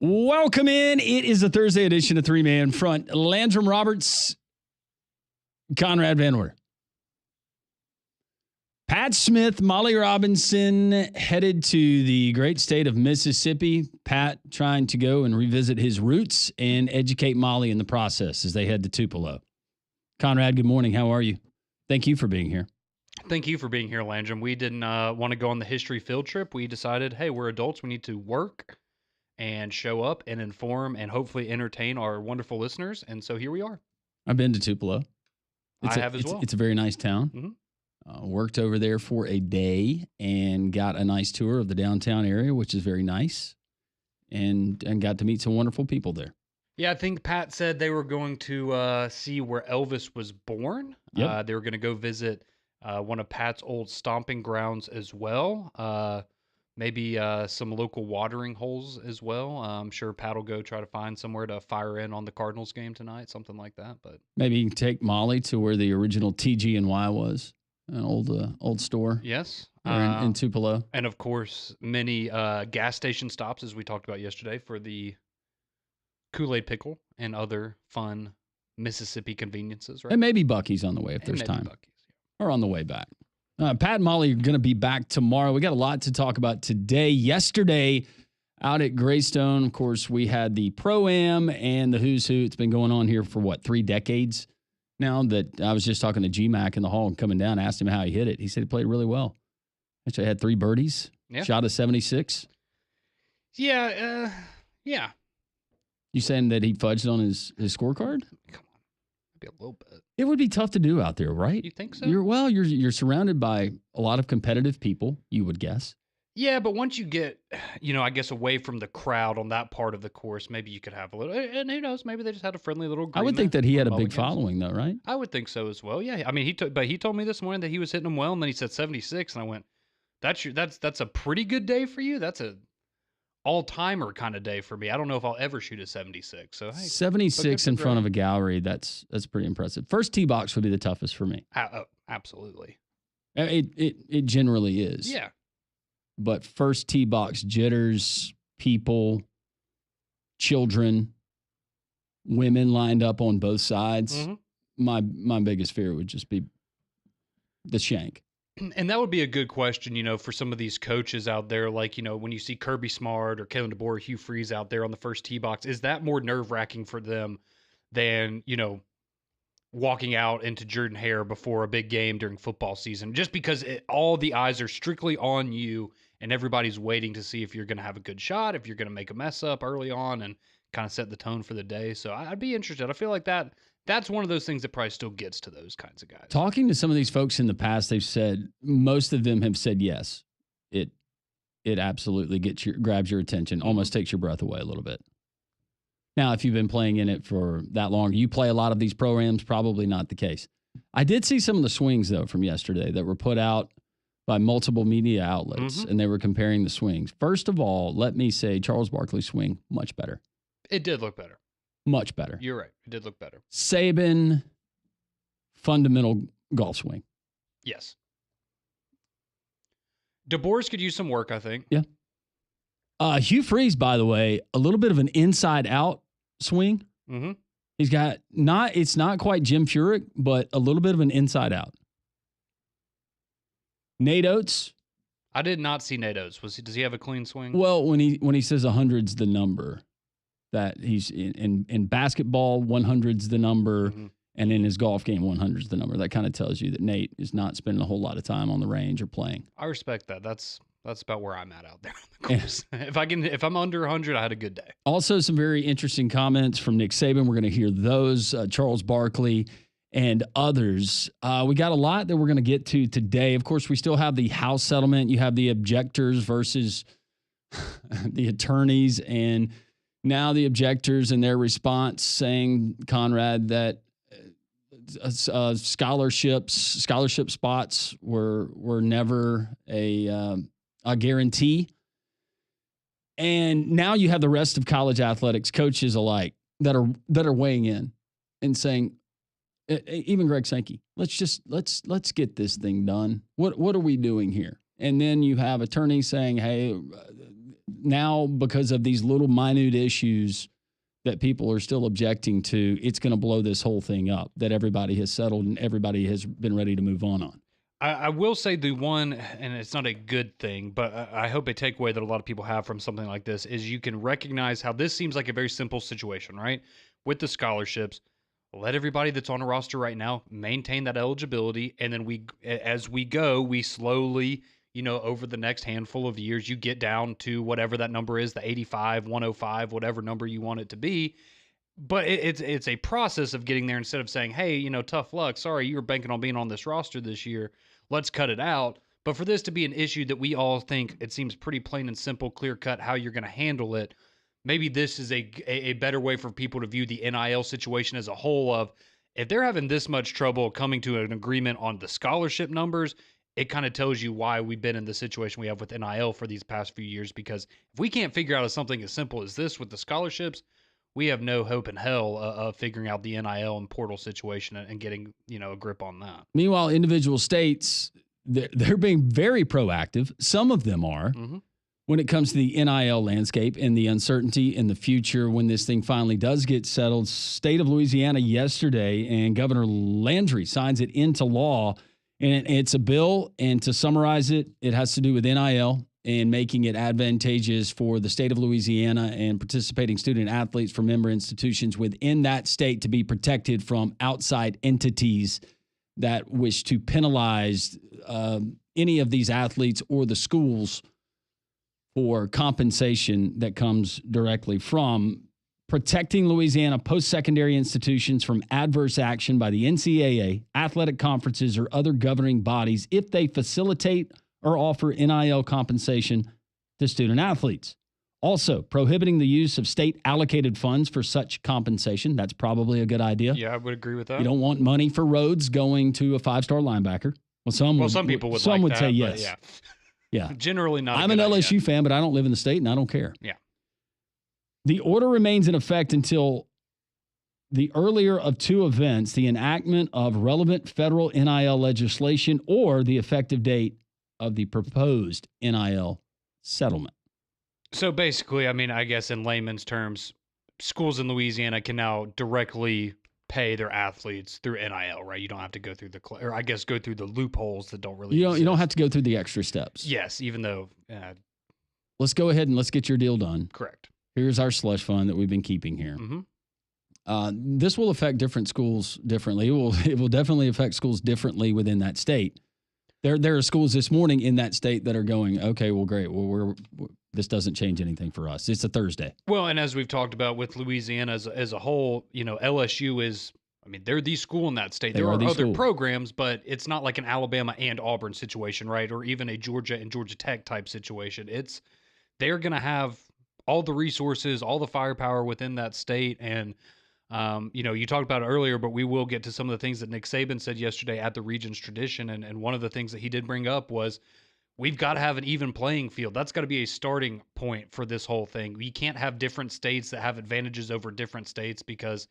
Welcome in. It is a Thursday edition of Three Man Front. Landrum Roberts, Conrad Van Order. Pat Smith, Molly Robinson headed to the great state of Mississippi. Pat trying to go and revisit his roots and educate Molly in the process as they head to Tupelo. Conrad, good morning. How are you? Thank you for being here. Thank you for being here, Landrum. We didn't want to go on the history field trip. We decided, hey, we're adults. We need to work and show up and inform and hopefully entertain our wonderful listeners. And so here we are. I've been to Tupelo. I have as well. It's a very nice town. Mm-hmm. Worked over there for a day and got a nice tour of the downtown area, which is very nice, and got to meet some wonderful people there. Yeah, I think Pat said they were going to see where Elvis was born. Yep. They were going to go visit one of Pat's old stomping grounds as well. Maybe some local watering holes as well. I'm sure Pat will go try to find somewhere to fire in on the Cardinals game tonight, something like that. But maybe you can take Molly to where the original TG&Y was, an old store. Yes. In Tupelo. And, of course, many gas station stops, as we talked about yesterday, for the Kool-Aid Pickle and other fun Mississippi conveniences. Right? And maybe Buc-ee's on the way if there's time. Buc-ee's, yeah. Or on the way back. Pat and Molly are going to be back tomorrow. We got a lot to talk about today. Yesterday, out at Greystone, of course, we had the Pro-Am and the Who's Who. It's been going on here for, 3 decades now. That I was just talking to G-Mac in the hall and coming down, asked him how he hit it. He said he played really well. Actually, had 3 birdies, shot a 76. Yeah. You saying that he fudged on his scorecard? Come on, maybe a little bit. It would be tough to do out there, right? You think so? You're surrounded by a lot of competitive people, you would guess. Yeah, but once you get, I guess away from the crowd on that part of the course, maybe you could have a little, and who knows, maybe they just had a friendly little agreement. I would think that he had a big following though, right? I would think so as well. Yeah. I mean, he told me this morning that he was hitting them well, and then he said 76, and I went, that's a pretty good day for you. That's a all-timer kind of day for me. I don't know if I'll ever shoot a 76. So hey, 76 in front of a gallery, that's pretty impressive. First tee box would be the toughest for me. Absolutely. It generally is. Yeah. But first tee box jitters, people, children, women lined up on both sides. Mm-hmm. My biggest fear would just be the shank. And that would be a good question, for some of these coaches out there, like, when you see Kirby Smart or Kalen DeBoer or Hugh Freeze out there on the first tee box, is that more nerve-wracking for them than, walking out into Jordan Hare before a big game during football season? Just because all the eyes are strictly on you and everybody's waiting to see if you're going to have a good shot, if you're going to make a mess up early on and kind of set the tone for the day. So I'd be interested. I feel like that's one of those things that probably still gets to those kinds of guys. Talking to some of these folks in the past, they've said, most of them have said yes. It absolutely grabs your attention, almost takes your breath away a little bit. Now, if you've been playing in it for that long, you play a lot of these programs, probably not the case. I did see some of the swings, though, from yesterday that were put out by multiple media outlets, and they were comparing the swings. First of all, let me say Charles Barkley's swing, much better. It did look better. Much better. You're right. It did look better. Saban, fundamental golf swing. Yes. DeBoer's could use some work, I think. Yeah. Hugh Freeze, by the way, a little bit of an inside-out swing. Mm-hmm. He's got it's not quite Jim Furyk, but a little bit of an inside-out. Nate Oates. I did not see Nate Oates. Does he have a clean swing? Well, when he says 100's the number, that he's in basketball, 100's the number, and in his golf game, 100's the number. That kind of tells you that Nate is not spending a whole lot of time on the range or playing. I respect that. That's about where I'm at out there on the course. If I'm under 100, I had a good day. Also, some very interesting comments from Nick Saban. We're going to hear those. Charles Barkley and others. We got a lot that we're going to get to today. Of course, we still have the House settlement. You have the objectors versus the attorneys, and now the objectors and their response saying, Conrad, that scholarship spots were never a guarantee. And now you have the rest of college athletics, coaches alike, that are weighing in and saying, even Greg Sankey, let's get this thing done. What are we doing here? And then you have attorneys saying, hey, now because of these little minute issues that people are still objecting to, it's going to blow this whole thing up that everybody has settled and everybody has been ready to move on. I will say the one, and it's not a good thing, but I hope a takeaway that a lot of people have from something like this is you can recognize how this seems like a very simple situation, right? With the scholarships, let everybody that's on a roster right now maintain that eligibility, and then as we go, we slowly, over the next handful of years, you get down to whatever that number is, the 85, 105, whatever number you want it to be. But it's a process of getting there instead of saying, hey, tough luck. Sorry, you were banking on being on this roster this year. Let's cut it out. But for this to be an issue that we all think it seems pretty plain and simple, clear cut how you're going to handle it, maybe this is a better way for people to view the NIL situation as a whole of if they're having this much trouble coming to an agreement on the scholarship numbers, it kind of tells you why we've been in the situation we have with NIL for these past few years. Because if we can't figure out something as simple as this with the scholarships, we have no hope in hell of figuring out the NIL and portal situation and getting, a grip on that. Meanwhile, individual states, they're being very proactive. Some of them are when it comes to the NIL landscape and the uncertainty in the future when this thing finally does get settled. State of Louisiana yesterday, and Governor Landry signs it into law. And it's a bill, and to summarize it, it has to do with NIL and making it advantageous for the state of Louisiana and participating student athletes from member institutions within that state to be protected from outside entities that wish to penalize any of these athletes or the schools for compensation that comes directly from protecting Louisiana post-secondary institutions from adverse action by the NCAA, athletic conferences, or other governing bodies if they facilitate or offer NIL compensation to student athletes. Also, prohibiting the use of state-allocated funds for such compensation. That's probably a good idea. Yeah, I would agree with that. You don't want money for roads going to a five-star linebacker. Well, some people would say yes. Yeah. Generally not. I'm an LSU fan, but I don't live in the state, and I don't care. Yeah. The order remains in effect until the earlier of two events, the enactment of relevant federal NIL legislation or the effective date of the proposed NIL settlement. So basically, I guess in layman's terms, schools in Louisiana can now directly pay their athletes through NIL, right? You don't have to go through go through the loopholes that don't really exist. You don't have to go through the extra steps. Yes, even though... let's go ahead and let's get your deal done. Correct. Here's our slush fund that we've been keeping here. This will affect different schools differently. It will definitely affect schools differently within that state. There are schools this morning in that state that are going, okay, well, great. Well, this doesn't change anything for us. It's a Thursday. Well, and as we've talked about with Louisiana as a whole, LSU is, they're the school in that state. There are other programs, but it's not like an Alabama and Auburn situation, right? Or even a Georgia and Georgia Tech type situation. They're going to have all the resources, all the firepower within that state. And, you talked about it earlier, but we will get to some of the things that Nick Saban said yesterday at the Regions Tradition. And one of the things that he did bring up was we've got to have an even playing field. That's got to be a starting point for this whole thing. You can't have different states that have advantages over different states because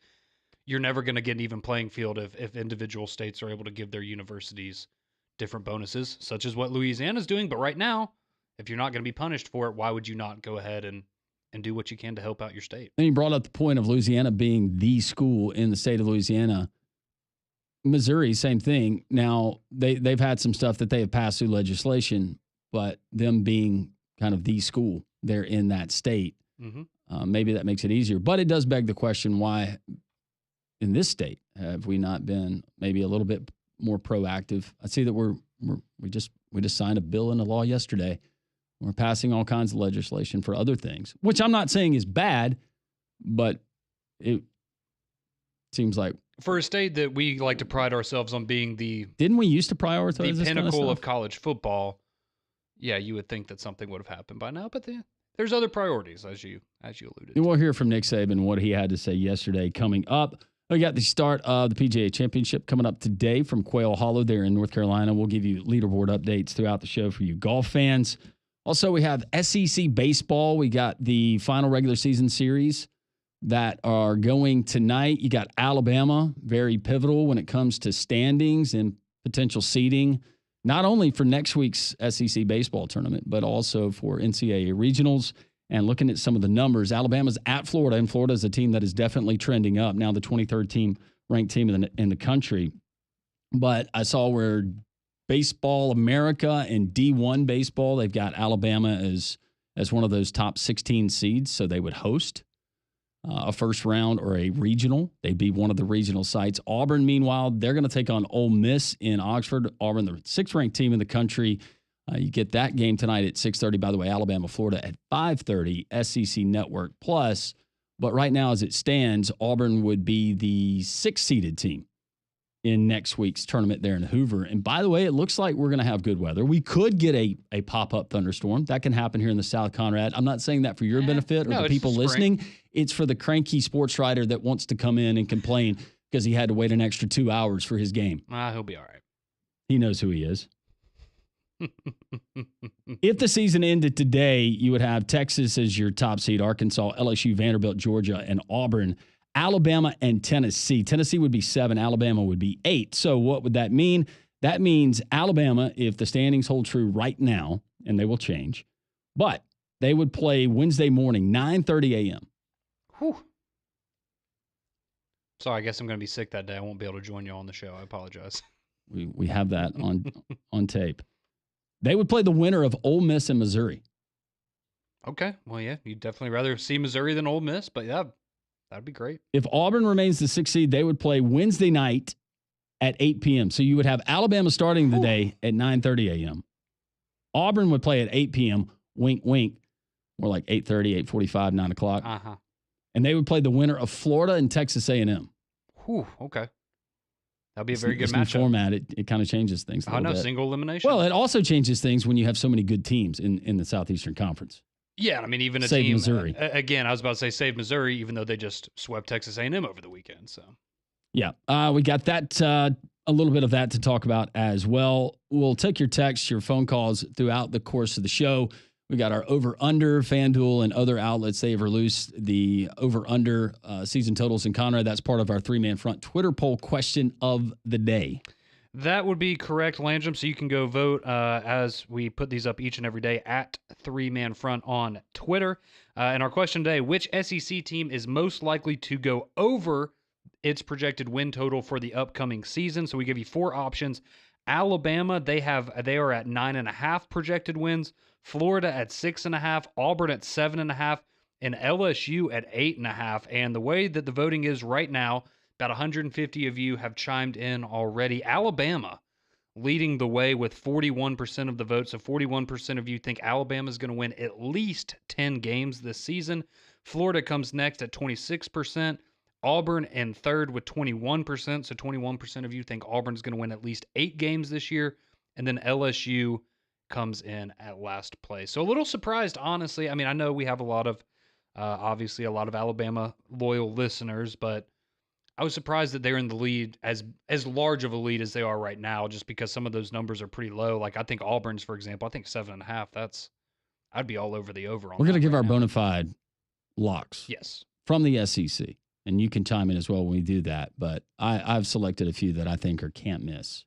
you're never going to get an even playing field if individual states are able to give their universities different bonuses, such as what Louisiana's doing. But right now, if you're not going to be punished for it, why would you not go ahead and do what you can to help out your state? And you brought up the point of Louisiana being the school in the state of Louisiana. Missouri, same thing. Now, they've had some stuff that they have passed through legislation, but them being kind of the school there in that state, maybe that makes it easier. But it does beg the question, why in this state have we not been maybe a little bit more proactive? I see that we just signed a bill into law yesterday. We're passing all kinds of legislation for other things, which I'm not saying is bad, but it seems like for a state that we like to pride ourselves on being didn't we used to prioritize the pinnacle kind of college football? Yeah, you would think that something would have happened by now, but there's other priorities, as you alluded to. We'll hear from Nick Saban what he had to say yesterday. Coming up, we got the start of the PGA Championship coming up today from Quail Hollow there in North Carolina. We'll give you leaderboard updates throughout the show for you golf fans. Also, we have SEC baseball. We got the final regular season series that are going tonight. You got Alabama, very pivotal when it comes to standings and potential seeding, not only for next week's SEC baseball tournament, but also for NCAA regionals. And looking at some of the numbers, Alabama's at Florida, and Florida is a team that is definitely trending up. Now the 23rd ranked team in the country. But I saw where Baseball America and D1 baseball, they've got Alabama as one of those top 16 seeds, so they would host a first round or a regional. They'd be one of the regional sites. Auburn, meanwhile, they're going to take on Ole Miss in Oxford. Auburn, the 6th-ranked team in the country. You get that game tonight at 6:30. By the way, Alabama, Florida at 5:30, SEC Network Plus. But right now, as it stands, Auburn would be the 6th-seeded team in next week's tournament there in Hoover. And by the way, it looks like we're going to have good weather. We could get a pop-up thunderstorm. That can happen here in the South, Conrad. I'm not saying that for your benefit or the people listening. It's for the cranky sports writer that wants to come in and complain because he had to wait an extra 2 hours for his game. He'll be all right. He knows who he is. If the season ended today, you would have Texas as your top seed, Arkansas, LSU, Vanderbilt, Georgia, and Auburn, Alabama, and Tennessee. Tennessee would be 7, Alabama would be 8. So what would that mean? That means Alabama, if the standings hold true right now, and they will change, but they would play Wednesday morning, 9:30 a.m. Whew. Sorry, I guess I'm going to be sick that day. I won't be able to join you on the show. I apologize. We have that on tape. They would play the winner of Ole Miss and Missouri. Okay. Well, yeah, you'd definitely rather see Missouri than Ole Miss, but yeah, that'd be great. If Auburn remains the 6th seed, they would play Wednesday night at 8 p.m. So you would have Alabama starting the day at 9:30 a.m. Auburn would play at 8 p.m. Wink, wink. More like 8:30, 8:45, 9 o'clock. Uh-huh. And they would play the winner of Florida and Texas A&M. Whew, okay. That'd be a very good matchup. matchup. Format, it kind of changes things a little bit. Single elimination. Well, it also changes things when you have so many good teams in the Southeastern Conference. Yeah, I mean, even a Save team. Missouri. Again, I was about to say save Missouri, even though they just swept Texas A&M over the weekend. So, yeah, we got that. A little bit of that to talk about as well. We'll take your texts, your phone calls throughout the course of the show. We got our over-under, FanDuel, and other outlets. They have released the over-under season totals. And Conrad, that's part of our 3-man front Twitter poll question of the day. That would be correct, Landrum. So you can go vote as we put these up each and every day at 3-man front on Twitter. And our question today, which SEC team is most likely to go over its projected win total for the upcoming season? So we give you 4 options. Alabama, they are at 9.5 projected wins. Florida at 6.5, Auburn at 7.5, and LSU at 8.5. And the way that the voting is right now, about 150 of you have chimed in already. Alabama leading the way with 41% of the vote. So 41% of you think Alabama is going to win at least 10 games this season. Florida comes next at 26%. Auburn in third with 21%. So 21% of you think Auburn is going to win at least 8 games this year. And then LSU comes in at last place. So a little surprised, honestly. I mean, I know we have a lot of, obviously a lot of Alabama loyal listeners, but I was surprised that they're in the lead, as large of a lead as they are right now, just because some of those numbers are pretty low. Like I think Auburn's, for example, I think 7.5. I'd be all over the over on. We're going to give our bona fide locks. Yes. From the SEC. And you can chime in as well when we do that. But I've selected a few that I think are can't miss.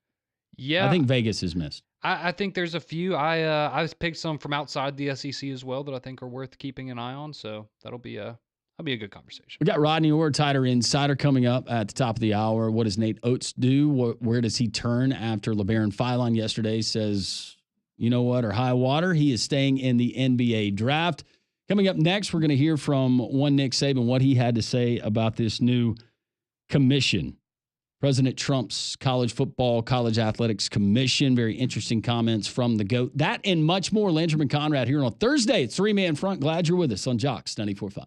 Yeah. I think Vegas is missed. I think there's a few. I've picked some from outside the SEC as well that I think are worth keeping an eye on. So that'll be a good conversation. We got Rodney Orr, Tighter Insider, coming up at the top of the hour. What does Nate Oates do? Where does he turn after LeBaron Philon yesterday says, you know what, or high water? He is staying in the NBA draft. Coming up next, we're going to hear from one Nick Saban, what he had to say about this new commission. President Trump's college football, college athletics commission. Very interesting comments from the GOAT. That and much more. Landrum and Conrad here on Thursday. It's 3-Man Front. Glad you're with us on Jocks 94.5.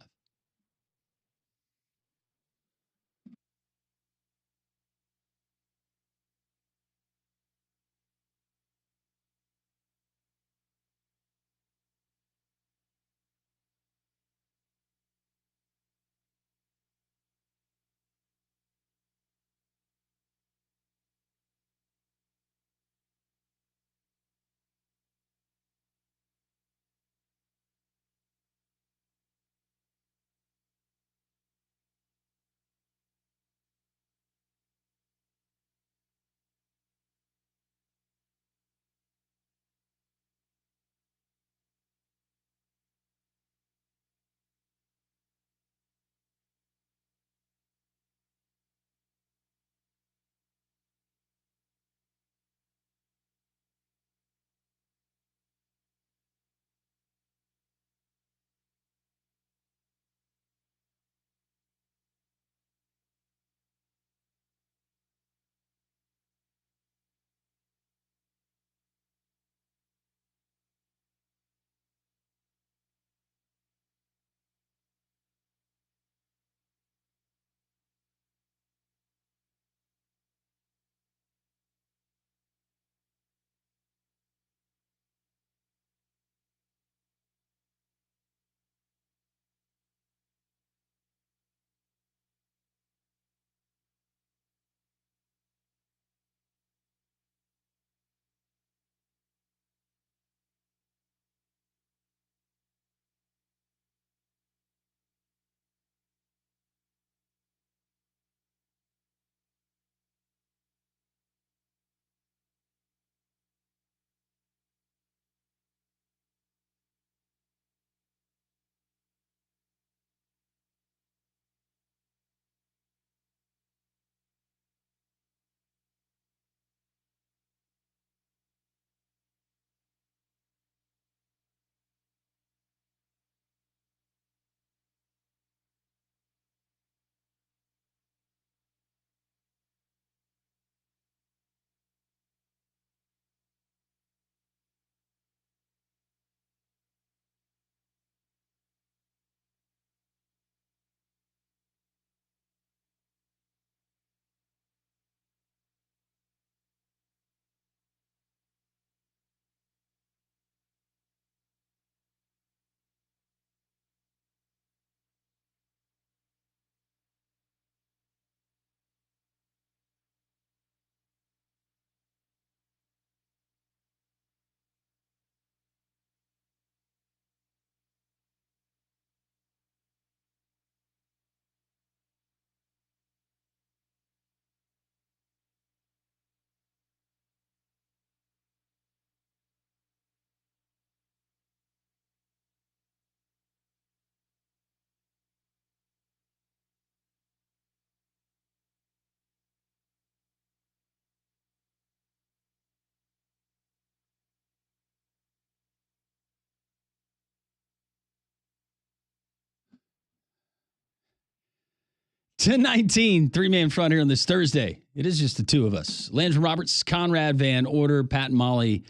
10:19, three-man front here on this Thursday. It is just the two of us. Landry Roberts, Conrad Van Order, Pat and Molly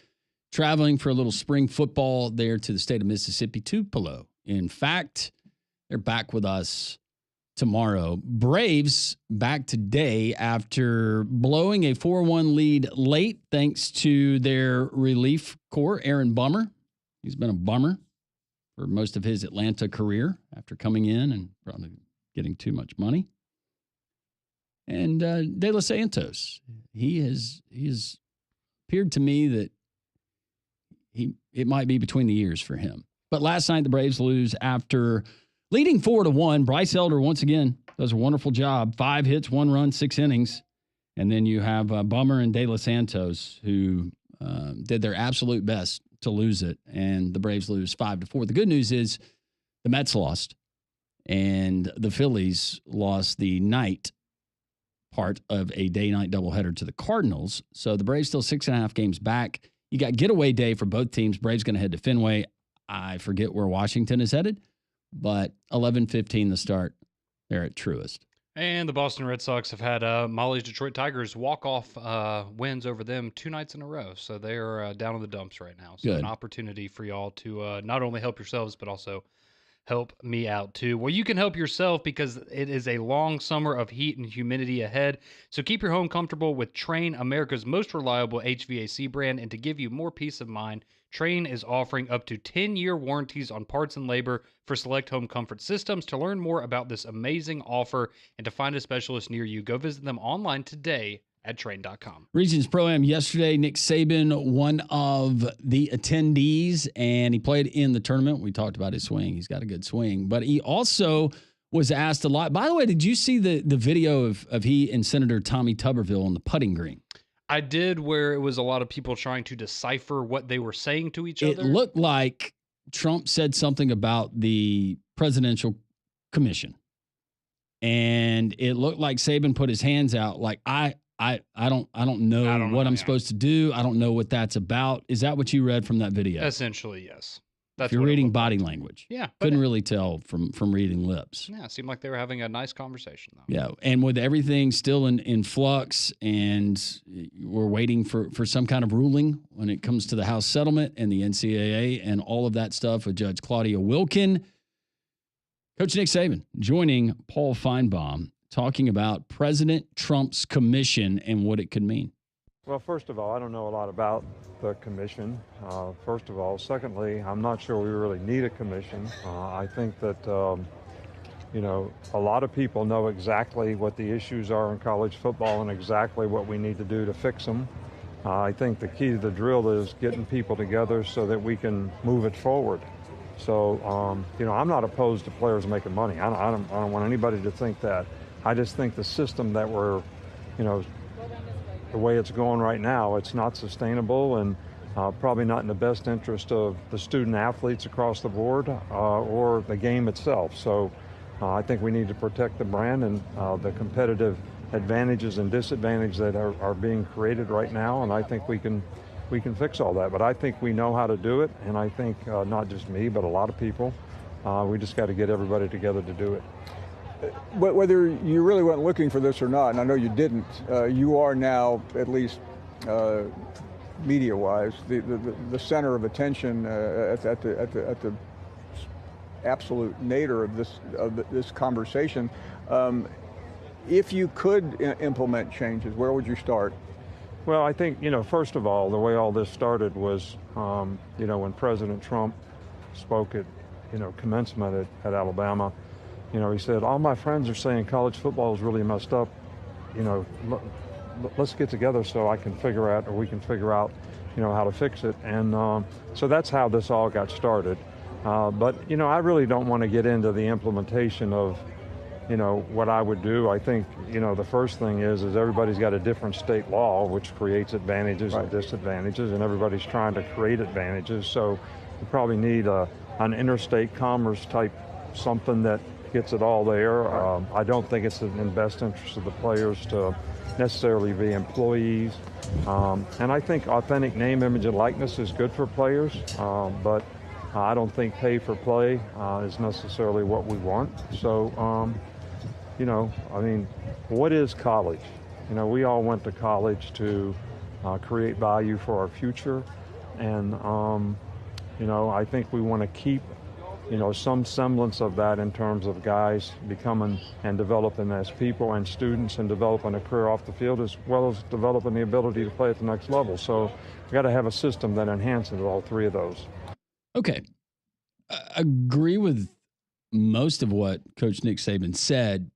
traveling for a little spring football there to the state of Mississippi, Tupelo. In fact, they're back with us tomorrow. Braves back today after blowing a 4-1 lead late thanks to their relief corps, Aaron Bummer. He's been a bummer for most of his Atlanta career after coming in and probably getting too much money. And De Los Santos, he has appeared to me that it might be between the ears for him. But last night the Braves lose after leading 4-1. Bryce Elder once again does a wonderful job. 5 hits, 1 run, 6 innings. And then you have Bummer and De Los Santos who did their absolute best to lose it. And the Braves lose 5-4. The good news is the Mets lost. And the Phillies lost the night part of a day-night doubleheader to the Cardinals. So the Braves still 6.5 games back. You got getaway day for both teams. Braves going to head to Fenway. I forget where Washington is headed, but 11:15 the start there at Truist. And the Boston Red Sox have had Molly's Detroit Tigers walk-off wins over them 2 nights in a row. So they're down in the dumps right now. So an opportunity for y'all to not only help yourselves, but also help me out too. Well, you can help yourself because it is a long summer of heat and humidity ahead. So keep your home comfortable with Trane, America's most reliable HVAC brand. And to give you more peace of mind, Trane is offering up to 10-year warranties on parts and labor for select home comfort systems. To learn more about this amazing offer and to find a specialist near you, go visit them online today at Trane.com. Regions Pro-Am yesterday, Nick Saban, one of the attendees, and he played in the tournament. We talked about his swing. He's got a good swing. But he also was asked a lot. By the way, did you see the video of he and Senator Tommy Tuberville on the putting green? I did, where it was a lot of people trying to decipher what they were saying to each other. It looked like Trump said something about the presidential commission. And it looked like Saban put his hands out like, I don't know what I'm supposed to do. I don't know what that's about. Is that what you read from that video? Essentially, yes. That's if you're reading body language. Yeah. Couldn't really tell from reading lips. Yeah, it seemed like they were having a nice conversation, though. Yeah, and with everything still in flux, and we're waiting for some kind of ruling when it comes to the House settlement and the NCAA and all of that stuff with Judge Claudia Wilkin. Coach Nick Saban joining Paul Feinbaum, talking about President Trump's commission and what it could mean. Well, first of all, I don't know a lot about the commission, first of all. Secondly, I'm not sure we really need a commission. I think that, a lot of people know exactly what the issues are in college football and exactly what we need to do to fix them. I think the key to the drill is getting people together so that we can move it forward. So, I'm not opposed to players making money. I don't want anybody to think that. I just think the system that we're, the way it's going right now, it's not sustainable and probably not in the best interest of the student athletes across the board or the game itself. So I think we need to protect the brand and the competitive advantages and disadvantages that are being created right now. And I think we can fix all that. But I think we know how to do it. And I think not just me, but a lot of people, we just got to get everybody together to do it. Whether you really went looking for this or not, and I know you didn't, you are now, at least media-wise, the center of attention at the absolute nadir of this conversation. If you could implement changes, where would you start? Well, I think, first of all, the way all this started was, when President Trump spoke at, commencement at Alabama. He said, all my friends are saying college football is really messed up. Let's get together so I can figure out, or we can figure out, how to fix it. And so that's how this all got started. But, I really don't want to get into the implementation of, what I would do. I think, the first thing is everybody's got a different state law, which creates advantages and disadvantages, and everybody's trying to create advantages. So you probably need an interstate commerce type something that gets it all there. I don't think it's in the best interest of the players to necessarily be employees. And I think authentic name, image, and likeness is good for players, but I don't think pay for play is necessarily what we want. So, I mean, what is college? We all went to college to create value for our future. And, I think we want to keep, some semblance of that in terms of guys becoming and developing as people and students and developing a career off the field as well as developing the ability to play at the next level. So we got to have a system that enhances all three of those. Okay. I agree with most of what Coach Nick Saban said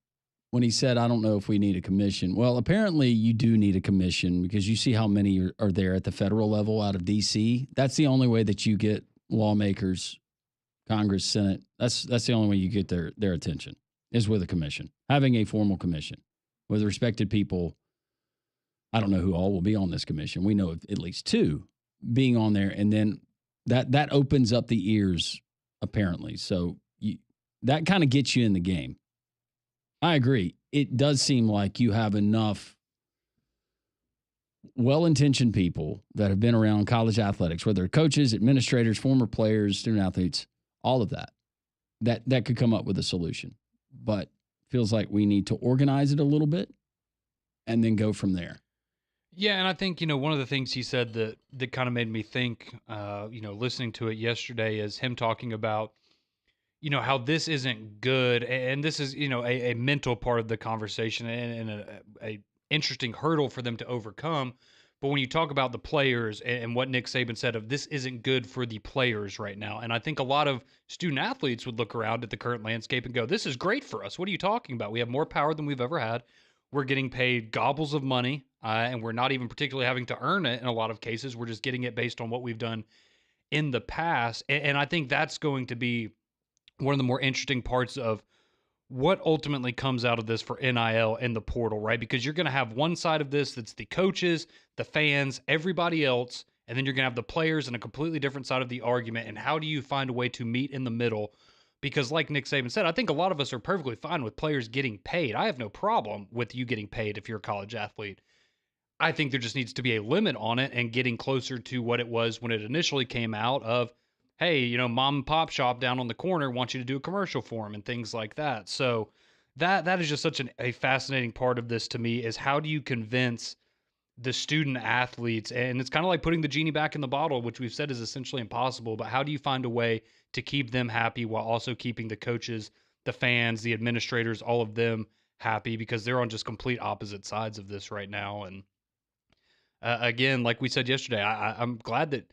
when he said, I don't know if we need a commission. Well, apparently you do need a commission because you see how many are there at the federal level out of D.C. That's the only way that you get lawmakers, Congress, Senate. That's the only way you get their attention is with a commission, having a formal commission with respected people. I don't know who all will be on this commission. We know of at least two being on there. And then that opens up the ears, apparently. So that kind of gets you in the game. I agree. It does seem like you have enough well-intentioned people that have been around college athletics, whether coaches, administrators, former players, student athletes, all of that could come up with a solution. But feels like we need to organize it a little bit and then go from there. Yeah, and I think, one of the things he said that kind of made me think, listening to it yesterday is him talking about, how this isn't good. And this is, a mental part of the conversation and a interesting hurdle for them to overcome. But when you talk about the players and what Nick Saban said of this isn't good for the players right now. And I think a lot of student athletes would look around at the current landscape and go, this is great for us. What are you talking about? We have more power than we've ever had. We're getting paid gobbles of money, and we're not even particularly having to earn it in a lot of cases. We're just getting it based on what we've done in the past. And I think that's going to be one of the more interesting parts of what ultimately comes out of this for NIL and the portal, right? Because you're going to have one side of this that's the coaches, the fans, everybody else, and then you're going to have the players and a completely different side of the argument. And how do you find a way to meet in the middle? Because like Nick Saban said, I think a lot of us are perfectly fine with players getting paid. I have no problem with you getting paid if you're a college athlete. I think there just needs to be a limit on it and getting closer to what it was when it initially came out of, hey, mom and pop shop down on the corner wants you to do a commercial for them and things like that. So that is just such a fascinating part of this to me is how do you convince the student athletes, and it's kind of like putting the genie back in the bottle, which we've said is essentially impossible, but how do you find a way to keep them happy while also keeping the coaches, the fans, the administrators, all of them happy because they're on just complete opposite sides of this right now. And again, like we said yesterday, I'm glad that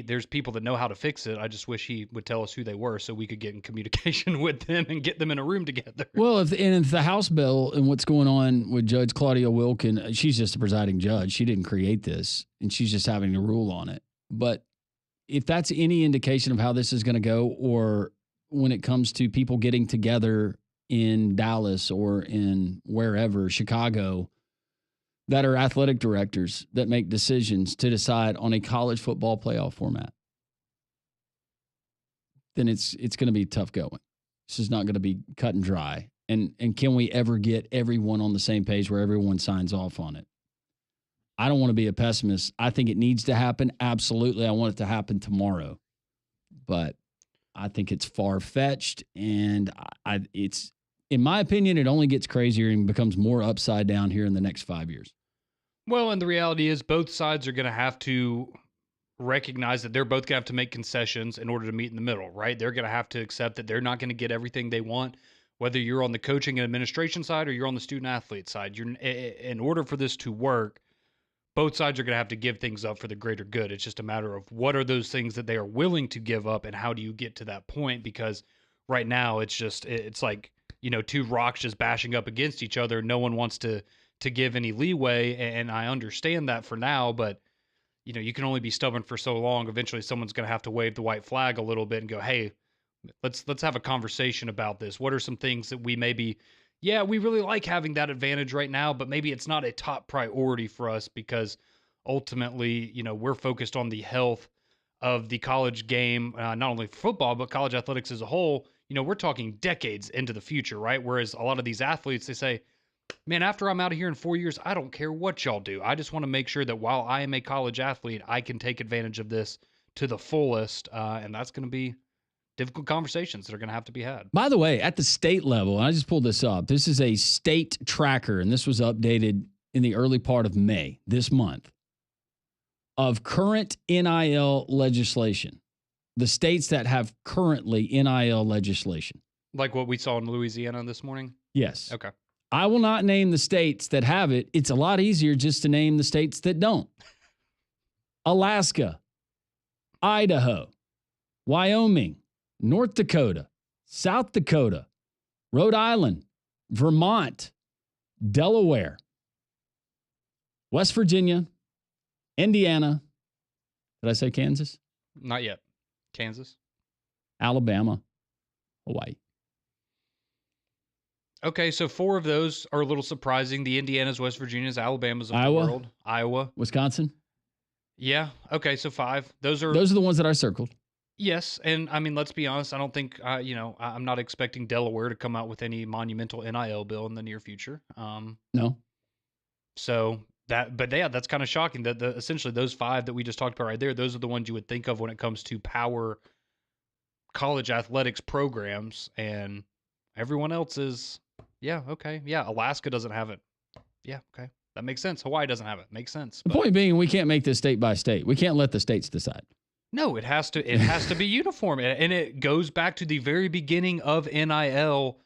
there's people that know how to fix it. I just wish he would tell us who they were so we could get in communication with them and get them in a room together. Well, if the House bill and what's going on with Judge Claudia Wilkin, she's just a presiding judge. She didn't create this, and she's just having to rule on it. But if that's any indication of how this is going to go, or when it comes to people getting together in Dallas or in wherever, Chicago, that are athletic directors that make decisions to decide on a college football playoff format, then it's going to be tough going. This is not going to be cut and dry. And can we ever get everyone on the same page where everyone signs off on it? I don't want to be a pessimist. I think it needs to happen. Absolutely. I want it to happen tomorrow. But I think it's far-fetched, and it's, in my opinion, it only gets crazier and becomes more upside down here in the next 5 years. Well, and the reality is both sides are going to have to recognize that they're both going to have to make concessions in order to meet in the middle, right? They're going to have to accept that they're not going to get everything they want, whether you're on the coaching and administration side or you're on the student athlete side. In order for this to work, both sides are going to have to give things up for the greater good. It's just a matter of what are those things that they are willing to give up and how do you get to that point? Because right now it's like, two rocks just bashing up against each other. No one wants to give any leeway, and I understand that for now, but you can only be stubborn for so long. Eventually someone's going to have to wave the white flag a little bit and go, hey, let's have a conversation about this. What are some things that we maybe, we really like having that advantage right now, but maybe it's not a top priority for us because ultimately, we're focused on the health of the college game, not only football, but college athletics as a whole. We're talking decades into the future, right? Whereas a lot of these athletes, they say, man, after I'm out of here in 4 years, I don't care what y'all do. I just want to make sure that while I am a college athlete, I can take advantage of this to the fullest. And that's going to be difficult conversations that are going to have to be had. By the way, at the state level, and I just pulled this up. This is a state tracker, and this was updated in the early part of May this month of current NIL legislation. The states that have currently NIL legislation. Like what we saw in Louisiana this morning? Yes. Okay. I will not name the states that have it. It's a lot easier just to name the states that don't. Alaska, Idaho, Wyoming, North Dakota, South Dakota, Rhode Island, Vermont, Delaware, West Virginia, Indiana. Did I say Kansas? Not yet. Kansas. Alabama, Hawaii. Okay, so 4 of those are a little surprising. The Indianas, West Virginias, Alabamas of Iowa. the world. Iowa. Wisconsin. Yeah. Okay, so 5. Those are the ones that I circled. Yes, and I mean, let's be honest. I don't think I'm not expecting Delaware to come out with any monumental NIL bill in the near future. No. So that's kind of shocking that essentially those 5 that we just talked about right there, those are the ones you would think of when it comes to power college athletics programs, and everyone else is, yeah, okay, yeah. Alaska doesn't have it. Yeah, okay, that makes sense. Hawaii doesn't have it. Makes sense. The point being, we can't make this state by state. We can't let the states decide. No, it has to be uniform, and it goes back to the very beginning of NIL,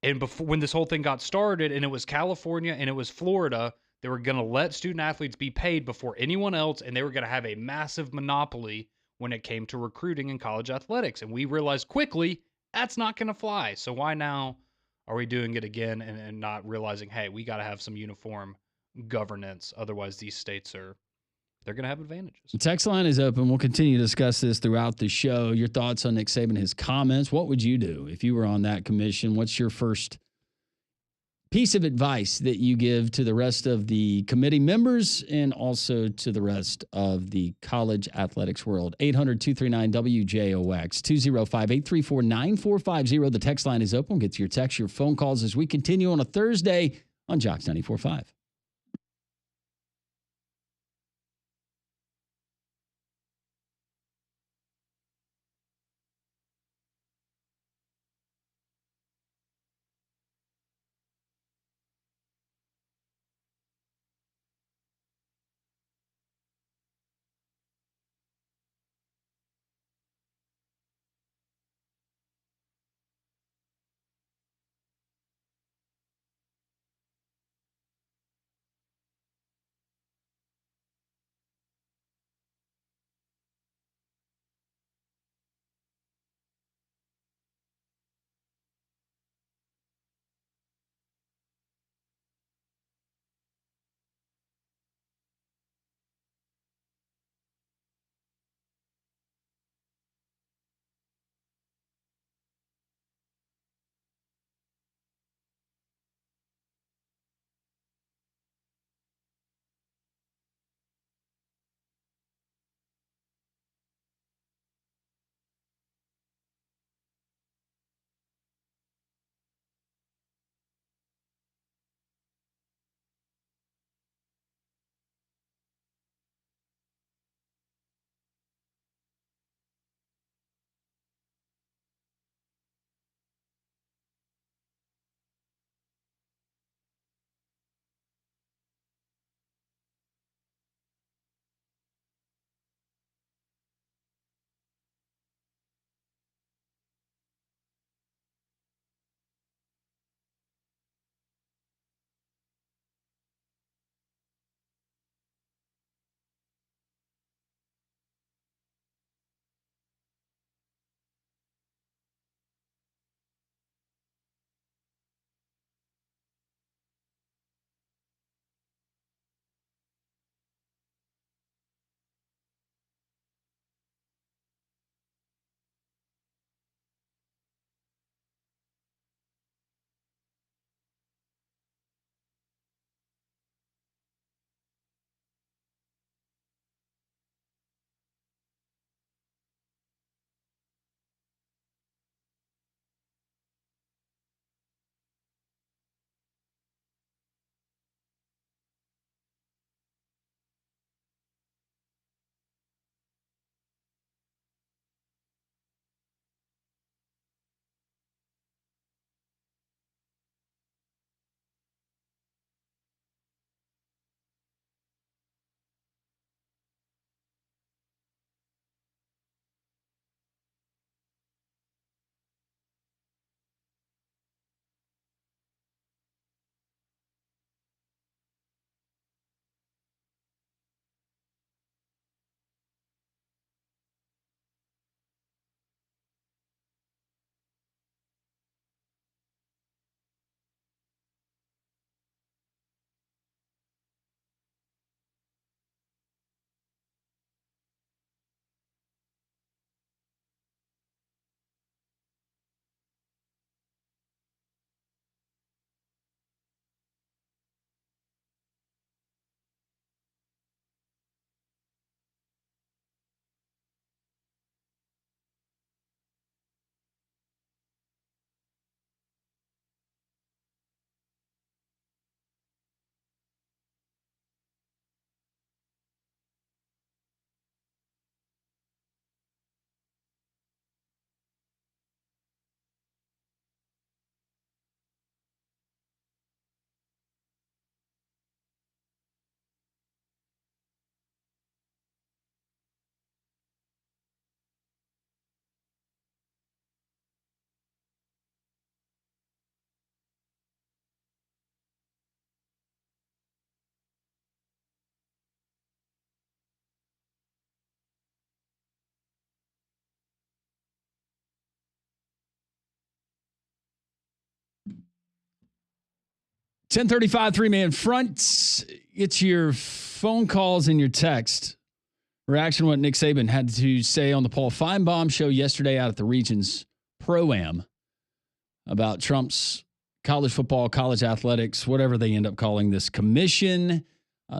and before when this whole thing got started, and it was California and it was Florida. They were going to let student athletes be paid before anyone else, and they were going to have a massive monopoly when it came to recruiting in college athletics. And we realized quickly that's not going to fly. So why now are we doing it again and not realizing, hey, we got to have some uniform governance? Otherwise, these states they're going to have advantages. The text line is open. We'll continue to discuss this throughout the show. Your thoughts on Nick Saban, his comments. What would you do if you were on that commission? What's your first piece of advice that you give to the rest of the committee members and also to the rest of the college athletics world? 800-239-WJOX, 205-834-9450. The text line is open. We'll get to your text, your phone calls as we continue on a Thursday on Jocks 94.5. 10:35, three-man front. It's your phone calls and your text. Reaction to what Nick Saban had to say on the Paul Feinbaum show yesterday out at the Regions Pro-Am about Trump's college football, college athletics, whatever they end up calling this commission.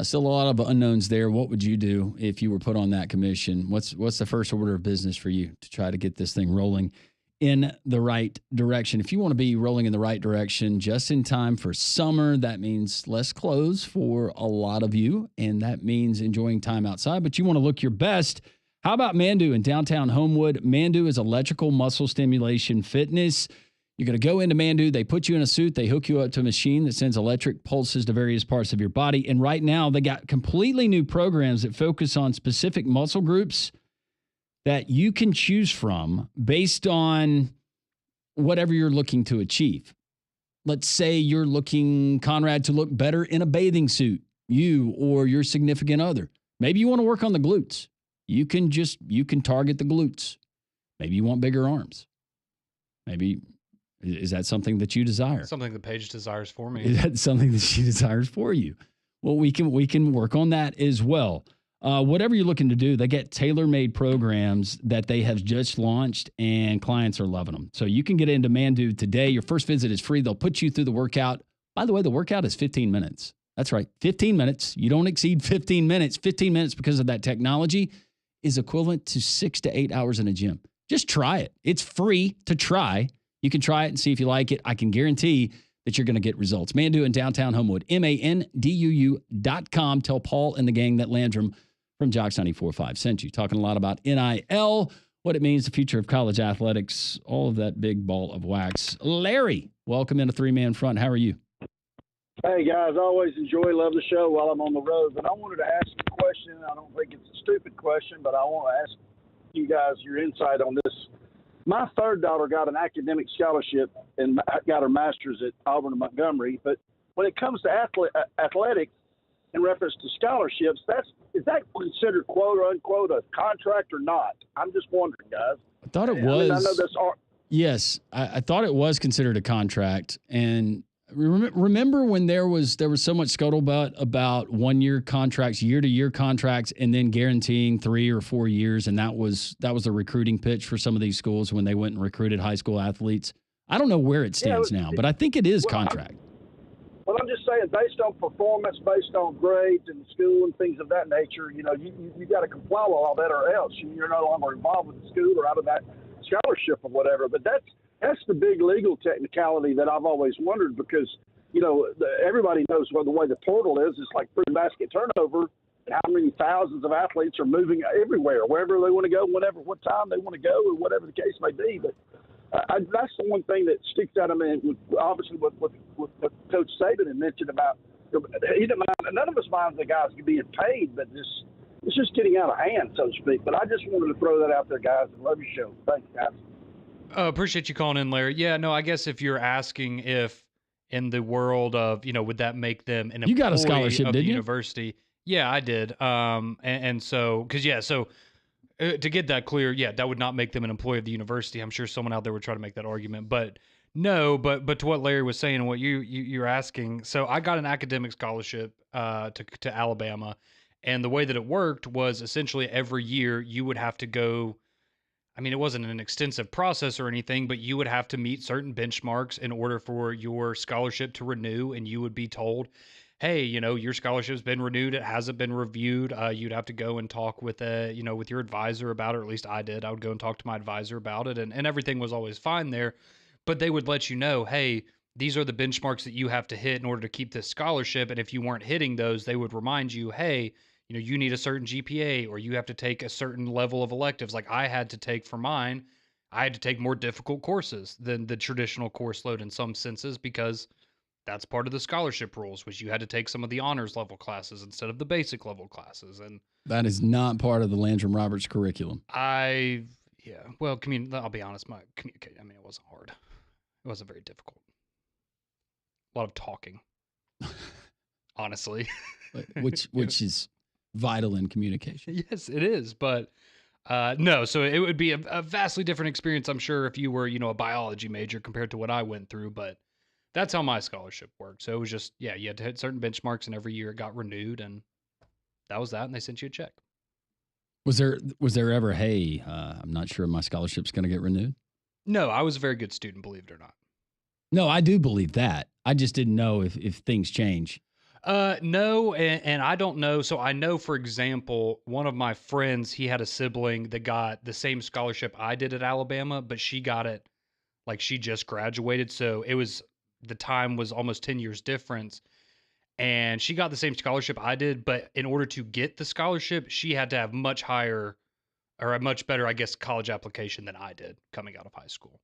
Still a lot of unknowns there. What would you do if you were put on that commission? What's the first order of business for you to try to get this thing rolling in the right direction? If you want to be rolling in the right direction just in time for summer, that means less clothes for a lot of you, and that means enjoying time outside, but you want to look your best. How about Mandu in downtown Homewood? Mandu is electrical muscle stimulation fitness. You're going to go into Mandu. They put you in a suit. They hook you up to a machine that sends electric pulses to various parts of your body. And right now, they got completely new programs that focus on specific muscle groups that you can choose from based on whatever you're looking to achieve. Let's say you're looking, Conrad, to look better in a bathing suit, you or your significant other. Maybe you want to work on the glutes. You can target the glutes. Maybe you want bigger arms. Maybe, is that something that you desire? Something that Paige desires for me. Is that something that she desires for you? Well, we can work on that as well. Whatever you're looking to do, they get tailor-made programs that they have just launched, and clients are loving them. So you can get into Mandu today. Your first visit is free. They'll put you through the workout. By the way, the workout is 15 minutes. That's right, 15 minutes. You don't exceed 15 minutes. 15 minutes because of that technology is equivalent to 6 to 8 hours in a gym. Just try it. It's free to try. You can try it and see if you like it. I can guarantee that you're going to get results. Mandu in downtown Homewood, MANDUU.com. Tell Paul and the gang that Landrum from Jocks 94.5 sent you. Talking a lot about NIL, what it means, the future of college athletics, all of that big ball of wax. Larry, welcome in a three-man front. How are you? Hey, guys, I always love the show while I'm on the road. But I wanted to ask a question. I don't think it's a stupid question, but I want to ask you guys your insight on this. My third daughter got an academic scholarship and got her master's at Auburn and Montgomery. But when it comes to athletics, in reference to scholarships, is that considered quote unquote a contract or not? I'm just wondering, guys. I thought it was. I know that's yes, I thought it was considered a contract. And remember when there was so much scuttlebutt about 1 year contracts, year to year contracts, and then guaranteeing 3 or 4 years, and that was the recruiting pitch for some of these schools when they went and recruited high school athletes. I don't know where it stands now, but I think it is contract. Well, I'm just saying, based on performance, based on grades in school and things of that nature, you got to comply with all that, or else you're no longer involved with the school or out of that scholarship or whatever. But that's the big legal technicality that I've always wondered, because everybody knows the way the portal is. It's like free basket turnover, and how many thousands of athletes are moving everywhere, wherever they want to go, what time they want to go, or whatever the case may be. But that's the one thing that sticks out. I mean, obviously, what Coach Saban had mentioned about, he didn't mind, none of us mind the guys being paid, but it's just getting out of hand, so to speak. But I just wanted to throw that out there, guys. I love your show. Thanks, guys. Appreciate you calling in, Larry. Yeah, no, I guess if you're asking if in the world of, would that make them an employee you got a scholarship, of the didn't you? university? Yeah, I did. And so, to get that clear, that would not make them an employee of the university. I'm sure someone out there would try to make that argument, but no. But to what Larry was saying and what you're asking, so I got an academic scholarship to Alabama, and the way that it worked was essentially every year you would have to go. I mean, it wasn't an extensive process or anything, but you would have to meet certain benchmarks in order for your scholarship to renew, and you would be told, hey, your scholarship's been renewed. It hasn't been reviewed. You'd have to go and talk with with your advisor about it, or at least I did. I would go and talk to my advisor about it, and everything was always fine there. But they would let you know, hey, these are the benchmarks that you have to hit in order to keep this scholarship. And if you weren't hitting those, they would remind you, hey, you need a certain GPA, or you have to take a certain level of electives. Like I had to take for mine, I had to take more difficult courses than the traditional course load in some senses, because that's part of the scholarship rules, was you had to take some of the honors level classes instead of the basic level classes. And that is not part of the Landrum Roberts curriculum. I'll be honest, my communication, it wasn't hard. It wasn't very difficult. A lot of talking, honestly. Which is vital in communication. Yes, it is. But no, so it would be a vastly different experience, I'm sure, if you were, a biology major compared to what I went through. But That's how my scholarship worked. So it was just, yeah, you had to hit certain benchmarks, and every year it got renewed, and that was that, and they sent you a check. Was there ever, hey, I'm not sure my scholarship's going to get renewed? No, I was a very good student, believe it or not. No, I do believe that. I just didn't know if things change. No, and I don't know. So I know, for example, one of my friends, he had a sibling that got the same scholarship I did at Alabama, but she got it like she just graduated. So the time was almost 10 years difference. And she got the same scholarship I did, but in order to get the scholarship, she had to have much higher or a much better, I guess, college application than I did coming out of high school.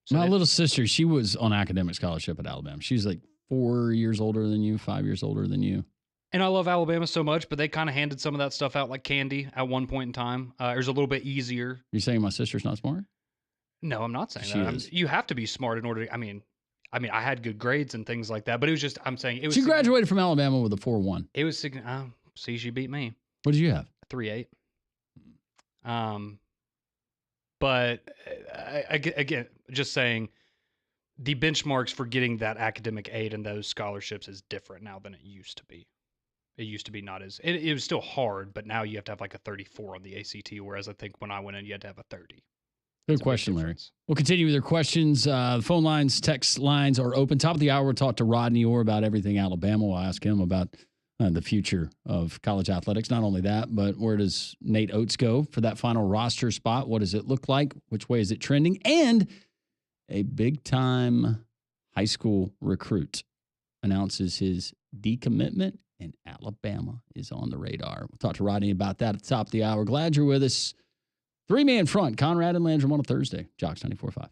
So My little sister, she was on academic scholarship at Alabama. She's like 4 years older than you, 5 years older than you. And I love Alabama so much, but they kind of handed some of that stuff out like candy at one point in time. It was a little bit easier. You're saying my sister's not smart? No, I'm not saying She that. is. You have to be smart in order to, I mean, I had good grades and things like that, but it was just, I'm saying it was. She graduated from Alabama with a 4.1. It was, see, she beat me. What did you have? 3.8. But again, just saying the benchmarks for getting that academic aid and those scholarships is different now than it used to be. It used to be not as, it was still hard, but now you have to have like a 34 on the ACT, whereas I think when I went in, you had to have a 30. Good question, Larry. We'll continue with your questions. The phone lines, text lines are open. Top of the hour, we'll talk to Rodney Orr about everything Alabama. We'll ask him about the future of college athletics. Not only that, but where does Nate Oates go for that final roster spot? What does it look like? Which way is it trending? And a big-time high school recruit announces his decommitment, and Alabama is on the radar. We'll talk to Rodney about that at the top of the hour. Glad you're with us. Three-man front, Conrad and Landrum on a Thursday. Jocks 94.5.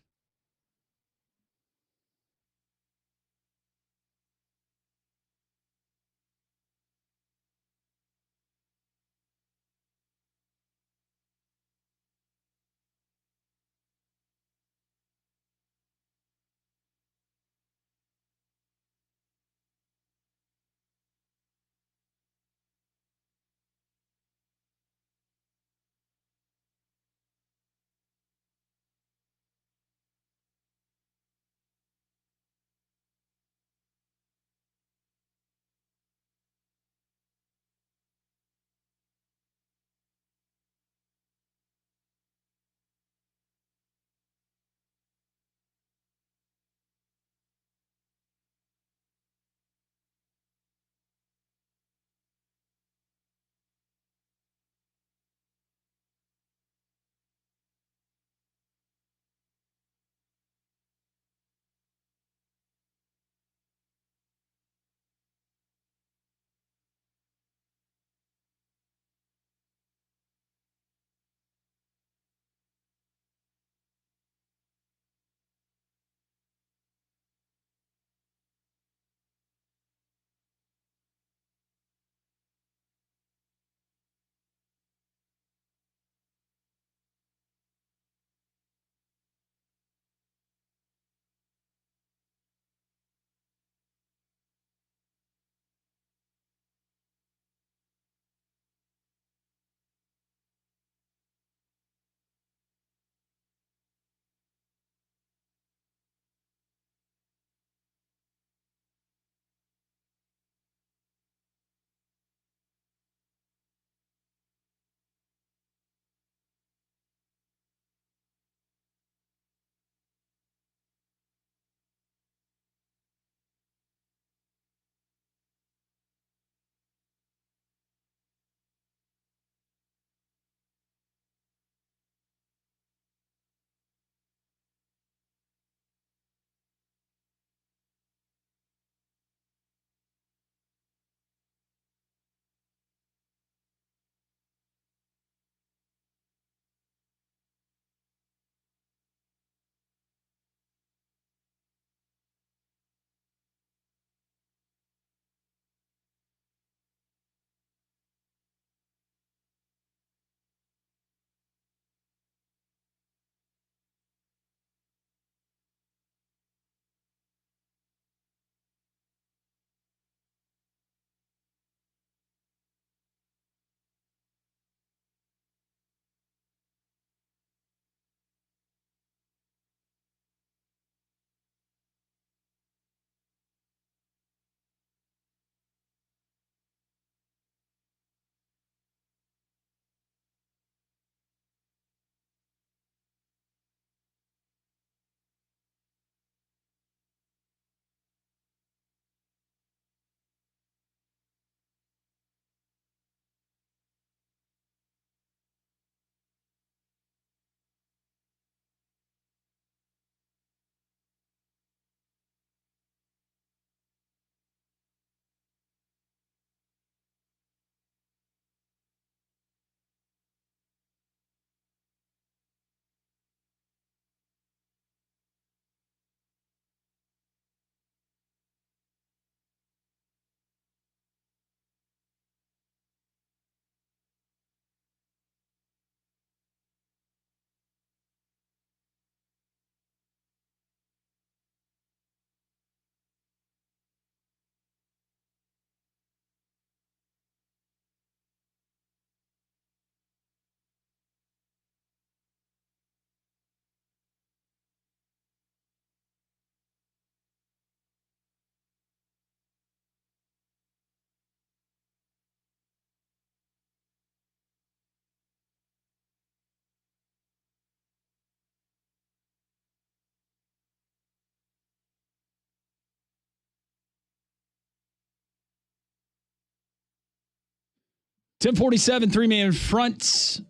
10:47, three-man fronts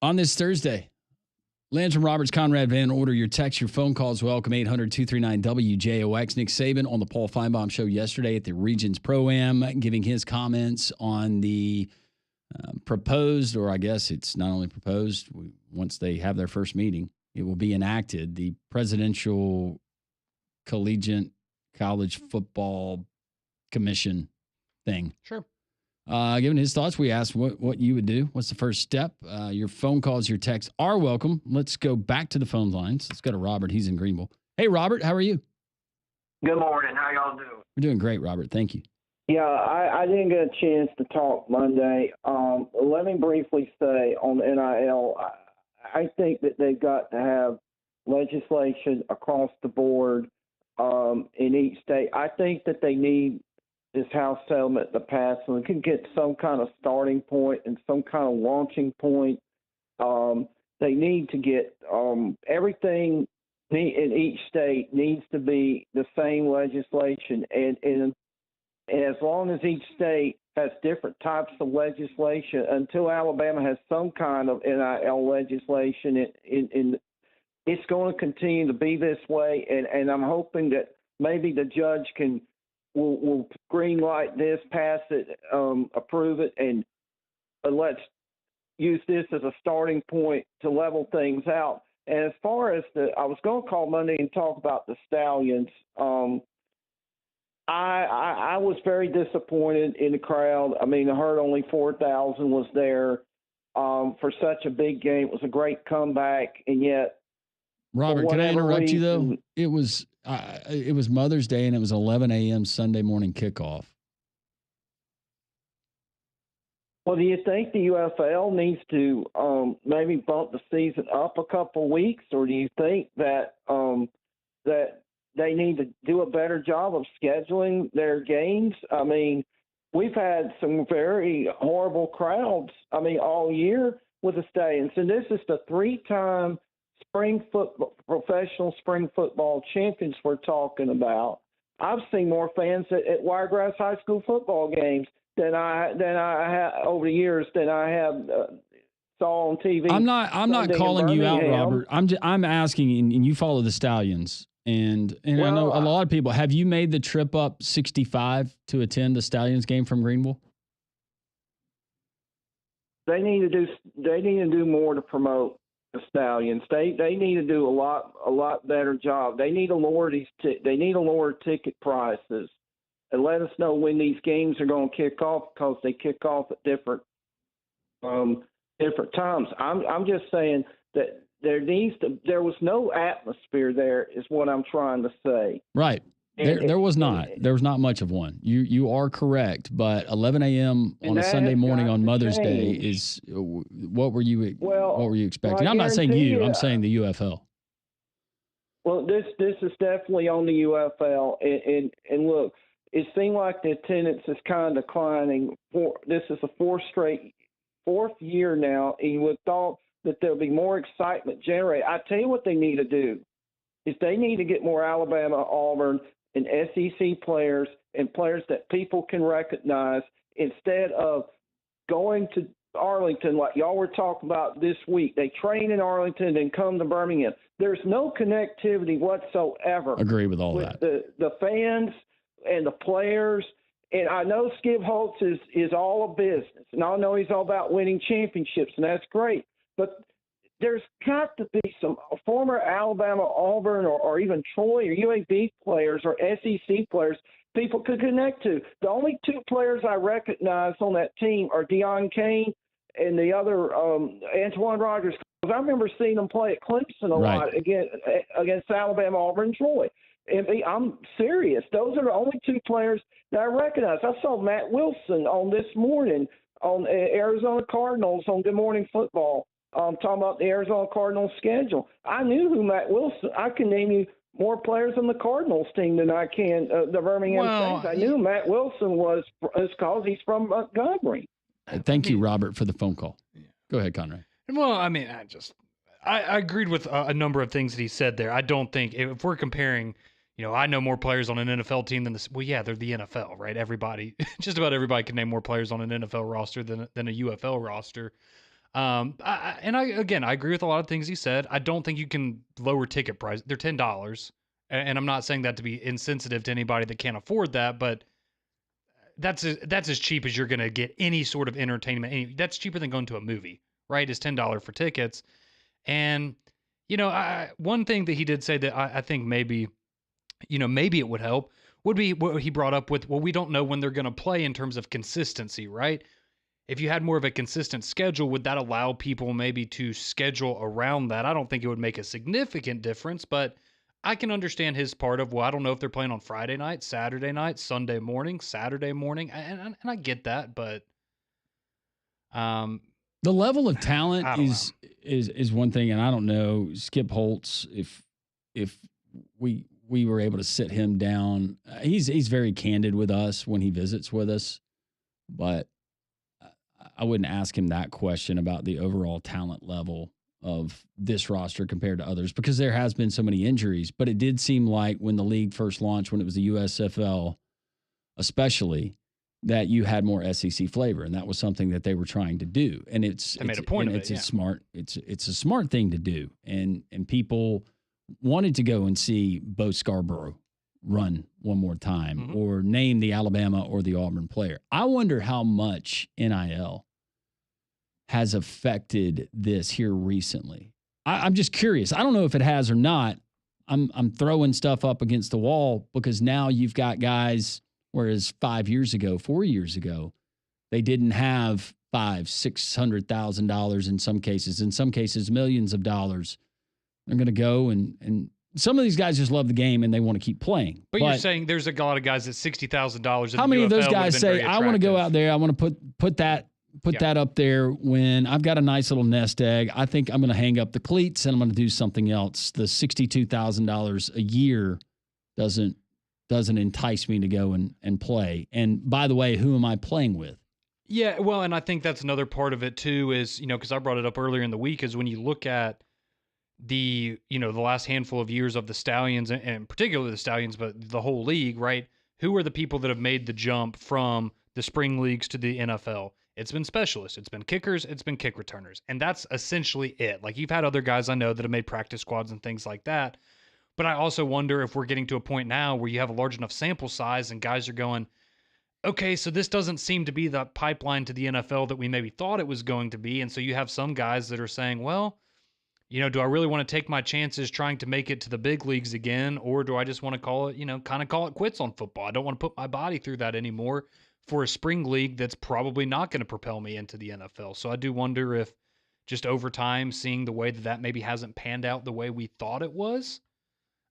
on this Thursday. Landrum Roberts, Conrad Van Order, your text, your phone calls, welcome, 800-239-WJOX. Nick Saban on the Paul Feinbaum Show yesterday at the Regions Pro-Am, giving his comments on the proposed, or I guess it's not only proposed, once they have their first meeting, it will be enacted, the Presidential Collegiate College Football Commission thing. Sure. Given his thoughts, we asked what you would do. What's the first step? Your phone calls, your texts are welcome. Let's go back to the phone lines. Let's go to Robert. He's in Greenville. Hey, Robert, how are you? Good morning. How y'all doing? We're doing great, Robert. Thank you. Yeah, I didn't get a chance to talk Monday. Let me briefly say on the NIL, I think that they've got to have legislation across the board in each state. I think that they need this House settlement to pass, so we can get some kind of starting point and some kind of launching point. They need to get everything in each state needs to be the same legislation, and as long as each state has different types of legislation, until Alabama has some kind of NIL legislation, it's going to continue to be this way, and I'm hoping that maybe the judge will green light this, pass it, approve it, and let's use this as a starting point to level things out. And as far as I was going to call Monday and talk about the Stallions. I was very disappointed in the crowd. I mean, I heard only 4,000 was there for such a big game. It was a great comeback, and yet, Robert, can I interrupt you though? It was Mother's Day, and it was 11 a.m. Sunday morning kickoff. Well, do you think the UFL needs to maybe bump the season up a couple weeks, or do you think that that they need to do a better job of scheduling their games? I mean, we've had some very horrible crowds, all year with the Stallions, and this is the three-time professional spring football champions we're talking about. I've seen more fans at Wiregrass High School football games than I have over the years than I have saw on TV. I'm not calling you out, Robert. I'm asking, and you follow the Stallions, and well, I know a lot of people. Have you made the trip up 65 to attend the Stallions game from Greenville? They need to do more to promote the Stallions. They need to do a lot better job. They need to lower ticket prices and let us know when these games are going to kick off, because they kick off at different times. I'm just saying that there was no atmosphere there, is what I'm trying to say. Right. There was not. There was not much of one. You are correct, but 11 a.m. on a Sunday morning on Mother's Day is what were you expecting? I'm not saying you. I'm saying the UFL. Well, this is definitely on the UFL, and look, it seemed like the attendance is kind of declining. This is the fourth year now, and you would have thought that there'll be more excitement generated. I tell you what they need to do is they need to get more Alabama, Auburn, and SEC players and players that people can recognize, instead of going to Arlington like y'all were talking about this week. They train in Arlington and come to Birmingham. There's no connectivity whatsoever. Agree with all that. The fans and the players. And I know Skip Holtz is all a business, and I know he's all about winning championships, and that's great. But there's got to be some former Alabama, Auburn, or even Troy or UAB players or SEC players people could connect to. The only two players I recognize on that team are Deion Kane and the other Antoine Rogers. I remember seeing them play at Clemson a lot against Alabama, Auburn, and Troy. And I'm serious. Those are the only two players that I recognize. I saw Matt Wilson on this morning on Arizona Cardinals on Good Morning Football. Talking about the Arizona Cardinals schedule. I knew who Matt Wilson. I can name you more players on the Cardinals team than I can the Birmingham Saints. I knew Matt Wilson was because he's from Montgomery. Thank you, Robert, for the phone call. Yeah. Go ahead, Conrad. Well, I agreed with a number of things that he said there. I don't think if we're comparing, I know more players on an NFL team than this. Well, yeah, they're the NFL, right? Everybody, just about everybody can name more players on an NFL roster than a UFL roster. I agree with a lot of things he said. I don't think you can lower ticket price. They're $10. And I'm not saying that to be insensitive to anybody that can't afford that, but that's as cheap as you're going to get any sort of entertainment. That's cheaper than going to a movie, right? Is $10 for tickets. And, one thing that he did say that I think maybe it would help would be what he brought up with, well, we don't know when they're going to play in terms of consistency, right? If you had more of a consistent schedule, would that allow people maybe to schedule around that? I don't think it would make a significant difference, but I can understand his part of, well, I don't know if they're playing on Friday night, Saturday night, Sunday morning, Saturday morning, and I get that, but the level of talent is one thing, and I don't know Skip Holtz if we were able to sit him down. He's very candid with us when he visits with us, but I wouldn't ask him that question about the overall talent level of this roster compared to others, because there has been so many injuries. But it did seem like when the league first launched, when it was the USFL especially, that you had more SEC flavor, and that was something that they were trying to do. And they made a point of it. It's a smart thing to do, and people wanted to go and see Bo Scarborough run one more time, or name the Alabama or the Auburn player. I wonder how much NIL has affected this here recently. I'm just curious. I don't know if it has or not. I'm throwing stuff up against the wall because now you've got guys, whereas 4 years ago, they didn't have $500,000-$600,000 in some cases millions of dollars. They're going to go and some of these guys just love the game and they want to keep playing. But you're saying there's a lot of guys at $60,000. How many of those guys say, I want to go out there, I want to put that up there when I've got a nice little nest egg. I think I'm going to hang up the cleats and I'm going to do something else. The $62,000 a year doesn't entice me to go and play. And by the way, who am I playing with? Yeah, well, and I think that's another part of it too is, because I brought it up earlier in the week, is when you look at the last handful of years of the Stallions, and particularly the Stallions, but the whole league, right? Who are the people that have made the jump from the spring leagues to the NFL? It's been specialists, it's been kickers, it's been kick returners. And that's essentially it. Like, you've had other guys I know that have made practice squads and things like that. But I also wonder if we're getting to a point now where you have a large enough sample size and guys are going, okay, so this doesn't seem to be the pipeline to the NFL that we maybe thought it was going to be. And so you have some guys that are saying, well, do I really want to take my chances trying to make it to the big leagues again? Or do I just want to call it quits on football? I don't want to put my body through that anymore for a spring league that's probably not going to propel me into the NFL. So I do wonder if just over time, seeing the way that maybe hasn't panned out the way we thought it was,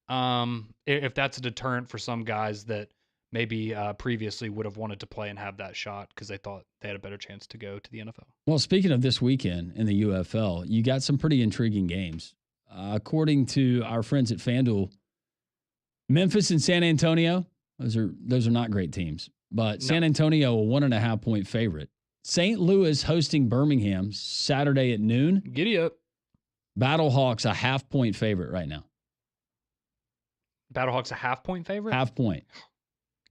if that's a deterrent for some guys that maybe previously would have wanted to play and have that shot because they thought they had a better chance to go to the NFL. Well, speaking of this weekend in the UFL, you got some pretty intriguing games. According to our friends at FanDuel, Memphis and San Antonio, those are not great teams, but San Antonio, a 1.5 point favorite. St. Louis hosting Birmingham Saturday at noon. Giddy up. Battlehawks, a 0.5 point favorite right now. Battlehawks, a 0.5 point favorite? 0.5 point.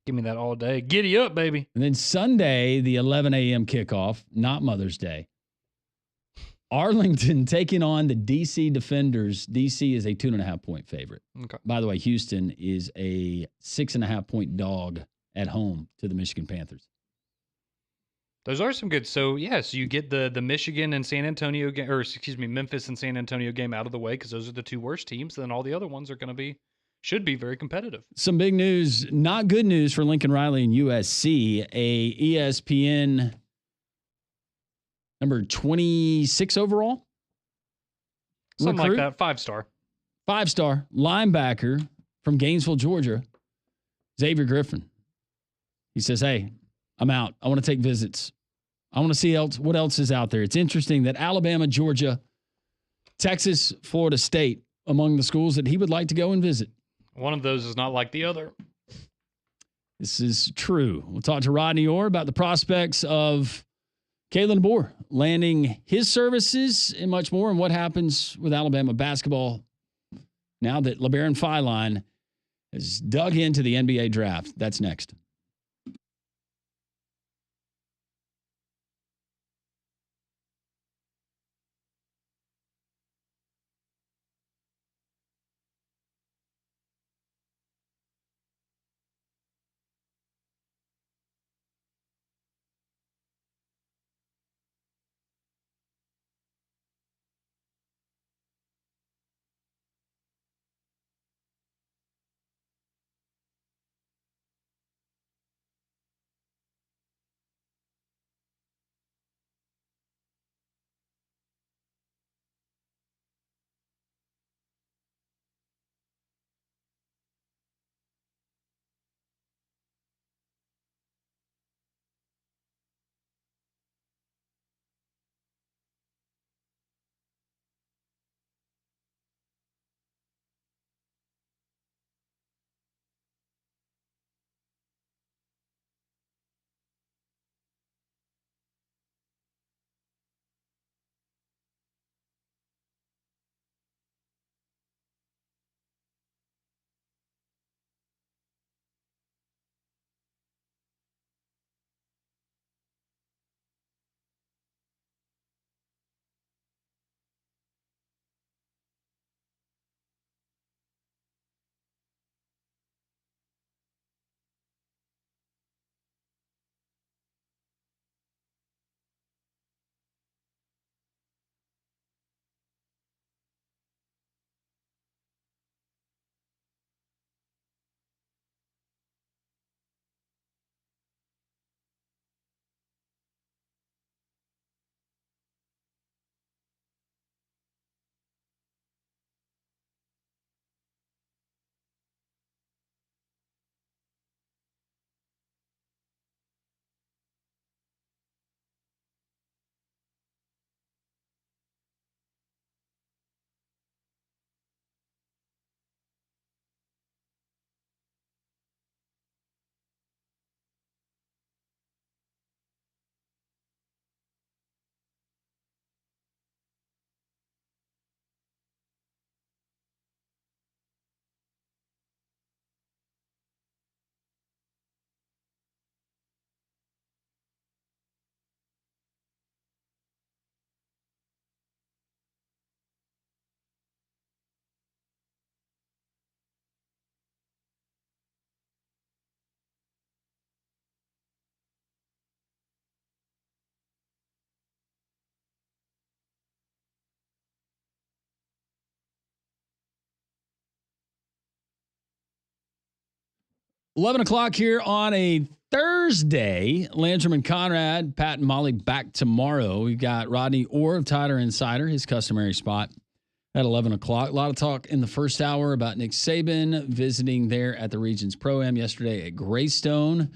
Give me that all day. Giddy up, baby. And then Sunday, the 11 a.m. kickoff, not Mother's Day. Arlington taking on the DC Defenders. DC is a 2.5 point favorite. Okay. By the way, Houston is a 6.5 point dog at home to the Michigan Panthers. Those are some good. So you get the Michigan and San Antonio game, Memphis and San Antonio game out of the way because those are the two worst teams. Then all the other ones are going to should be very competitive. Some big news, not good news for Lincoln Riley and USC. A ESPN number 26 overall. Something like that. 5-star. 5-star linebacker from Gainesville, Georgia, Xavier Griffin. He says, hey, I'm out. I want to take visits. I want to see what else is out there. It's interesting that Alabama, Georgia, Texas, Florida State, among the schools that he would like to go and visit. One of those is not like the other. This is true. We'll talk to Rodney Orr about the prospects of Kalen DeBoer landing his services and much more, and what happens with Alabama basketball now that LeBaron Feiline has dug into the NBA draft. That's next. $11 o'clock here on a Thursday. Landrum and Conrad, Pat and Molly back tomorrow. We've got Rodney Orr of Tider Insider, his customary spot at 11 o'clock. A lot of talk in the first hour about Nick Saban visiting there at the Regions Pro-Am yesterday at Greystone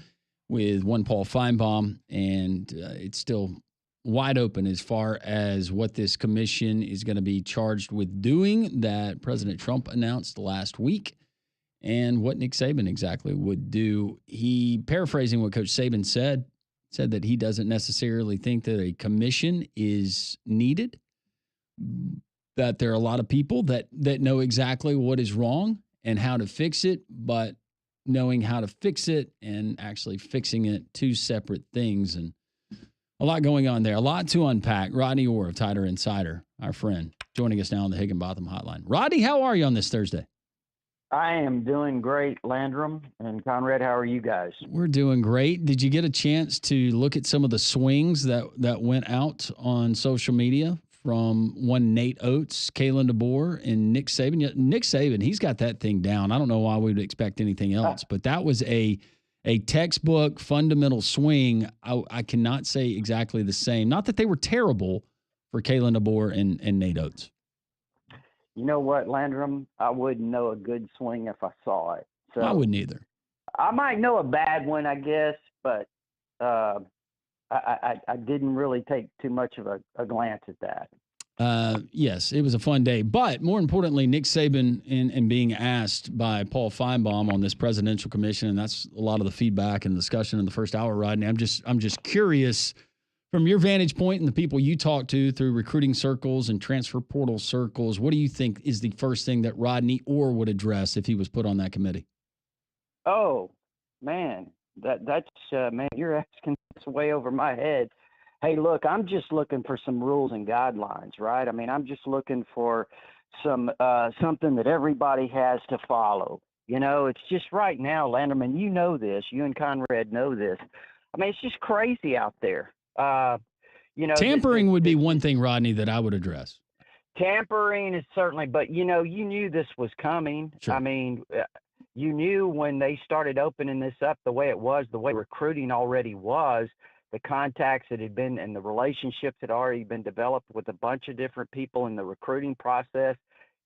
with one Paul Feinbaum. And it's still wide open as far as what this commission is going to be charged with doing that President Trump announced last week. And what Nick Saban exactly would do. He, paraphrasing what Coach Saban said that he doesn't necessarily think that a commission is needed, that there are a lot of people that know exactly what is wrong and how to fix it, but knowing how to fix it and actually fixing it, two separate things. And a lot going on there, a lot to unpack. Rodney Orr of Tider Insider, our friend, joining us now on the Higginbotham Hotline. Rodney, how are you on this Thursday? I am doing great, Landrum and Conrad. How are you guys? We're doing great. Did you get a chance to look at some of the swings that went out on social media from one Nate Oates, Kalen DeBoer, and Nick Saban? Yeah, Nick Saban, he's got that thing down. I don't know why we would expect anything else, but that was a textbook fundamental swing. I cannot say exactly the same. Not that they were terrible for Kalen DeBoer and Nate Oates. You know what, Landrum? I wouldn't know a good swing if I saw it. So I wouldn't either. I might know a bad one, I guess, but I didn't really take too much of a glance at that. Yes, it was a fun day. But more importantly, Nick Saban and being asked by Paul Feinbaum on this presidential commission, and that's a lot of the feedback and discussion in the first hour, Rodney. I'm just curious, from your vantage point and the people you talk to through recruiting circles and transfer portal circles, what do you think is the first thing that Rodney Orr would address if he was put on that committee? Oh, man, that's man, you're asking this way over my head. Hey, look, I'm just looking for some rules and guidelines, right? I mean, I'm just looking for some something that everybody has to follow. It's just right now, Landerman, you know this, you and Conrad know this. I mean, it's just crazy out there. Tampering would be one thing, Rodney, that I would address. Tampering is certainly, but you knew this was coming. Sure. I mean, you knew when they started opening this up the way it was, the way recruiting already was, the contacts that had been and the relationships had already been developed with a bunch of different people in the recruiting process.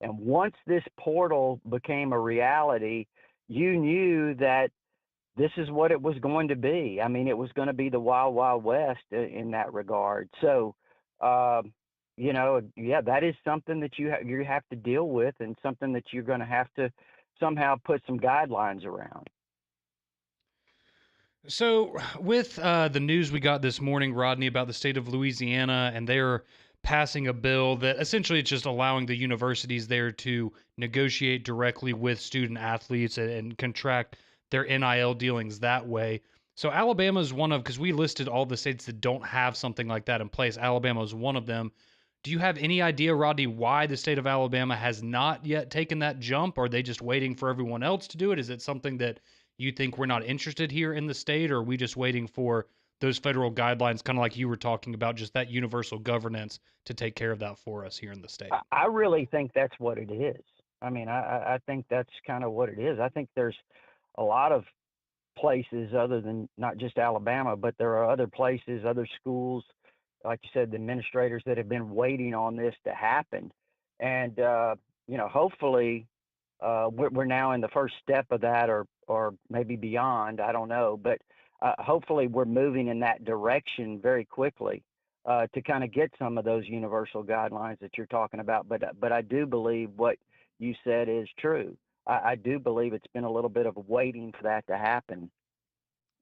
And once this portal became a reality, you knew that this is what it was going to be. I mean, it was going to be the wild, wild west in that regard. So, that is something that you have to deal with, and something that you're going to have to somehow put some guidelines around. So, with the news we got this morning, Rodney, about the state of Louisiana, and they're passing a bill that essentially it's just allowing the universities there to negotiate directly with student athletes and contract their NIL dealings that way. So, Alabama is one of, because we listed all the states that don't have something like that in place. Alabama is one of them. Do you have any idea, Rodney, why the state of Alabama has not yet taken that jump? Are they just waiting for everyone else to do it? Is it something that you think we're not interested here in the state, or are we just waiting for those federal guidelines, kind of like you were talking about, just that universal governance to take care of that for us here in the state? I really think that's what it is. I mean, I think that's kind of what it is. I think there's a lot of places other than not just Alabama, but there are other places, other schools, like you said, the administrators that have been waiting on this to happen. And, hopefully we're now in the first step of that, or maybe beyond, I don't know, but hopefully we're moving in that direction very quickly to kind of get some of those universal guidelines that you're talking about. But I do believe what you said is true. I do believe it's been a little bit of waiting for that to happen.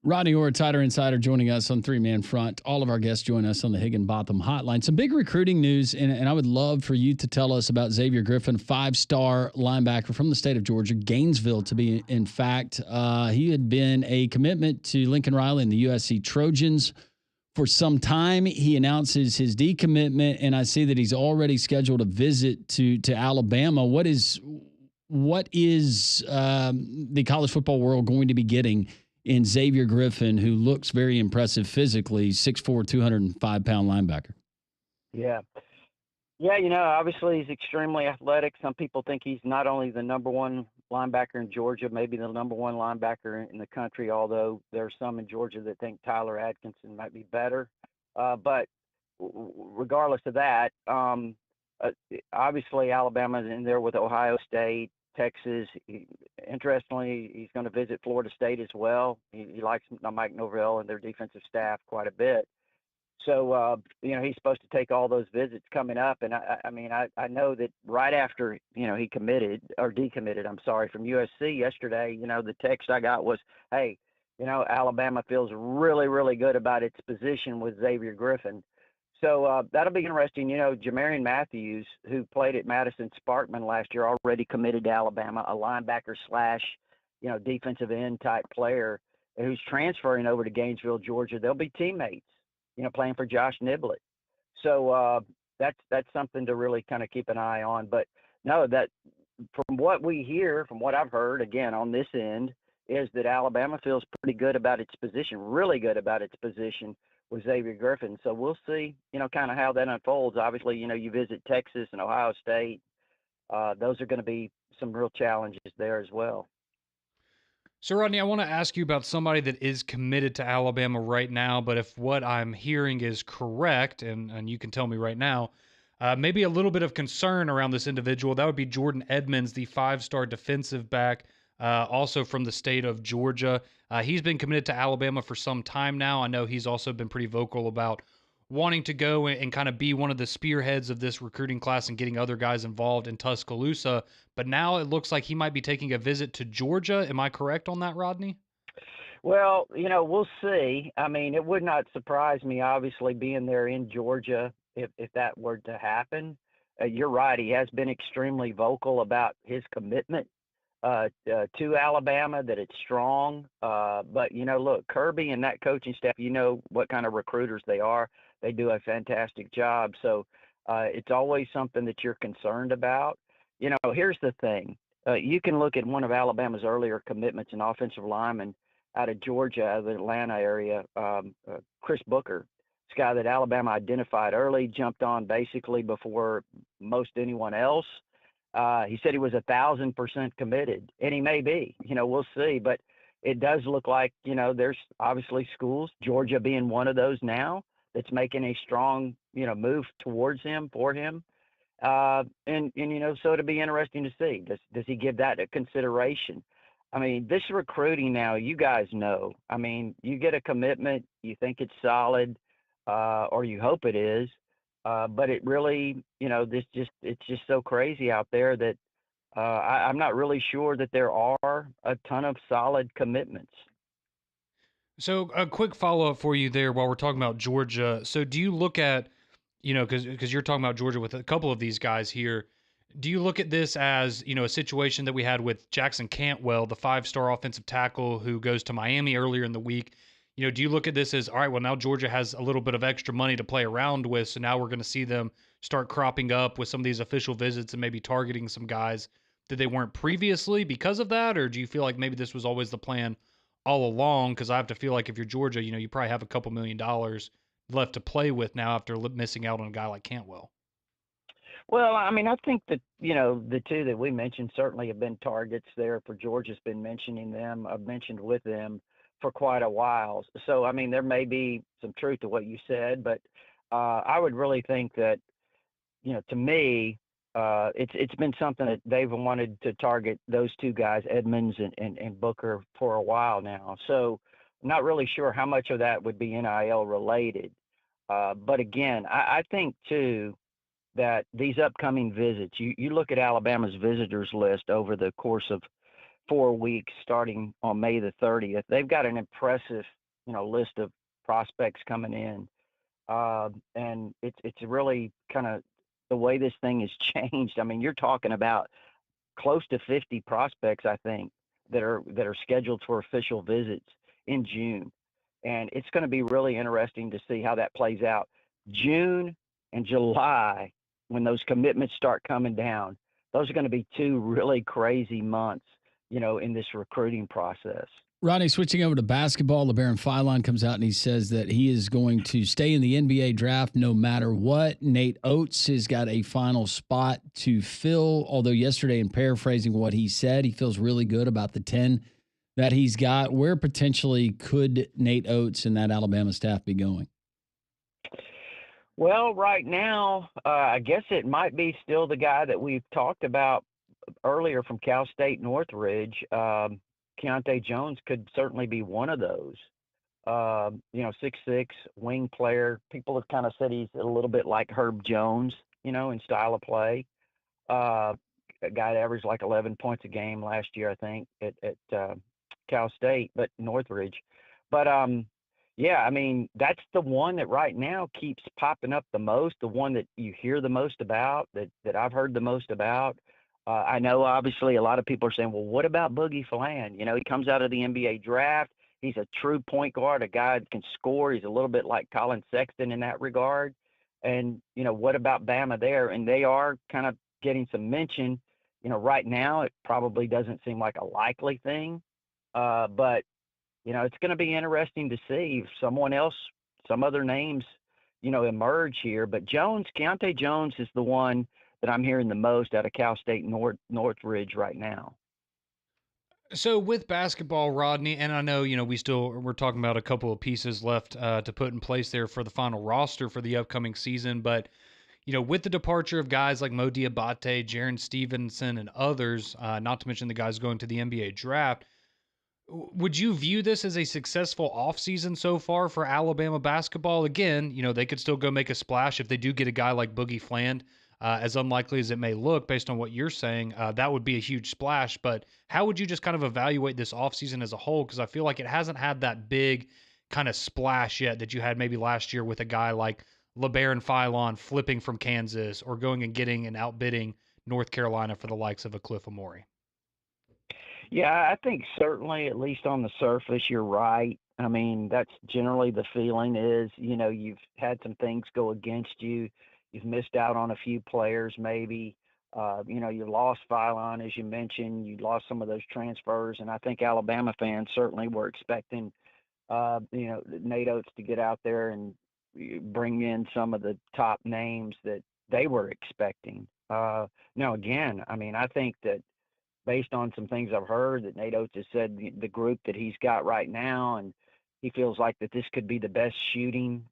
Rodney Orr, Tighter Insider, joining us on Three Man Front. All of our guests join us on the Higginbotham Hotline. Some big recruiting news, and I would love for you to tell us about Xavier Griffin, 5-star linebacker from the state of Georgia, Gainesville to be in fact. He had been a commitment to Lincoln Riley and the USC Trojans for some time. He announces his decommitment, and I see that he's already scheduled a visit to Alabama. What is the college football world going to be getting in Xavier Griffin, who looks very impressive physically, 6'4", 205-pound linebacker? Yeah, obviously he's extremely athletic. Some people think he's not only the number one linebacker in Georgia, maybe the number one linebacker in the country, although there are some in Georgia that think Tyler Atkinson might be better. But regardless of that, obviously Alabama's in there with Ohio State, Texas. Interestingly, he's going to visit Florida State as well. He likes Mike Norvell and their defensive staff quite a bit. So, he's supposed to take all those visits coming up. And I know that right after, he decommitted, from USC yesterday, the text I got was, hey, Alabama feels really, really good about its position with Xavier Griffin. So that'll be interesting. Jamarian Matthews, who played at Madison Sparkman last year, already committed to Alabama, a linebacker / defensive end type player who's transferring over to Gainesville, Georgia. They'll be teammates, playing for Josh Niblett. So that's something to really kind of keep an eye on. But no, that from what we hear, from what I've heard, again, on this end, is that Alabama feels pretty good about its position, really good about its position with Xavier Griffin. So we'll see, kind of how that unfolds. Obviously, you visit Texas and Ohio State. Those are going to be some real challenges there as well. So, Rodney, I want to ask you about somebody that is committed to Alabama right now, but if what I'm hearing is correct, and you can tell me right now, maybe a little bit of concern around this individual. That would be Jordan Edmonds, the 5-star defensive back, also from the state of Georgia. He's been committed to Alabama for some time now. I know he's also been pretty vocal about wanting to go and kind of be one of the spearheads of this recruiting class and getting other guys involved in Tuscaloosa. But now it looks like he might be taking a visit to Georgia. Am I correct on that, Rodney? Well, we'll see. I mean, it would not surprise me, obviously, being there in Georgia if that were to happen. You're right. He has been extremely vocal about his commitment to Alabama, that it's strong. But, look, Kirby and that coaching staff, what kind of recruiters they are. They do a fantastic job. So it's always something that you're concerned about. Here's the thing. You can look at one of Alabama's earlier commitments, an offensive lineman out of Georgia, out of the Atlanta area, Chris Booker. This guy that Alabama identified early, jumped on basically before most anyone else. He said he was 1,000% committed, and he may be. We'll see. But it does look like, there's obviously schools, Georgia being one of those now, that's making a strong, move towards him, for him. And so it'll be interesting to see. Does he give that a consideration? I mean, this recruiting now, you guys know. I mean, you get a commitment, you think it's solid, or you hope it is. But it really, it's just so crazy out there that I'm not really sure that there are a ton of solid commitments. So a quick follow-up for you there while we're talking about Georgia. So do you look at, because you're talking about Georgia with a couple of these guys here, do you look at this as, a situation that we had with Jackson Cantwell, the 5-star offensive tackle who goes to Miami earlier in the week? Do you look at this as, all right, well, now Georgia has a little bit of extra money to play around with, so now we're going to see them start cropping up with some of these official visits and maybe targeting some guys that they weren't previously because of that? Or do you feel like maybe this was always the plan all along? Because I have to feel like if you're Georgia, you probably have a couple $1 million left to play with now after missing out on a guy like Cantwell. Well, I mean, I think that, the two that we mentioned certainly have been targets there for Georgia's been mentioning them. I've mentioned with them for quite a while. So, I mean, there may be some truth to what you said, but I would really think that, to me, it's been something that they've wanted to target those two guys, Edmonds and Booker, for a while now. So I'm not really sure how much of that would be NIL related. But again, I think, too, that these upcoming visits, you look at Alabama's visitors list over the course of 4 weeks starting on May the 30th. They've got an impressive, list of prospects coming in. And it's really kind of the way this thing has changed. I mean, you're talking about close to 50 prospects, I think, that are scheduled for official visits in June. And it's going to be really interesting to see how that plays out. June and July, when those commitments start coming down, those are going to be two really crazy months, in this recruiting process. Rodney, switching over to basketball, LeBaron Philon comes out and he says that he is going to stay in the NBA draft no matter what. Nate Oates has got a final spot to fill, although yesterday, in paraphrasing what he said, he feels really good about the 10 that he's got. Where potentially could Nate Oates and that Alabama staff be going? Well, right now, I guess it might be still the guy that we've talked about earlier from Cal State Northridge. Keontae Jones could certainly be one of those. 6'6", wing player. People have kind of said he's a little bit like Herb Jones, in style of play. A guy that averaged like 11 points a game last year, I think, at Cal State, but Northridge. But yeah, I mean, that's the one that right now keeps popping up the most, the one that you hear the most about, that I've heard the most about. I know, obviously, a lot of people are saying, well, what about Boogie Flan? He comes out of the NBA draft. He's a true point guard, a guy that can score. He's a little bit like Colin Sexton in that regard. And, what about Bama there? And they are kind of getting some mention. Right now, it probably doesn't seem like a likely thing. But it's going to be interesting to see if some other names, emerge here. But Keontae Jones is the one that I'm hearing the most out of Cal State Northridge right now. So with basketball, Rodney, and I know, we're talking about a couple of pieces left to put in place there for the final roster for the upcoming season. But, with the departure of guys like Mo Diabate, Jaren Stevenson, and others, not to mention the guys going to the NBA draft, would you view this as a successful offseason so far for Alabama basketball? Again, they could still go make a splash if they do get a guy like Boogie Fland. As unlikely as it may look based on what you're saying, that would be a huge splash. But how would you just kind of evaluate this offseason as a whole? Because I feel like it hasn't had that big kind of splash yet that you had maybe last year with a guy like LeBaron Philon flipping from Kansas or going and getting and outbidding North Carolina for the likes of a Cliff Amore. Yeah, I think certainly, at least on the surface, you're right. I mean, that's generally the feeling is, you've had some things go against you. You've missed out on a few players, maybe. You lost Phylon, as you mentioned. You lost some of those transfers. And I think Alabama fans certainly were expecting, Nate Oates to get out there and bring in some of the top names that they were expecting. Now, again, I mean, I think that based on some things I've heard that Nate Oates has said the group that he's got right now, and he feels like that this could be the best shooting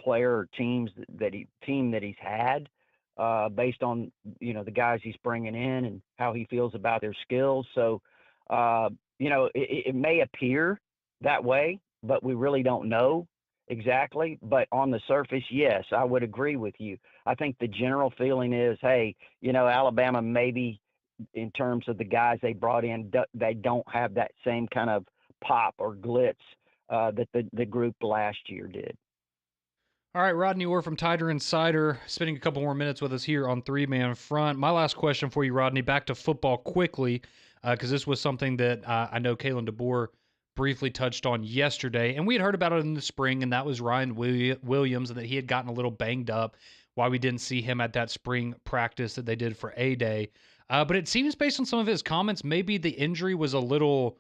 player or team that he's had, based on the guys he's bringing in and how he feels about their skills. So it may appear that way, but we really don't know exactly. But on the surface, yes, I would agree with you. I think the general feeling is, hey, Alabama maybe in terms of the guys they brought in, they don't have that same kind of pop or glitz that the group last year did. All right, Rodney Orr from Tider Insider, spending a couple more minutes with us here on Three Man Front. My last question for you, Rodney, back to football quickly, because this was something that I know Kalen DeBoer briefly touched on yesterday, and we had heard about it in the spring, and that was Ryan Williams, and that he had gotten a little banged up, why we didn't see him at that spring practice that they did for A-Day. But it seems, based on some of his comments, maybe the injury was a little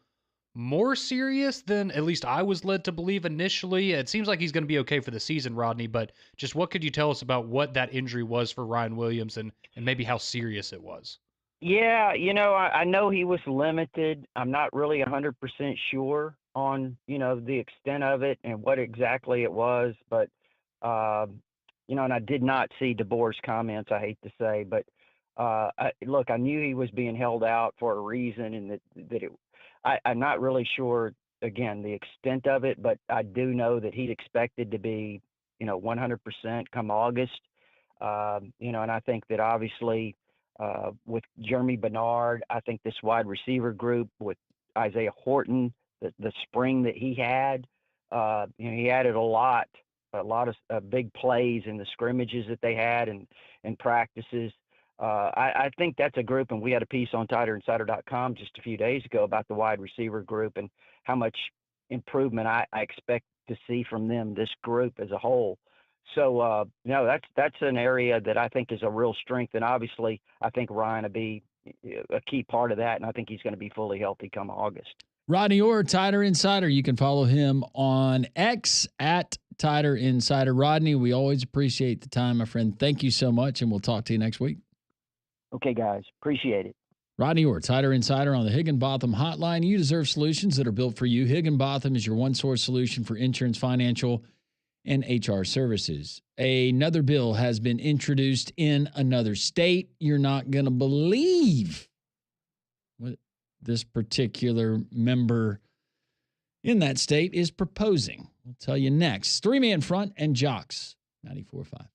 more serious than at least I was led to believe initially. It seems like he's going to be okay for the season, Rodney, but just what could you tell us about what that injury was for Ryan Williams and maybe how serious it was? Yeah, I know he was limited. I'm not really 100% sure on, the extent of it and what exactly it was, but, and I did not see DeBoer's comments, I hate to say, but look, I knew he was being held out for a reason, and I'm not really sure, again, the extent of it, but I do know that he's expected to be, 100% come August. And I think that obviously with Jeremy Bernard, I think this wide receiver group with Isaiah Horton, the spring that he had, he added a lot of big plays in the scrimmages that they had and practices. I think that's a group, and we had a piece on TiderInsider.com just a few days ago about the wide receiver group and how much improvement I expect to see from them, this group as a whole. So, that's an area that I think is a real strength, and obviously I think Ryan will be a key part of that, and I think he's going to be fully healthy come August. Rodney Orr, Tider Insider. You can follow him on X at Tider Insider. Rodney, we always appreciate the time, my friend. Thank you so much, and we'll talk to you next week. Okay, guys. Appreciate it. Rodney Orr, Tider Insider on the Higginbotham Hotline. You deserve solutions that are built for you. Higginbotham is your one-source solution for insurance, financial, and HR services. Another bill has been introduced in another state. You're not going to believe what this particular member in that state is proposing. We'll tell you next. Three Man Front and Jocks, 94.5.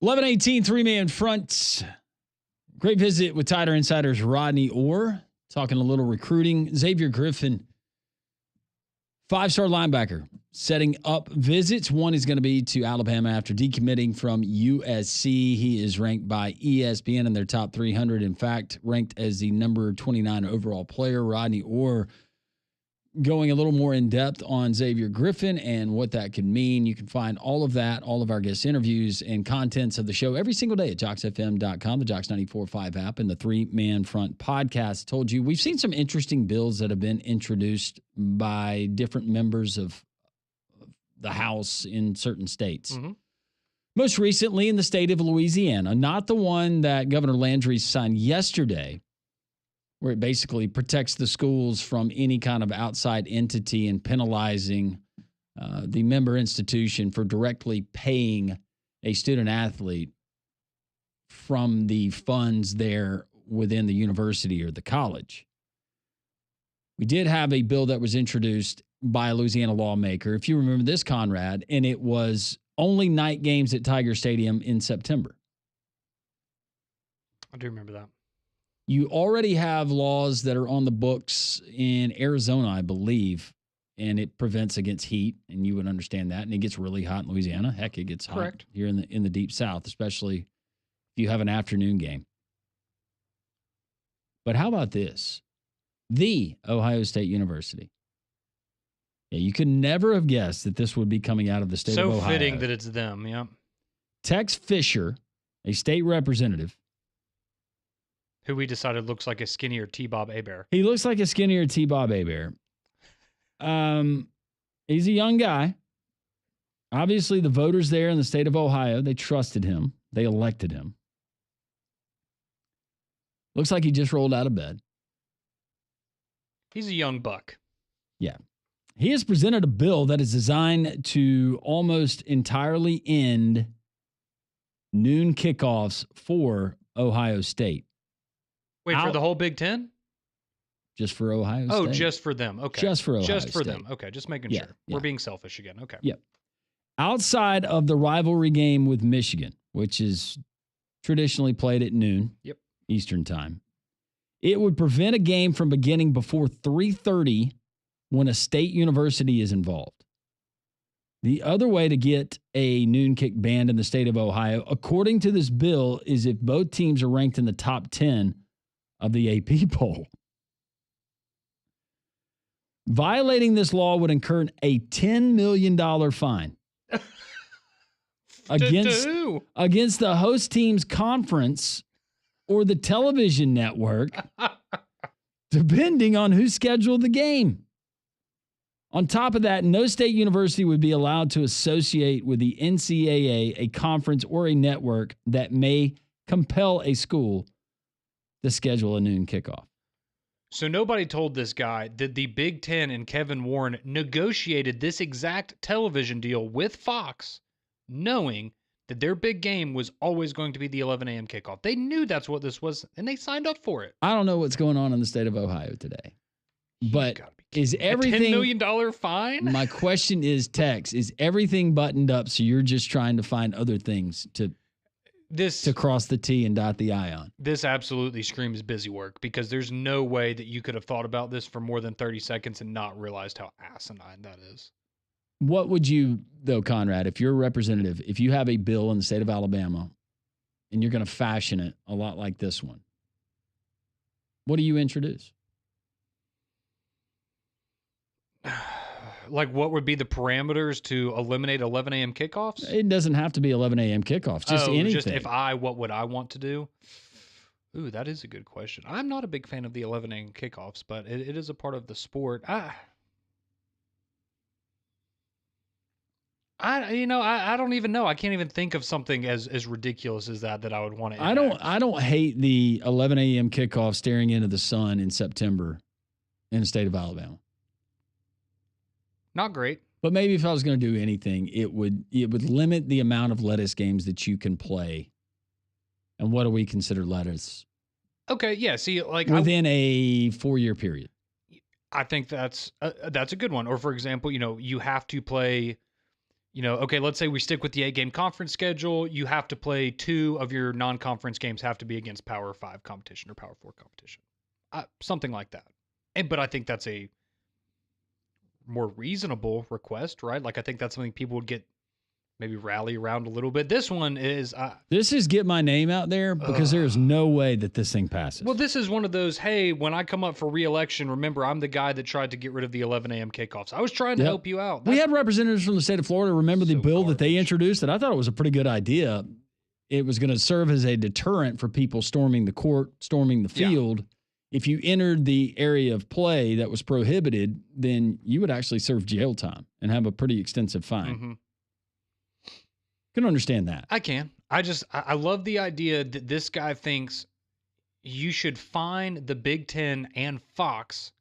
11:18, three-man fronts. Great visit with Tighter Insider's Rodney Orr. Talking a little recruiting. Xavier Griffin, 5-star linebacker, setting up visits. One is going to be to Alabama after decommitting from USC. He is ranked by ESPN in their top 300. In fact, ranked as the number 29 overall player. Rodney Orr going a little more in depth on Xavier Griffin and what that could mean. You can find all of that, all of our guest interviews and contents of the show every single day at JocksFM.com, the Jocks 94.5 app, and the Three-Man Front podcast. Told you we've seen some interesting bills that have been introduced by different members of the House in certain states. Mm-hmm. Most recently in the state of Louisiana, not the one that Governor Landry signed yesterday, where it basically protects the schools from any kind of outside entity and penalizing the member institution for directly paying a student athlete from the funds there within the university or the college. We did have a bill that was introduced by a Louisiana lawmaker, if you remember this, Conrad, and it was only night games at Tiger Stadium in September. I do remember that. You already have laws that are on the books in Arizona, I believe, and it prevents against heat, and you would understand that. And it gets really hot in Louisiana. Heck, it gets hot here in the deep South, especially if you have an afternoon game. But how about this? The Ohio State University. Yeah, you could never have guessed that this would be coming out of the state of Ohio. So fitting that it's them, yeah. Tex Fisher, a state representative, who we decided looks like a skinnier T-Bob Hebert. He looks like a skinnier T-Bob Hebert. He's a young guy. Obviously, the voters there in the state of Ohio, they trusted him. They elected him. Looks like he just rolled out of bed. He's a young buck. Yeah. He has presented a bill that is designed to almost entirely end noon kickoffs for Ohio State. Wait, for the whole Big Ten? Just for Ohio State. Oh, just for them. Okay. Just for Ohio State. Just for them. Okay, just making sure. Yeah. We're being selfish again. Okay. Yep. Outside of the rivalry game with Michigan, which is traditionally played at noon Eastern time, it would prevent a game from beginning before 3:30 when a state university is involved. The other way to get a noon kick banned in the state of Ohio, according to this bill, is if both teams are ranked in the top 10 of the AP poll. Violating this law would incur a $10 million fine against the host team's conference or the television network, depending on who scheduled the game. On top of that, no state university would be allowed to associate with the NCAA, a conference, or a network that may compel a school to schedule a noon kickoff. So nobody told this guy that the Big Ten and Kevin Warren negotiated this exact television deal with Fox, knowing that their big game was always going to be the 11 a.m. kickoff. They knew that's what this was, and they signed up for it. I don't know what's going on in the state of Ohio today, but is everything a $10 million fine? My question is, Tex, is everything buttoned up so you're just trying to find other things to cross the T and dot the I on? This absolutely screams busy work, because there's no way that you could have thought about this for more than 30 seconds and not realized how asinine that is. What would you, though, Conrad, if you're a representative, if you have a bill in the state of Alabama and you're going to fashion it a lot like this one, what do you introduce? Like, what would be the parameters to eliminate 11 a.m. kickoffs? It doesn't have to be 11 a.m. kickoffs. Just anything. Just what would I want to do? Ooh, that is a good question. I'm not a big fan of the 11 a.m. kickoffs, but it is a part of the sport. I don't even know. I can't even think of something as ridiculous as that I would want to enact. I don't hate the 11 a.m. kickoff staring into the sun in September in the state of Alabama. Not great. But maybe if I was going to do anything, it would limit the amount of lettuce games that you can play. And what do we consider lettuce? Okay, yeah. See, like within a 4-year period. I think that's a good one. Or for example, you have to play, okay, let's say we stick with the 8-game conference schedule. You have to play 2 of your non-conference games have to be against Power 5 competition or Power 4 competition. Something like that. But I think that's a more reasonable request, right? Like, I think that's something people would maybe rally around a little bit. This one is... this is get my name out there because there is no way that this thing passes. Well, this is one of those, hey, when I come up for re-election, remember, I'm the guy that tried to get rid of the 11 a.m. kickoffs. I was trying to help you out. We had representatives from the state of Florida. Remember the bill that they introduced that I thought it was a pretty good idea. It was going to serve as a deterrent for people storming the court, storming the field. If you entered the area of play that was prohibited, then you would actually serve jail time and have a pretty extensive fine. Mm-hmm. Can understand that. I can. I love the idea that this guy thinks you should fine the Big Ten and Fox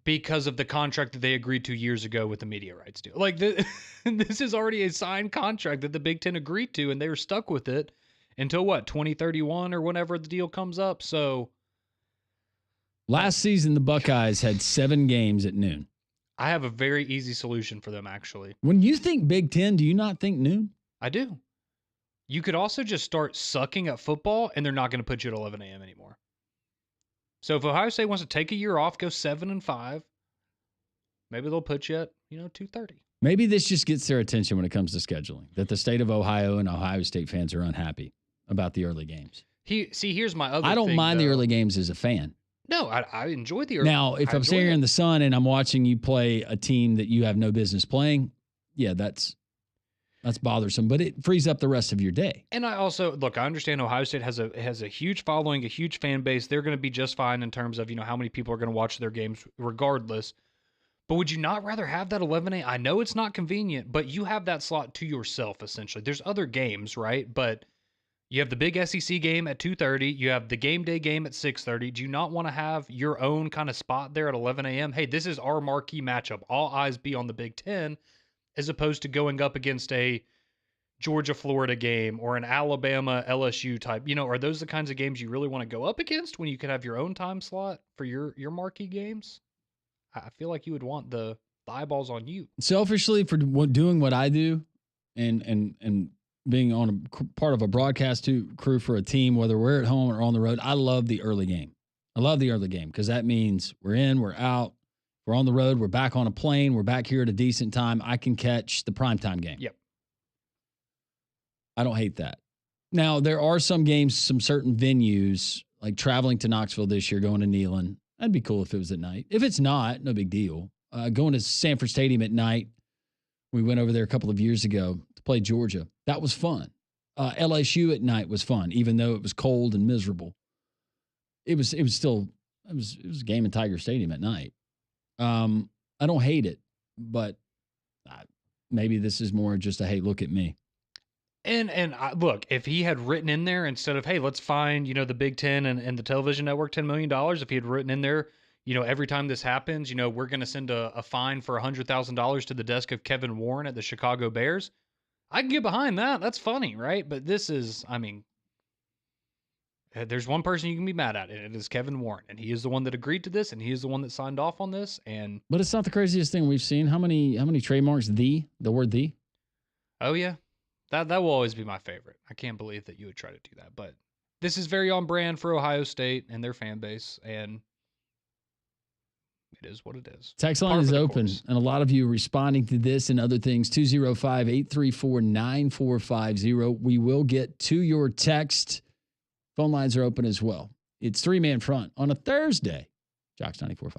because of the contract that they agreed to years ago with the media rights deal. Like, this is already a signed contract that the Big Ten agreed to, and they were stuck with it until 2031 or whenever the deal comes up. So last season, the Buckeyes had 7 games at noon. I have a very easy solution for them, actually. When you think Big Ten, do you not think noon? I do. You could also just start sucking at football, and they're not going to put you at 11 a.m. anymore. So if Ohio State wants to take a year off, go 7-5, maybe they'll put you at 2:30. Maybe this just gets their attention when it comes to scheduling, that the state of Ohio and Ohio State fans are unhappy about the early games. Here's my other thing. I don't mind the early games as a fan. No, I enjoy the early. Now, if I'm sitting here in the sun and I'm watching you play a team that you have no business playing, yeah, that's bothersome, but it frees up the rest of your day. And I also, I understand Ohio State has a huge following, a huge fan base. They're going to be just fine in terms of, how many people are going to watch their games regardless. But would you not rather have that 11 a.m.? I know it's not convenient, but you have that slot to yourself, essentially. There's other games, right? But you have the big SEC game at 2:30. You have the game day game at 6:30. Do you not want to have your own kind of spot there at 11 a.m.? Hey, this is our marquee matchup. All eyes be on the Big Ten, as opposed to going up against a Georgia-Florida game or an Alabama-LSU type. Are those the kinds of games you really want to go up against when you could have your own time slot for your marquee games? I feel like you would want the eyeballs on you. Selfishly, for doing what I do and being on part of a broadcast crew for a team, whether we're at home or on the road, I love the early game. I love the early game because that means we're in, we're out, we're on the road, we're back on a plane, we're back here at a decent time. I can catch the primetime game. Yep. I don't hate that. Now, there are some games, some certain venues, like traveling to Knoxville this year, going to Neyland. That'd be cool if it was at night. If it's not, no big deal. Going to Sanford Stadium at night, we went over there a couple of years ago to play Georgia. That was fun. LSU at night was fun, even though it was cold and miserable. It was a game in Tiger Stadium at night. I don't hate it, but maybe this is more just a, hey, look at me. And look, if he had written in there instead of, hey, let's find, the Big Ten and the television network $10 million, if he had written in there, every time this happens, we're going to send a fine for $100,000 to the desk of Kevin Warren at the Chicago Bears, I can get behind that. That's funny, right? But this is, there's one person you can be mad at, and it is Kevin Warren. And he is the one that agreed to this, and he is the one that signed off on this. But it's not the craziest thing we've seen. How many trademarks, the word the? Oh, yeah. That will always be my favorite. I can't believe that you would try to do that. But this is very on brand for Ohio State and their fan base, and it is what it is. Text line is open, and a lot of you are responding to this and other things. 205-834-9450. We will get to your text. Phone lines are open as well. It's three-man front on a Thursday. Jocks 94.5.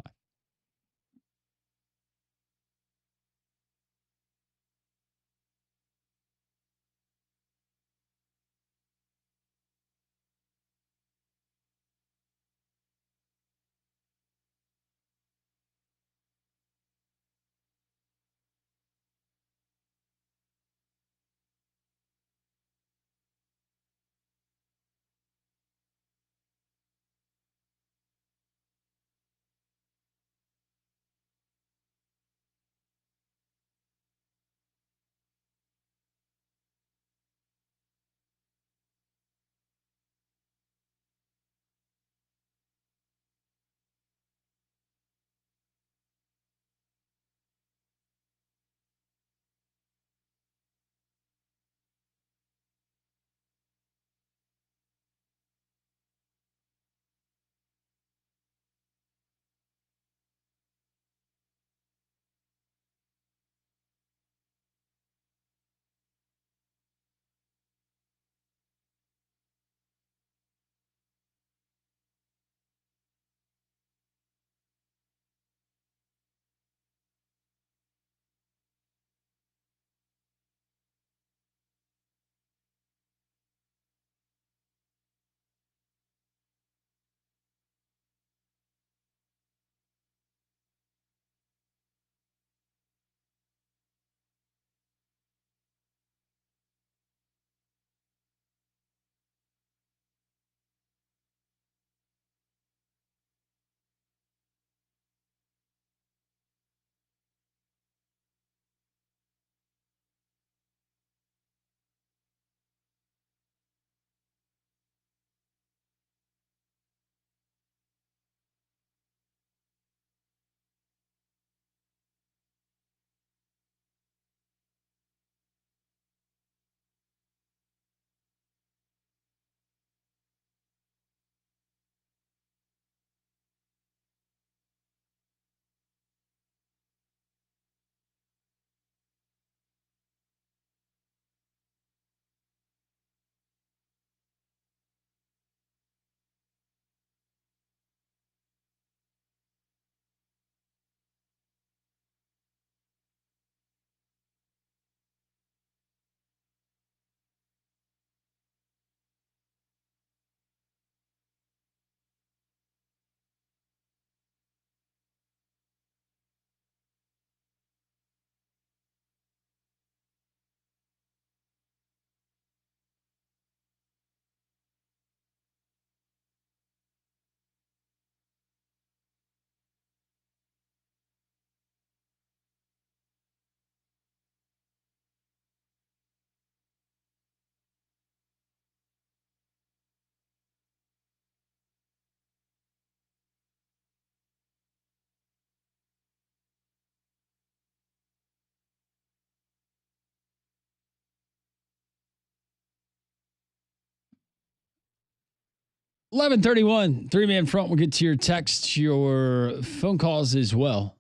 11:31, three-man front. We'll get to your texts, your phone calls as well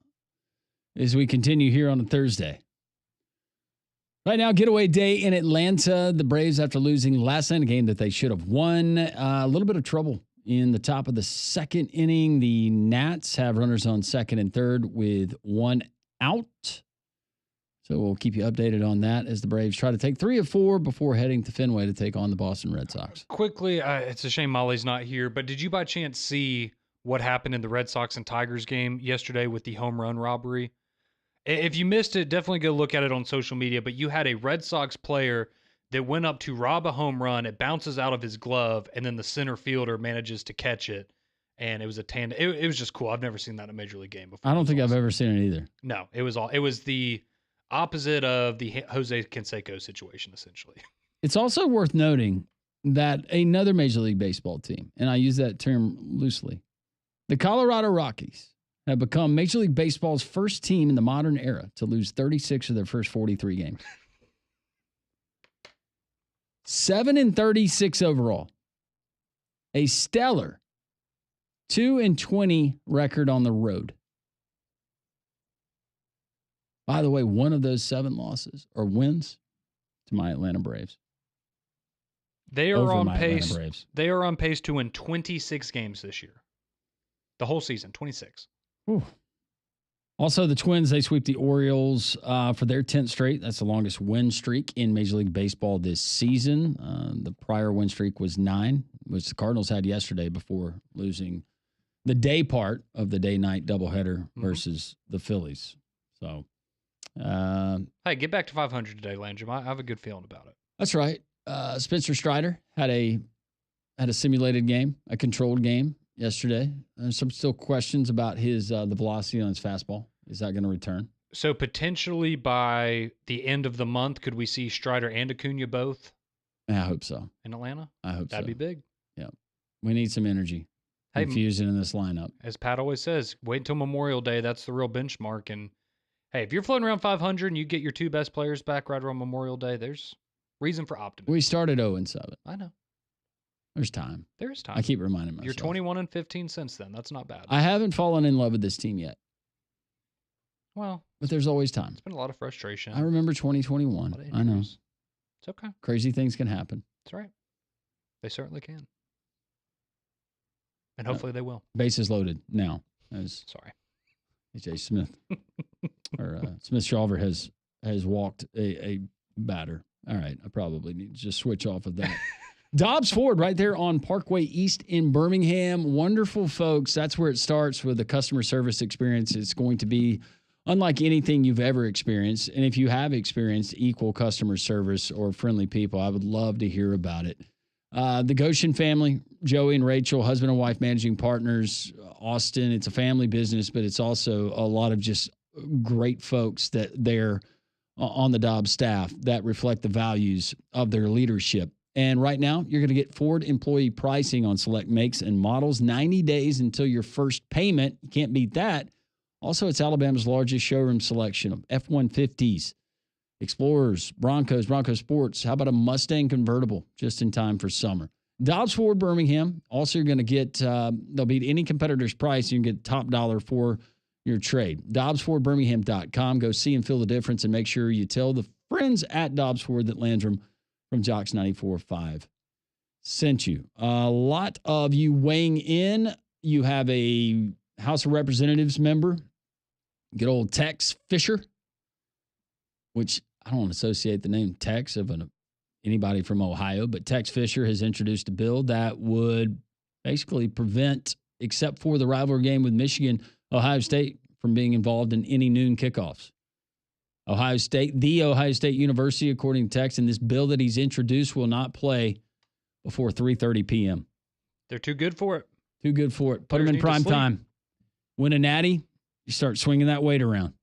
as we continue here on a Thursday. Right now, getaway day in Atlanta. The Braves, after losing last night, a game that they should have won, a little bit of trouble in the top of the second inning. The Nats have runners on second and third with one out. So we'll keep you updated on that as the Braves try to take 3 of 4 before heading to Fenway to take on the Boston Red Sox. Quickly, it's a shame Molly's not here, but did you by chance see what happened in the Red Sox and Tigers game yesterday with the home run robbery? If you missed it, definitely go look at it on social media, but you had a Red Sox player that went up to rob a home run. It bounces out of his glove, and then the center fielder manages to catch it, and it was a tandem. It was just cool. I've never seen that in a Major League game before. I don't think I've ever seen it either. No, it was the opposite of the Jose Canseco situation, essentially. It's also worth noting that another Major League Baseball team, and I use that term loosely, the Colorado Rockies, have become Major League Baseball's first team in the modern era to lose 36 of their first 43 games. 7-36 overall. A stellar 2-20 record on the road. By the way, one of those 7 losses or wins to my Atlanta Braves. They are on pace. They are on pace to win 26 games this year. The whole season, 26. Ooh. Also, the Twins, they sweep the Orioles for their 10th straight. That's the longest win streak in Major League Baseball this season. The prior win streak was 9, which the Cardinals had yesterday before losing the day part of the day-night doubleheader versus the Phillies. So, hey, get back to 500 today, Landrum. I have a good feeling about it. That's right. Spencer Strider had a simulated game, a controlled game yesterday. Some still questions about his the velocity on his fastball. Is that going to return? So potentially by the end of the month, could we see Strider and Acuna both? I hope so. In Atlanta? I hope That'd be big. Yeah. We need some energy. Hey, infusion in this lineup. As Pat always says, wait until Memorial Day. That's the real benchmark. And hey, if you're floating around 500 and you get your 2 best players back right around Memorial Day, there's reason for optimism. We started 0-7. I know. There's time. There's time. I keep reminding myself. You're 21-15 since then. That's not bad. I haven't fallen in love with this team yet. Well, but there's always time. It's been a lot of frustration. I remember 2021. I know. It's okay. Crazy things can happen. That's right. They certainly can. And hopefully they will. Bases loaded now. Sorry. AJ Smith. or Smith Shawver has walked a batter. All right. I probably need to just switch off of that. Dobbs Ford right there on Parkway East in Birmingham. Wonderful folks. That's where it starts with the customer service experience. It's going to be unlike anything you've ever experienced. And if you have experienced equal customer service or friendly people, I would love to hear about it. The Goshen family, Joey and Rachel, husband and wife managing partners, Austin. It's a family business, but it's also a lot of just great folks that they're on the Dobbs staff that reflect the values of their leadership. And right now, you're going to get Ford employee pricing on select makes and models, 90 days until your first payment. You can't beat that. Also, it's Alabama's largest showroom selection of F-150s, Explorers, Broncos, Bronco Sports. How about a Mustang convertible just in time for summer? Dobbs Ford Birmingham. Also, you're going to get, they'll beat any competitor's price. You can get top dollar for your trade. DobbsFordBirmingham.com. Go see and feel the difference and make sure you tell the friends at Dobbs Ford that Landrum from Jocks 94.5 sent you. A lot of you weighing in. You have a House of Representatives member, good old Tex Fisher, which I don't associate the name Tex of anybody from Ohio, but Tex Fisher has introduced a bill that would basically prevent, except for the rivalry game with Michigan, Ohio State from being involved in any noon kickoffs. Ohio State University, according to Tex, and this bill that he's introduced will not play before 3:30 p.m. They're too good for it. Too good for it. Put them in prime time. Win a natty, you start swinging that weight around.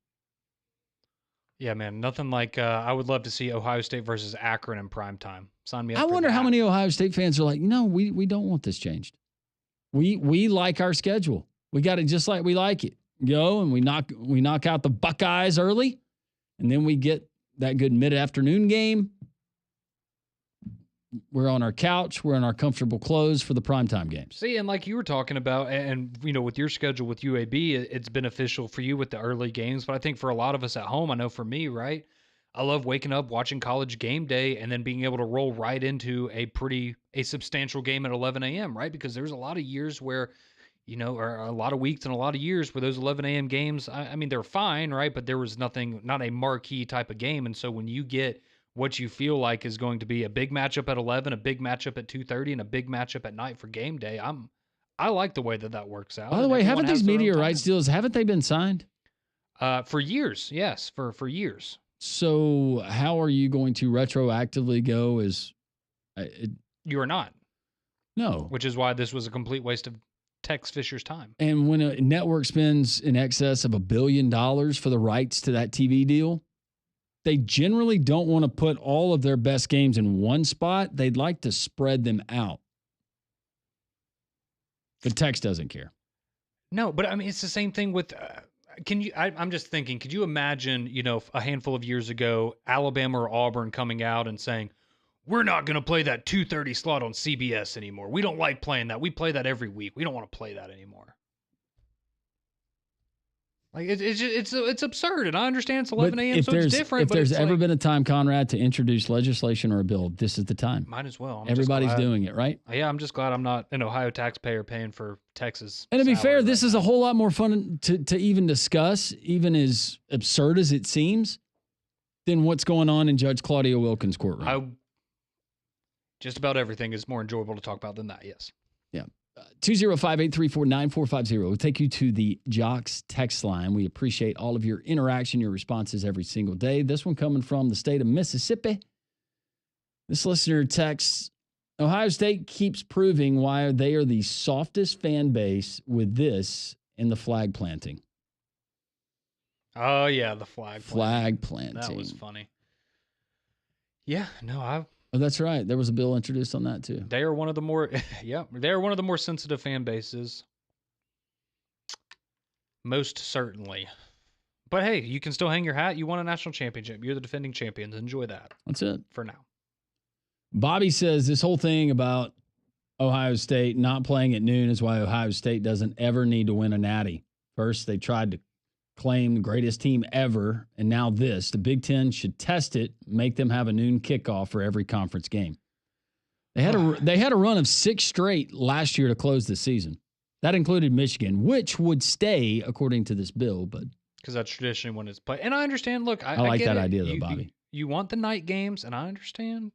Yeah, man. Nothing like I would love to see Ohio State versus Akron in prime time. Sign me up. I wonder how many Ohio State fans are like, no, we don't want this changed. We like our schedule. We got it just like we like it. Go and we knock out the Buckeyes early, and then we get that good mid-afternoon game. we're on our couch, we're in our comfortable clothes for the primetime games. See, and like you were talking about, and you know, with your schedule with UAB, it's beneficial for you with the early games. But I think for a lot of us at home, I know for me, right, I love waking up, watching College game day, and then being able to roll right into a substantial game at 11 a.m., right? Because there's a lot of years where, you know, or a lot of weeks and a lot of years where those 11 a.m. games, I mean, they're fine, right? But there was not a marquee type of game. And so when you get what you feel like is going to be a big matchup at 11, a big matchup at 2:30, and a big matchup at night for game day, I like the way that works out. By the way, haven't these media rights deals, haven't they been signed? For years, yes, for years. So how are you going to retroactively go as... You are not. No. Which is why this was a complete waste of Tex Fisher's time. And when a network spends in excess of $1 billion for the rights to that TV deal, they generally don't want to put all of their best games in one spot. They'd like to spread them out. But Tex doesn't care. No, but I mean, it's the same thing with... I'm just thinking, could you imagine, you know, a handful of years ago, Alabama or Auburn coming out and saying, we're not going to play that 2:30 slot on CBS anymore. We don't like playing that. We play that every week. We don't want to play that anymore. Like it's absurd, and I understand it's 11 a.m., so it's different. If there's ever been a time, Conrad, to introduce legislation or a bill, this is the time. Might as well. Everybody's doing it, right? Yeah, I'm just glad I'm not an Ohio taxpayer paying for Texas. And to be fair, this is a whole lot more fun to even discuss, even as absurd as it seems, than what's going on in Judge Claudia Wilkins' courtroom. Just about everything is more enjoyable to talk about than that, yes. Yeah. 205-834-9450. We'll take you to the Jocks text line. We appreciate all of your interaction, your responses every single day. This one coming from the state of Mississippi. This listener texts, Ohio State keeps proving why they are the softest fan base with this and the flag planting. Oh, yeah, the flag planting. That was funny. Yeah, no, Oh, that's right. There was a bill introduced on that too. They are one of the more, they are one of the more sensitive fan bases. Most certainly. But hey, you can still hang your hat. You won a national championship. You're the defending champions. Enjoy that. That's it. For now. Bobby says this whole thing about Ohio State not playing at noon is why Ohio State doesn't ever need to win a natty. First, they tried to claim the greatest team ever, and now this. The Big Ten should test it, make them have a noon kickoff for every conference game. They had a run of 6 straight last year to close the season. That included Michigan, which would stay according to this bill, but because that's traditionally when it's played. And I understand. Look, I like get that it. idea though, Bobby. You want the night games, and I understand.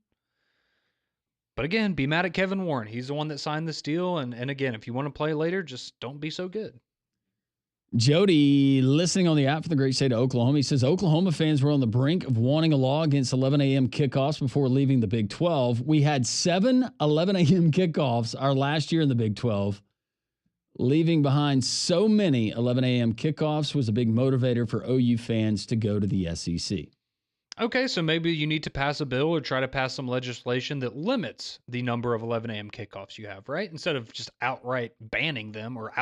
But again, be mad at Kevin Warren. He's the one that signed this deal. And again, if you want to play later, just don't be so good. Jody, listening on the app for the great state of Oklahoma, he says Oklahoma fans were on the brink of wanting a law against 11 a.m. kickoffs before leaving the Big 12. We had 7 11 a.m. kickoffs our last year in the Big 12. Leaving behind so many 11 a.m. kickoffs was a big motivator for OU fans to go to the SEC. Okay, so maybe you need to pass a bill or try to pass some legislation that limits the number of 11 a.m. kickoffs you have, right? Instead of just outright banning them or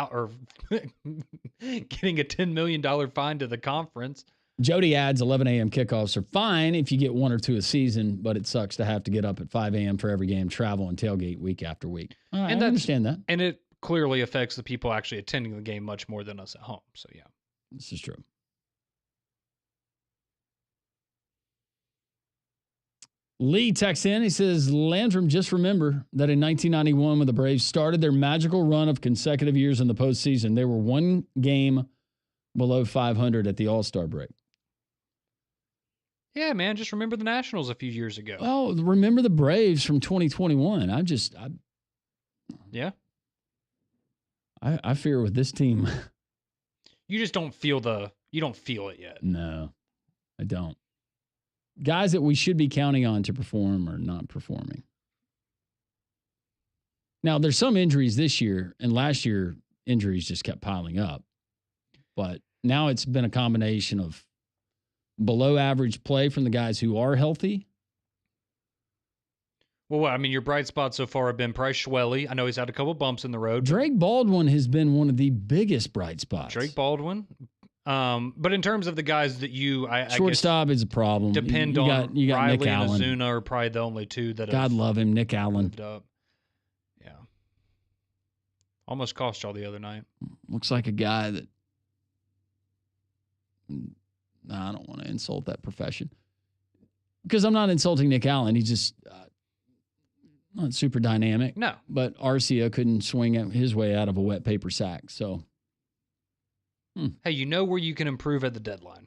getting a $10 million fine to the conference. Jody adds 11 a.m. kickoffs are fine if you get 1 or 2 a season, but it sucks to have to get up at 5 a.m. for every game, travel, and tailgate week after week. I understand that. And it clearly affects the people actually attending the game much more than us at home. So, yeah. This is true. Lee texts in. He says, Landrum, just remember that in 1991, when the Braves started their magical run of consecutive years in the postseason, they were 1 game below 500 at the All-Star break. Yeah, man. Just remember the Nationals a few years ago. Oh, remember the Braves from 2021. Yeah. I fear with this team. You just don't feel it yet. No, I don't. Guys that we should be counting on to perform are not performing. Now, there's some injuries this year, and last year injuries just kept piling up. But now it's been a combination of below average play from the guys who are healthy. Well, I mean, your bright spots so far have been Price Schwelly. I know he's had a couple bumps in the road. Drake Baldwin has been one of the biggest bright spots. Drake Baldwin. But in terms of the guys that I guess Shortstop is a problem. depend you on, got Nick Riley and Allen. Ozuna are probably the only two that God have love him, Nick Allen. moved up. Yeah. Almost cost y'all the other night. Looks like a guy that I don't want to insult that profession. Because I'm not insulting Nick Allen. He's just not super dynamic. No. But Arcia couldn't swing his way out of a wet paper sack. So, hey, you know where you can improve at the deadline.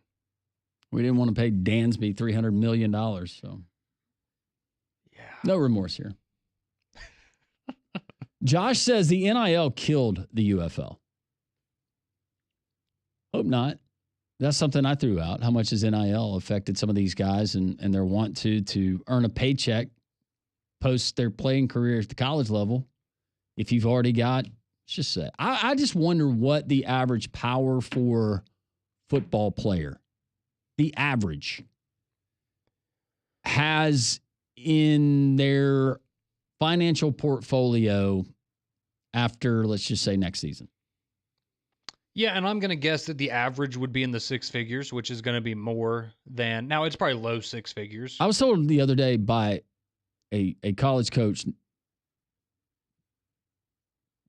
we didn't want to pay Dansby $300 million. So, Yeah. no remorse here. Josh says the NIL killed the UFL. Hope not. That's something I threw out. How much has NIL affected some of these guys and their want to earn a paycheck post their playing career at the college level? If you've already got, let's just say, I just wonder what the average Power 4 football player, the average, has in their financial portfolio after, let's just say, next season. Yeah, and I'm going to guess that the average would be in the six figures, which is going to be more than, now it's probably low six figures. I was told the other day by a college coach,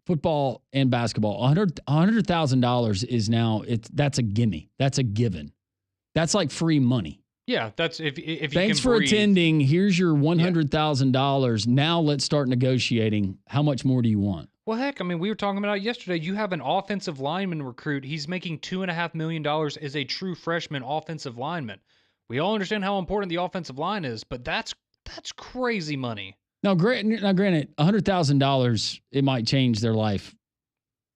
football and basketball, $100,000 is now, that's a gimme. That's a given. That's like free money. Yeah, that's if you Thanks can for breathe. attending. Here's your $100,000. Now let's start negotiating. How much more do you want? Well, heck, I mean, we were talking about it yesterday. You have an offensive lineman recruit. He's making $2.5 million as a true freshman offensive lineman. We all understand how important the offensive line is, but that's crazy money. Now, granted, $100,000, it might change their life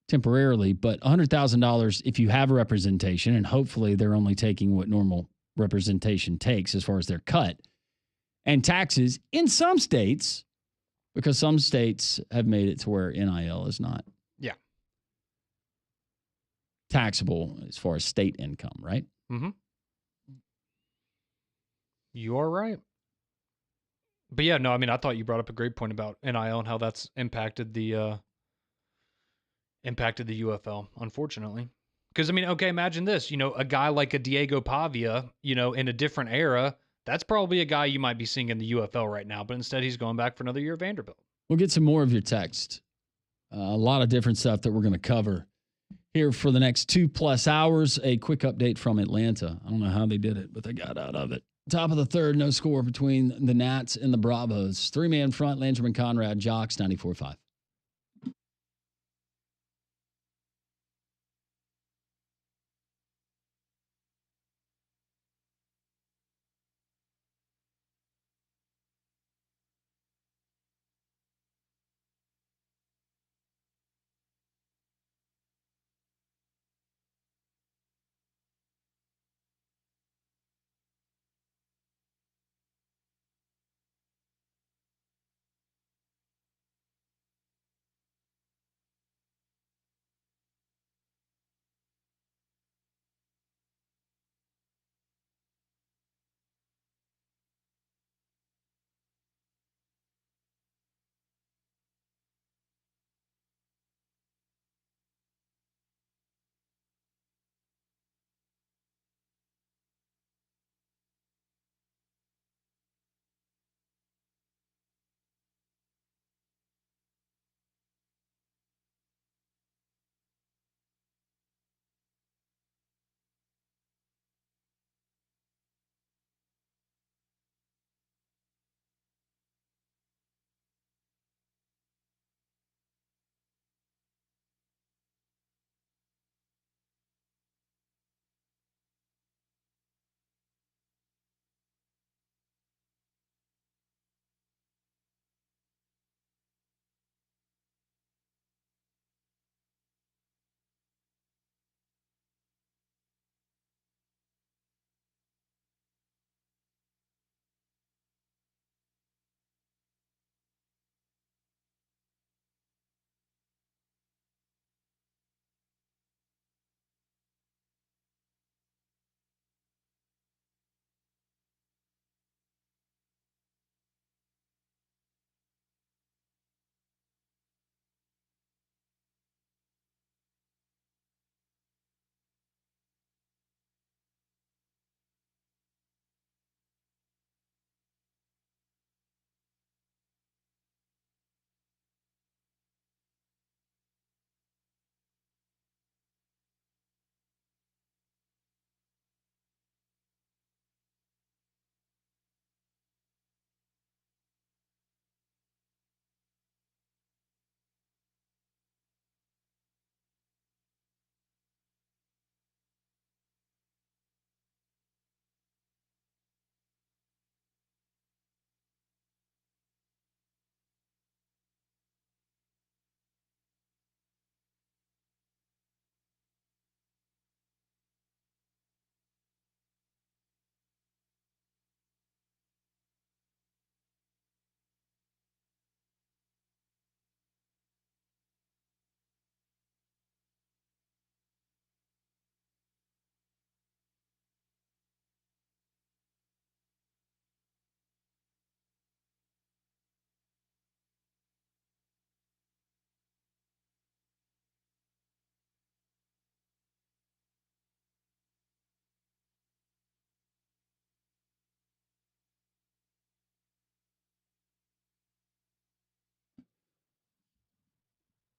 temporarily, but $100,000, if you have a representation, and hopefully they're only taking what normal representation takes as far as their cut, and taxes in some states, because some states have made it to where NIL is not taxable as far as state income, right? Mm-hmm. You are right. But yeah, no, I mean, I thought you brought up a great point about NIL and how that's impacted the UFL, unfortunately. Because, I mean, okay, imagine this, a guy like a Diego Pavia, in a different era, that's probably a guy you might be seeing in the UFL right now, but instead he's going back for another year at Vanderbilt. We'll get some more of your text. A lot of different stuff that we're going to cover here for the next 2+ hours. A quick update from Atlanta. I don't know how they did it, but they got out of it. Top of the third, no score between the Nats and the Bravos. 3-man front, Landrum and Conrad, Jocks, 94.5.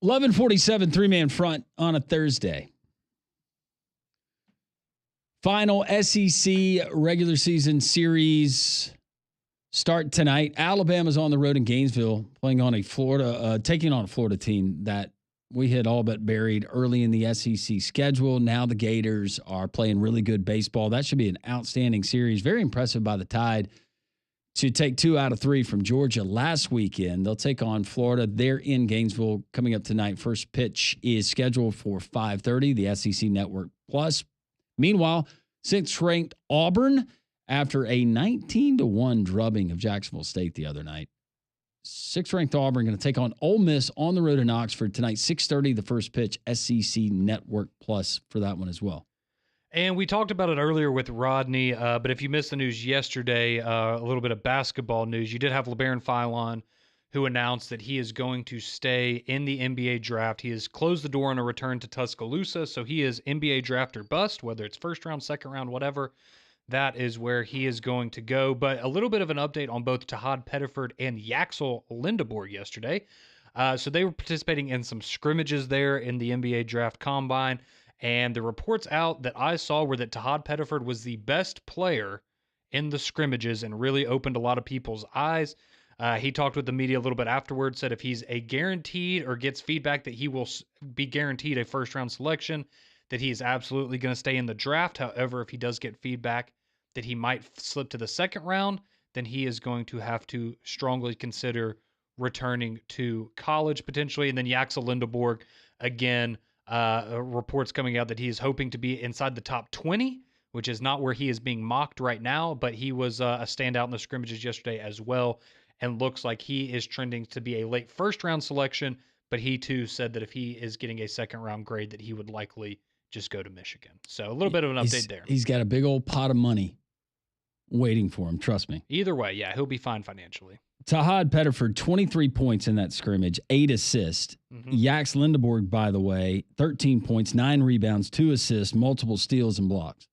11:47, three-man front on a Thursday. Final SEC regular season series start tonight. Alabama's on the road in Gainesville, taking on a Florida team that we had all but buried early in the SEC schedule. Now the Gators are playing really good baseball. That should be an outstanding series. Very impressive by the Tide to take 2 out of 3 from Georgia last weekend. They'll take on Florida. They're in Gainesville coming up tonight. First pitch is scheduled for 5:30, the SEC Network Plus. Meanwhile, 6th-ranked Auburn, after a 19-1 drubbing of Jacksonville State the other night, 6th-ranked Auburn going to take on Ole Miss on the road in Oxford tonight, 6:30, the first pitch, SEC Network Plus for that one as well. And we talked about it earlier with Rodney, but if you missed the news yesterday, a little bit of basketball news. You did have LeBaron Philon, who announced that he is going to stay in the NBA draft. He has closed the door on a return to Tuscaloosa, so he is NBA draft or bust, whether it's first round, second round, whatever. That is where he is going to go. But a little bit of an update on both Tahad Pettiford and Yaxel Lindeborg yesterday. So they were participating in some scrimmages there in the NBA draft combine. And the reports out that I saw were that Tahad Pettiford was the best player in the scrimmages and really opened a lot of people's eyes. He talked with the media a little bit afterwards, said if he's a guaranteed or gets feedback that he will be guaranteed a first-round selection, that he is absolutely going to stay in the draft. However, if he does get feedback that he might slip to the second round, then he is going to have to strongly consider returning to college potentially. And then Yaxel Lindeborg, again, reports coming out that he is hoping to be inside the top 20, which is not where he is being mocked right now, but he was a standout in the scrimmages yesterday as well, and looks like he is trending to be a late first-round selection, but he too said that if he is getting a second-round grade, that he would likely just go to Michigan. So a little bit of an update there. He's got a big old pot of money waiting for him, trust me. Either way, yeah, he'll be fine financially. Tahad Pettiford, 23 points in that scrimmage, 8 assists. Yax Lindeborg, by the way, 13 points, 9 rebounds, 2 assists, multiple steals and blocks.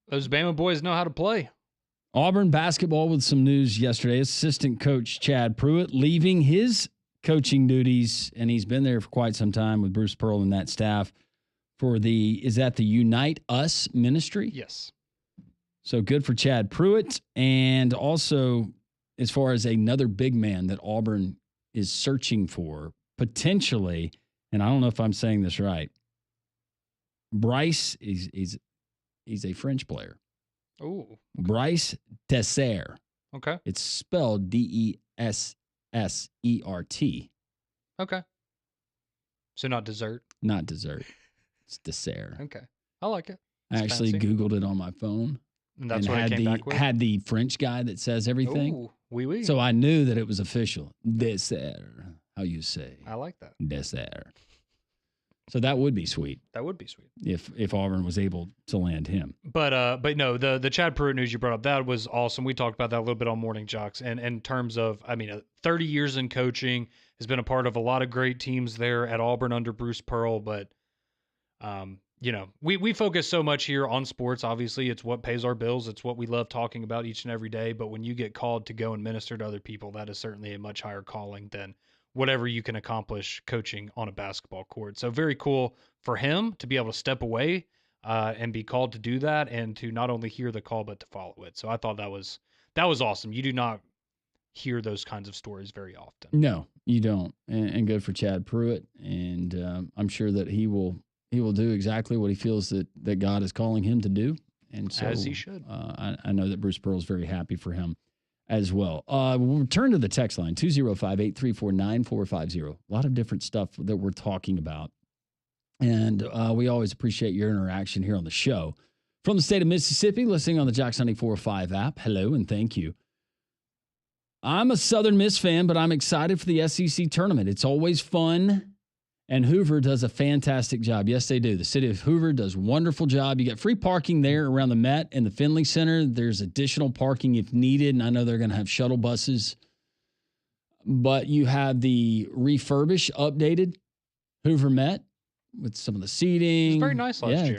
Those Bama boys know how to play. Auburn basketball with some news yesterday. Assistant coach Chad Pruitt leaving his coaching duties, and he's been there for quite some time with Bruce Pearl and that staff for is that the Unite Us ministry? Yes. So good for Chad Pruitt. And also, as far as another big man that Auburn is searching for, potentially, and I don't know if I'm saying this right, Bryce is a French player. Oh. Bryce Dessert. Okay. It's spelled Dessert. Okay. So not dessert? Not dessert. It's dessert. Okay. I like it. I actually Googled it on my phone. And that's what I came back with? Had the French guy that says everything. Ooh, oui. So I knew that it was official. Dessert. How you say? I like that. Dessert. So that would be sweet. That would be sweet. If Auburn was able to land him. But no, the Chad Pruitt news you brought up, that was awesome. We talked about that a little bit on Morning Jocks. And in terms of, 30 years in coaching, has been a part of a lot of great teams there at Auburn under Bruce Pearl. But, we focus so much here on sports. Obviously, it's what pays our bills. It's what we love talking about each and every day. But when you get called to go and minister to other people, that is certainly a much higher calling than whatever you can accomplish coaching on a basketball court. So very cool for him to be able to step away and be called to do that, and to not only hear the call, but to follow it. So I thought that was awesome. You do not hear those kinds of stories very often. No, you don't. And good for Chad Pruitt. And I'm sure that he will do exactly what he feels that God is calling him to do. And so, as he should. I know that Bruce Pearl is very happy for him as well. We'll return to the text line, 205-834-9450. A lot of different stuff that we're talking about. And we always appreciate your interaction here on the show. From the state of Mississippi, listening on the Jocks 94.5 app, hello and thank you. I'm a Southern Miss fan, but I'm excited for the SEC tournament. It's always fun. And Hoover does a fantastic job. Yes, they do. The city of Hoover does a wonderful job. You get free parking there around the Met and the Finley Center. There's additional parking if needed, and I know they're going to have shuttle buses. But you have the refurbished, updated Hoover Met with some of the seating. It's very nice last year.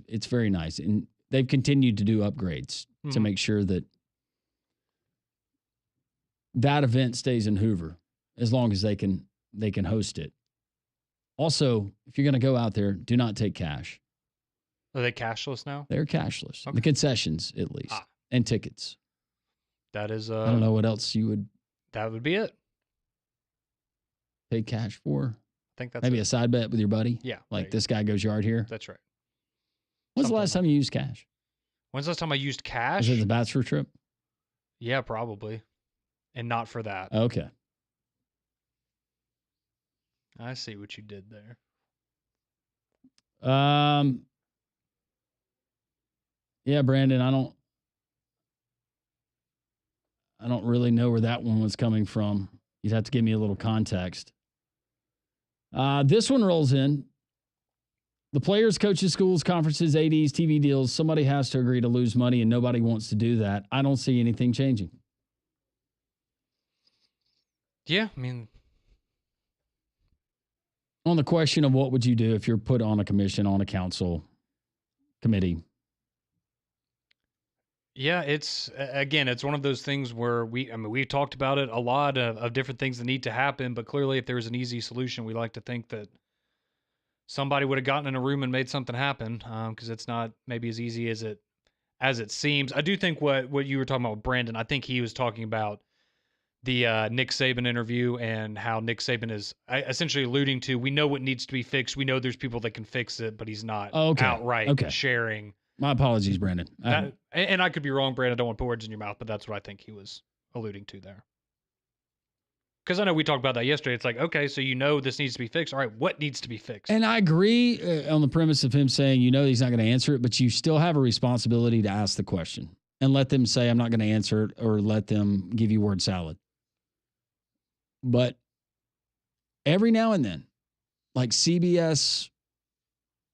It's very nice. And they've continued to do upgrades to make sure that event stays in Hoover. as long as they can host it. Also, if you're going to go out there, do not take cash. Are they cashless now? They're cashless. Okay. The concessions, at least, and tickets. That is. I don't know what else you would. That would be it. Take cash for. I think that's maybe a side bet with your buddy. Yeah, like this guy goes yard here. That's right. When's the last time you used cash? When's the last time I used cash? Was it the bachelor trip? Yeah, probably, and not for that. Okay. I see what you did there. Yeah, Brandon, I don't really know where that one was coming from. You'd have to give me a little context. This one rolls in. The players, coaches, schools, conferences, ADs, TV deals, somebody has to agree to lose money, and nobody wants to do that. I don't see anything changing. Yeah, I mean, on the question of what would you do if you're put on a commission, on a council committee? Yeah, it's one of those things where we've talked about it a lot of different things that need to happen, but clearly if there's an easy solution, we like to think that somebody would have gotten in a room and made something happen, because it's not maybe as easy as it seems. I do think what you were talking about with Brandon, I think he was talking about the Nick Saban interview and how Nick Saban is essentially alluding to, we know what needs to be fixed. We know there's people that can fix it, but he's not outright sharing. My apologies, Brandon. And I could be wrong, Brandon. I don't want to put words in your mouth, but that's what I think he was alluding to there. Because I know we talked about that yesterday. It's like, okay, so you know this needs to be fixed. All right, what needs to be fixed? And I agree on the premise of him saying, he's not going to answer it, but you still have a responsibility to ask the question and let them say, I'm not going to answer it, or let them give you word salad. But every now and then, like CBS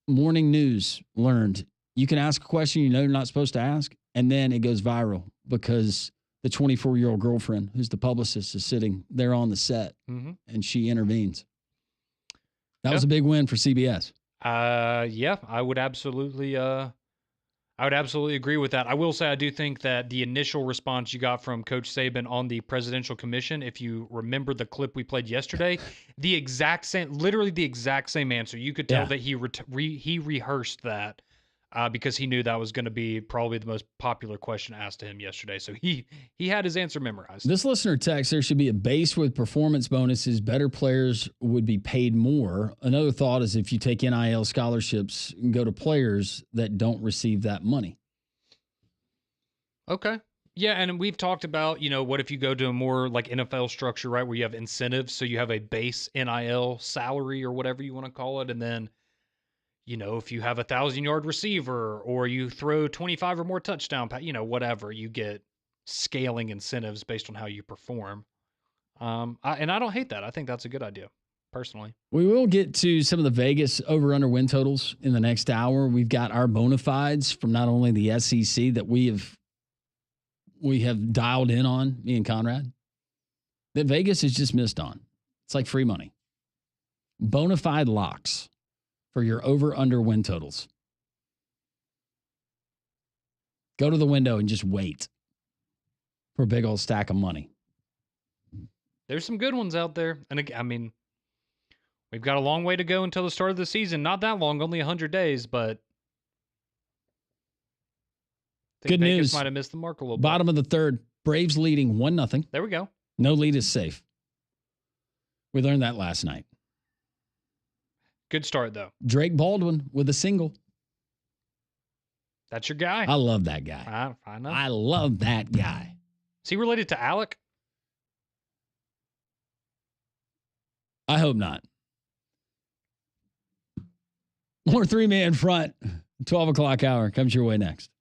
Morning News learned, you can ask a question you're not supposed to ask, and then it goes viral because the 24-year-old girlfriend, who's the publicist, is sitting there on the set, and she intervenes. That was a big win for CBS. Yeah, I would absolutely agree with that. I will say I do think that the initial response you got from Coach Saban on the presidential commission, if you remember the clip we played yesterday, literally the exact same answer. You could tell that he rehearsed that. Because he knew that was going to be probably the most popular question asked to him yesterday. So he had his answer memorized. This listener texts, there should be a base with performance bonuses. Better players would be paid more. Another thought is if you take NIL scholarships and go to players that don't receive that money. Okay. Yeah, and we've talked about, what if you go to a more like NFL structure, right, where you have incentives. So you have a base NIL salary or whatever you want to call it, and then if you have 1,000-yard receiver or you throw 25 or more touchdown, whatever, you get scaling incentives based on how you perform. And I don't hate that. I think that's a good idea, personally. We will get to some of the Vegas over-under win totals in the next hour. We've got our bona fides from not only the SEC that we have dialed in on, me and Conrad, that Vegas has just missed on. It's like free money. Bona fide locks for your over-under win totals. Go to the window and just wait for a big old stack of money. There's some good ones out there. And I mean, we've got a long way to go until the start of the season. Not that long, only 100 days, but I think good Vegas news. Might have missed the mark a little bit. Bottom of the third, Braves leading 1-0. There we go. No lead is safe. We learned that last night. Good start, though. Drake Baldwin with a single. That's your guy. I love that guy. I know. I love that guy. Is he related to Alec? I hope not. More three-man front. 12 o'clock hour comes your way next.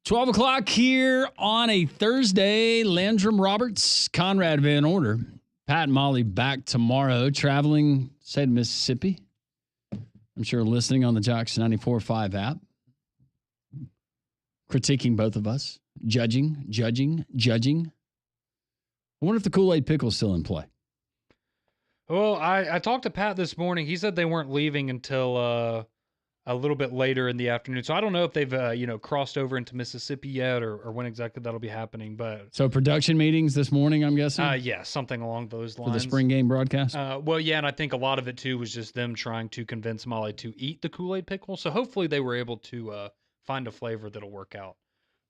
12 o'clock here on a Thursday. Landrum Roberts, Conrad Van Order, Pat and Molly back tomorrow, traveling, say, to Mississippi. I'm sure listening on the Jocks 94.5 app. Critiquing both of us. Judging. I wonder if the Kool-Aid Pickle's still in play. Well, I talked to Pat this morning. He said they weren't leaving until a little bit later in the afternoon. So I don't know if they've crossed over into Mississippi yet or when exactly that'll be happening. But so production meetings this morning, I'm guessing? Yeah, something along those lines. For the spring game broadcast? Well, yeah, and I think a lot of it too was just them trying to convince Molly to eat the Kool-Aid pickle. So hopefully they were able to find a flavor that'll work out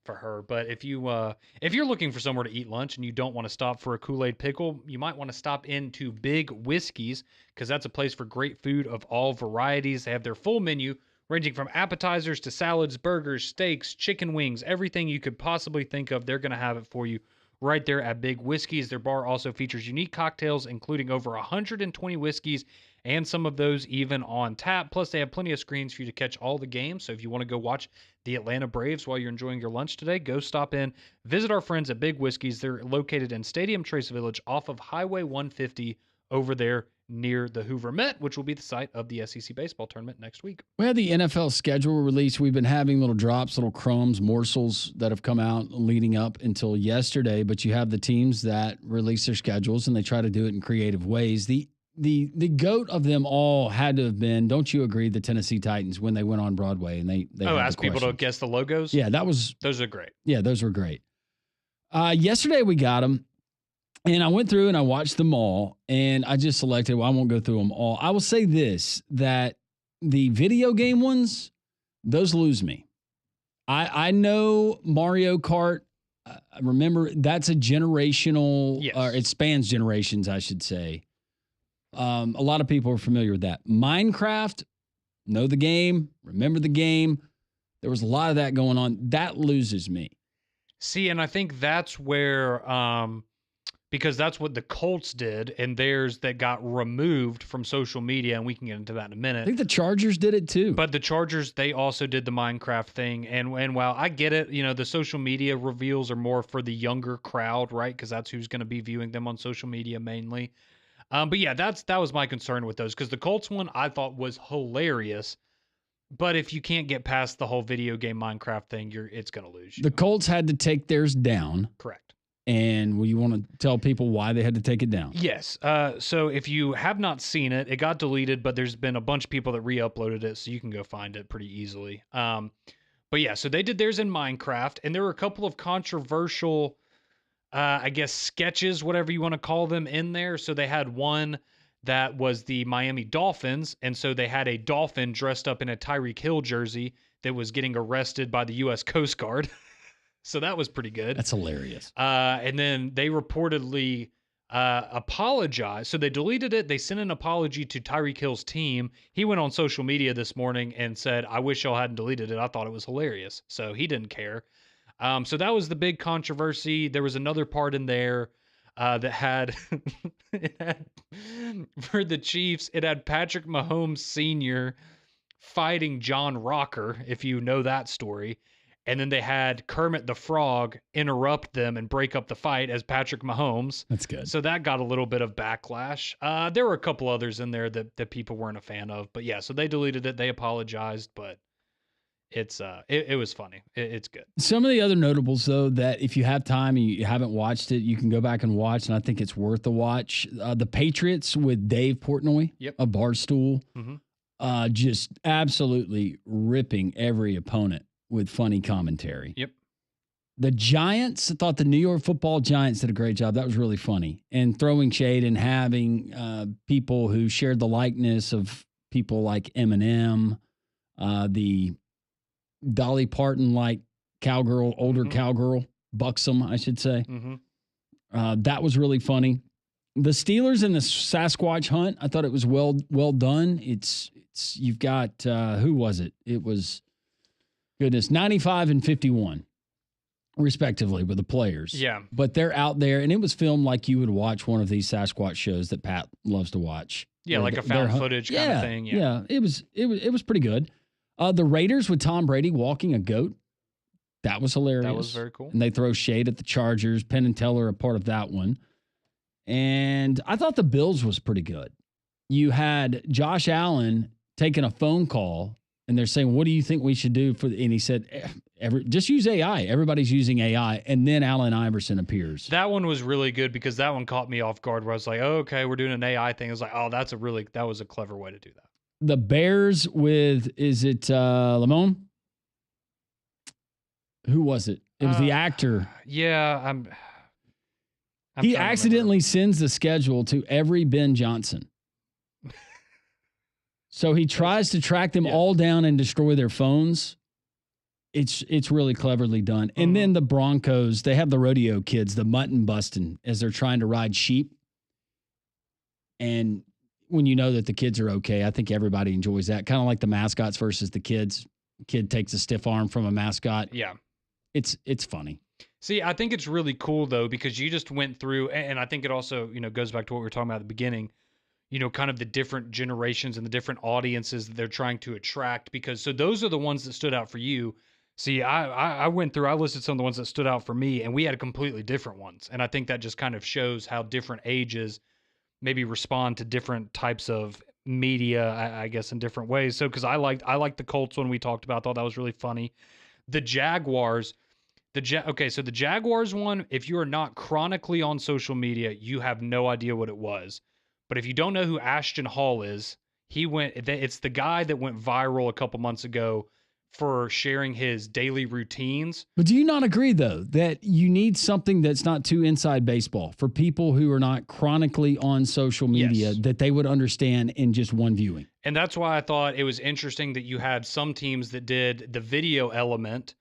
for her. But if you're looking for somewhere to eat lunch and you don't want to stop for a Kool-Aid pickle, you might want to stop into Big Whiskey's, because that's a place for great food of all varieties. They have their full menu ranging from appetizers to salads, burgers, steaks, chicken wings, everything you could possibly think of. They're going to have it for you right there at Big Whiskey's. Their bar also features unique cocktails, including over 120 whiskeys, and some of those even on tap. Plus, they have plenty of screens for you to catch all the games. So if you want to go watch the Atlanta Braves while you're enjoying your lunch today, go stop in. Visit our friends at Big Whiskey's. They're located in Stadium Trace Village off of Highway 150 over there near the Hoover Met, which will be the site of the SEC baseball tournament next week. We had the NFL schedule release. We've been having little drops, little crumbs, morsels that have come out leading up until yesterday, but you have the teams that release their schedules and they try to do it in creative ways. The GOAT of them all had to have been, don't you agree, the Tennessee Titans when they went on Broadway and they asked people to guess the logos? Yeah, those are great. Yeah, those were great. Yesterday we got them. And I went through and I watched them all, and I just selected, well, I won't go through them all. I will say this, that the video game ones, those lose me. I know Mario Kart, remember, that's a generational, yes. Or it spans generations, I should say. A lot of people are familiar with that. Minecraft, know the game, remember the game. There was a lot of that going on. That loses me. See, and I think that's where... because that's what the Colts did, and theirs that got removed from social media, and we can get into that in a minute. I think the Chargers did it too. But the Chargers, they also did the Minecraft thing, and while I get it, the social media reveals are more for the younger crowd, right? Because that's who's going to be viewing them on social media mainly. But yeah, that was my concern with those, because the Colts one I thought was hilarious. But if you can't get past the whole video game Minecraft thing, it's going to lose you. The Colts had to take theirs down. Correct. And you want to tell people why they had to take it down? Yes. So if you have not seen it, it got deleted, but there's been a bunch of people that re-uploaded it, so you can go find it pretty easily. But yeah, so they did theirs in Minecraft, and there were a couple of controversial, I guess, sketches, whatever you want to call them, in there. So they had one that was the Miami Dolphins, and so they had a dolphin dressed up in a Tyreek Hill jersey that was getting arrested by the U.S. Coast Guard. So that was pretty good. That's hilarious. And then they reportedly apologized. So they deleted it. They sent an apology to Tyreek Hill's team. He went on social media this morning and said, I wish y'all hadn't deleted it. I thought it was hilarious. So he didn't care. So that was the big controversy. There was another part in there that had, for the Chiefs, it had Patrick Mahomes Sr. fighting John Rocker, if you know that story. And then they had Kermit the Frog interrupt them and break up the fight as Patrick Mahomes. That's good. So that got a little bit of backlash. There were a couple others in there that people weren't a fan of. But yeah, so they deleted it. They apologized, but it was funny. It's good. Some of the other notables, though, that if you have time and you haven't watched it, you can go back and watch, and I think it's worth a watch. The Patriots with Dave Portnoy, of Barstool, just absolutely ripping every opponent with funny commentary. Yep. The Giants, I thought the New York Football Giants did a great job. That was really funny. And throwing shade and having people who shared the likeness of people like Eminem, the Dolly Parton-like cowgirl, older cowgirl, buxom, I should say. That was really funny. The Steelers and the Sasquatch hunt, I thought it was well done. It's you've got, who was it? It was... Goodness, 95 and 51, respectively, with the players. Yeah. But they're out there, and it was filmed like you would watch one of these Sasquatch shows that Pat loves to watch. Yeah, like a found footage kind of thing. Yeah, it was pretty good. The Raiders with Tom Brady walking a goat. That was hilarious. That was very cool. And they throw shade at the Chargers. Penn and Teller are a part of that one. And I thought the Bills was pretty good. You had Josh Allen taking a phone call, and they're saying, what do you think we should do? And he said, just use AI. Everybody's using AI. And then Allen Iverson appears. That one was really good because that one caught me off guard where I was like, oh, okay, we're doing an AI thing. I was like, oh, that was a clever way to do that. The Bears with, is it Lamone? Who was it? It was the actor. Yeah, he accidentally sends the schedule to every Ben Johnson. So he tries to track them all down and destroy their phones. It's really cleverly done. And then the Broncos, they have the rodeo kids, the mutton busting, as they're trying to ride sheep. And when you know that the kids are okay, I think everybody enjoys that. Kind of like the mascots versus the kids. Kid takes a stiff arm from a mascot. Yeah. It's funny. See, I think it's really cool though, because you just went through, and I think it also, goes back to what we were talking about at the beginning, kind of the different generations and the different audiences that they're trying to attract, because so those are the ones that stood out for you. See, I went through, I listed some of the ones that stood out for me, and we had completely different ones. And I think that just kind of shows how different ages maybe respond to different types of media, I guess, in different ways. So, because I liked the Colts one we talked about, thought that was really funny. The Jaguars, so the Jaguars one, if you are not chronically on social media, you have no idea what it was. But if you don't know who Ashton Hall is, it's the guy that went viral a couple months ago for sharing his daily routines. But do you not agree, though, that you need something that's not too inside baseball for people who are not chronically on social media, that they would understand in just one viewing? And that's why I thought it was interesting that you had some teams that did the video element,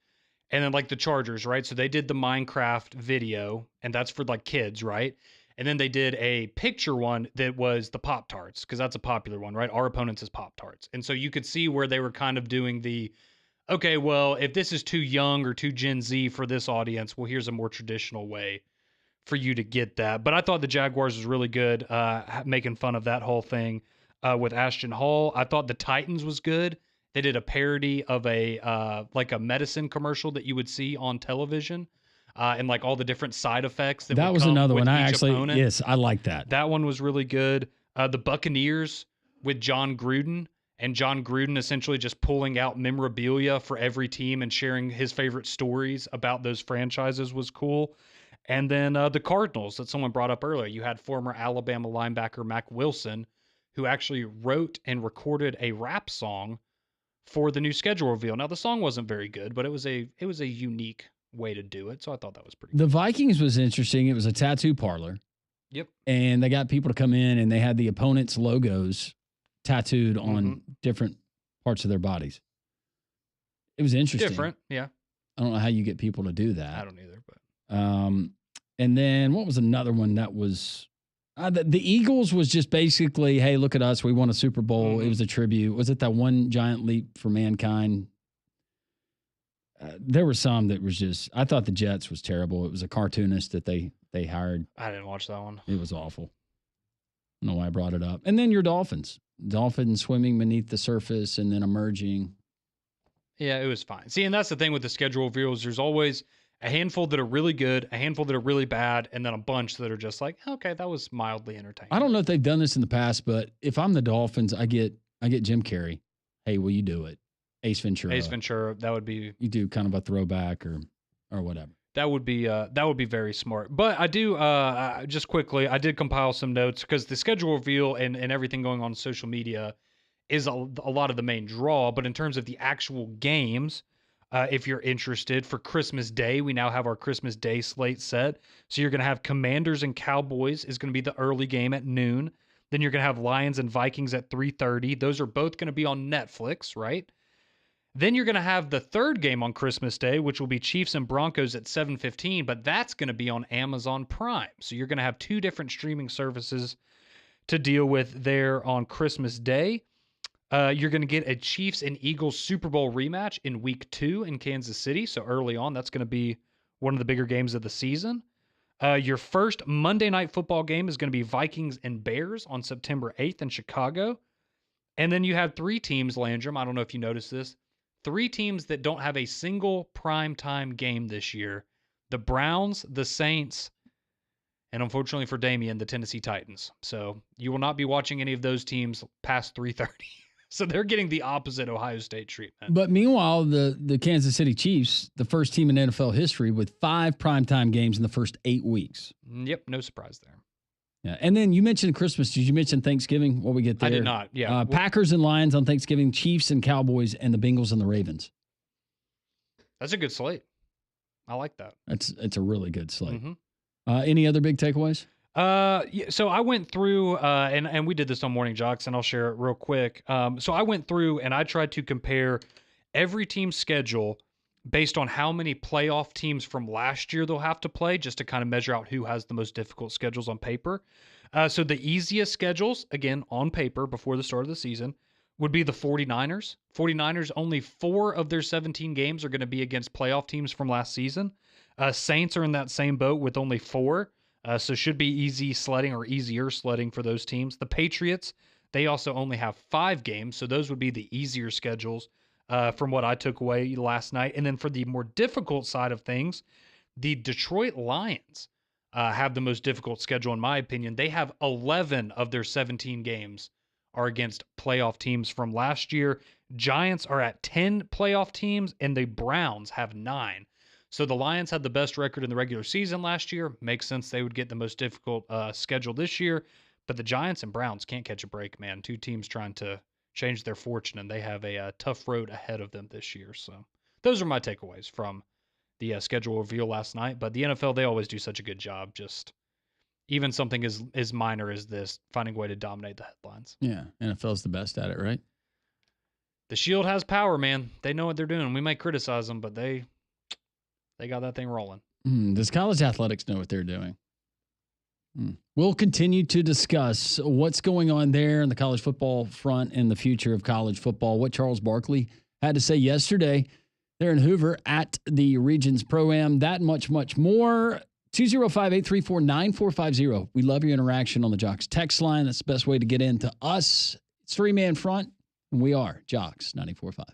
and then like the Chargers, right? So they did the Minecraft video, and that's for like kids, right? And then they did a picture one that was the Pop-Tarts, because that's a popular one, right? Our opponents is Pop-Tarts. And so you could see where they were kind of doing the, okay, well, if this is too young or too Gen Z for this audience, well, here's a more traditional way for you to get that. But I thought the Jaguars was really good, making fun of that whole thing with Ashton Hall. I thought the Titans was good. They did a parody of like a medicine commercial that you would see on television. And like all the different side effects that was another one. Opponent. Yes, I like that. That one was really good. The Buccaneers with John Gruden, and John Gruden essentially just pulling out memorabilia for every team and sharing his favorite stories about those franchises was cool. And then the Cardinals that someone brought up earlier. You had former Alabama linebacker Mac Wilson, who actually wrote and recorded a rap song for the new schedule reveal. Now the song wasn't very good, but it was a unique way to do it. So I thought that was pretty good. The cool. Vikings was interesting. It was a tattoo parlor. Yep. And they got people to come in, and they had the opponent's logos tattooed on different parts of their bodies. It was interesting. Different, yeah. I don't know how you get people to do that. I don't either, but and then what was another one that was the Eagles was just basically, hey, look at us, we won a Super Bowl. It was a tribute. Was it that one giant leap for mankind? There were some that was just, I thought the Jets was terrible. It was a cartoonist that they hired. I didn't watch that one. It was awful. I don't know why I brought it up. And then your Dolphins swimming beneath the surface and then emerging. Yeah, it was fine. See, and that's the thing with the schedule reveals. There's always a handful that are really good, a handful that are really bad, and then a bunch that are just like, okay, that was mildly entertaining. I don't know if they've done this in the past, but if I'm the Dolphins, I get Jim Carrey. Hey, will you do it? Ace Ventura, that would be. You do kind of a throwback or whatever. That would be very smart. But I do just quickly, I did compile some notes because the schedule reveal and everything going on social media is a lot of the main draw. But in terms of the actual games, if you're interested, for Christmas Day, we now have our Christmas Day slate set. So you're going to have Commanders and Cowboys is going to be the early game at noon. Then you're going to have Lions and Vikings at 3:30. Those are both going to be on Netflix, right? Then you're going to have the third game on Christmas Day, which will be Chiefs and Broncos at 7:15, but that's going to be on Amazon Prime. So you're going to have two different streaming services to deal with there on Christmas Day. You're going to get a Chiefs and Eagles Super Bowl rematch in Week 2 in Kansas City. So early on, that's going to be one of the bigger games of the season. Your first Monday Night Football game is going to be Vikings and Bears on September 8th in Chicago. And then you have three teams, Landrum, I don't know if you noticed this, 3 teams that don't have a single primetime game this year: the Browns, the Saints, and unfortunately for Damian, the Tennessee Titans. So you will not be watching any of those teams past 3:30. So they're getting the opposite Ohio State treatment. But meanwhile, the Kansas City Chiefs, the first team in NFL history with 5 primetime games in the first 8 weeks. Yep, no surprise there. Yeah, and then you mentioned Christmas. Did you mention Thanksgiving? What we get there? I did not. Yeah, Packers and Lions on Thanksgiving, Chiefs and Cowboys, and the Bengals and the Ravens. That's a good slate. I like that. It's a really good slate. Mm-hmm. Any other big takeaways? Yeah, so I went through, and we did this on Morning Jocks, and I'll share it real quick. So I went through and I tried to compare every team's schedule based on how many playoff teams from last year they'll have to play, just to kind of measure out who has the most difficult schedules on paper. So the easiest schedules, again, on paper before the start of the season, would be the 49ers. 49ers, only 4 of their 17 games are going to be against playoff teams from last season. Saints are in that same boat with only 4. So should be easy sledding or easier sledding for those teams. The Patriots, they also only have 5 games, so those would be the easier schedules from what I took away last night. And then for the more difficult side of things, the Detroit Lions have the most difficult schedule, in my opinion. They have 11 of their 17 games are against playoff teams from last year. Giants are at 10 playoff teams, and the Browns have 9. So the Lions had the best record in the regular season last year. Makes sense they would get the most difficult schedule this year. But the Giants and Browns can't catch a break, man. 2 teams trying to change their fortune, and they have a tough road ahead of them this year. So those are my takeaways from the schedule reveal last night. But the NFL, they always do such a good job, just even something as minor as this, finding a way to dominate the headlines. Yeah, NFL's the best at it, right? The Shield has power, man. They know what they're doing. We might criticize them, but they got that thing rolling. Does college athletics know what they're doing? We'll continue to discuss what's going on there in the college football front and the future of college football, what Charles Barkley had to say yesterday there in Hoover at the Regions Pro-Am, that much, much more. 205-834-9450. We love your interaction on the Jocks text line. That's the best way to get into us. It's 3-man front, and we are Jocks 94.5.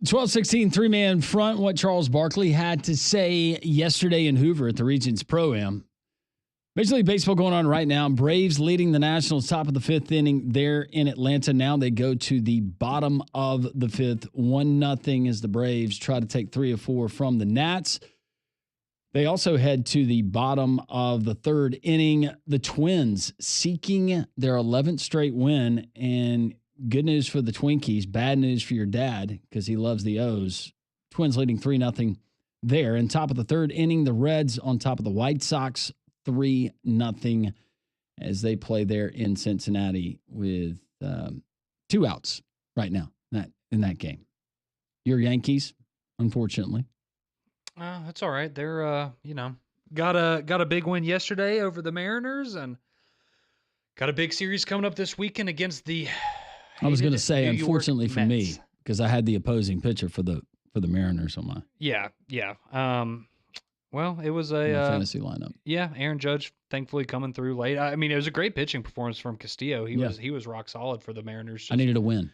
12-16 three-man front, what Charles Barkley had to say yesterday in Hoover at the Regions Pro-Am. Major League Baseball going on right now. Braves leading the Nationals top of the fifth inning there in Atlanta. Now they go to the bottom of the fifth. 1-0 as the Braves try to take 3 of 4 from the Nats. They also head to the bottom of the third inning. The Twins seeking their 11th straight win. And good news for the Twinkies, bad news for your dad because he loves the O's. Twins leading 3-0 there. And top of the third inning, the Reds on top of the White Sox, 3-0 as they play there in Cincinnati with 2 outs right now in that game. Your Yankees, unfortunately. That's all right. They're got a big win yesterday over the Mariners and got a big series coming up this weekend against the. I was going to say, New York unfortunately for Mets. me, because I had the opposing pitcher for the Mariners on my Yeah. Well, it was a fantasy lineup. Yeah, Aaron Judge thankfully coming through late. I mean, it was a great pitching performance from Castillo. He was rock solid for the Mariners. I needed a win.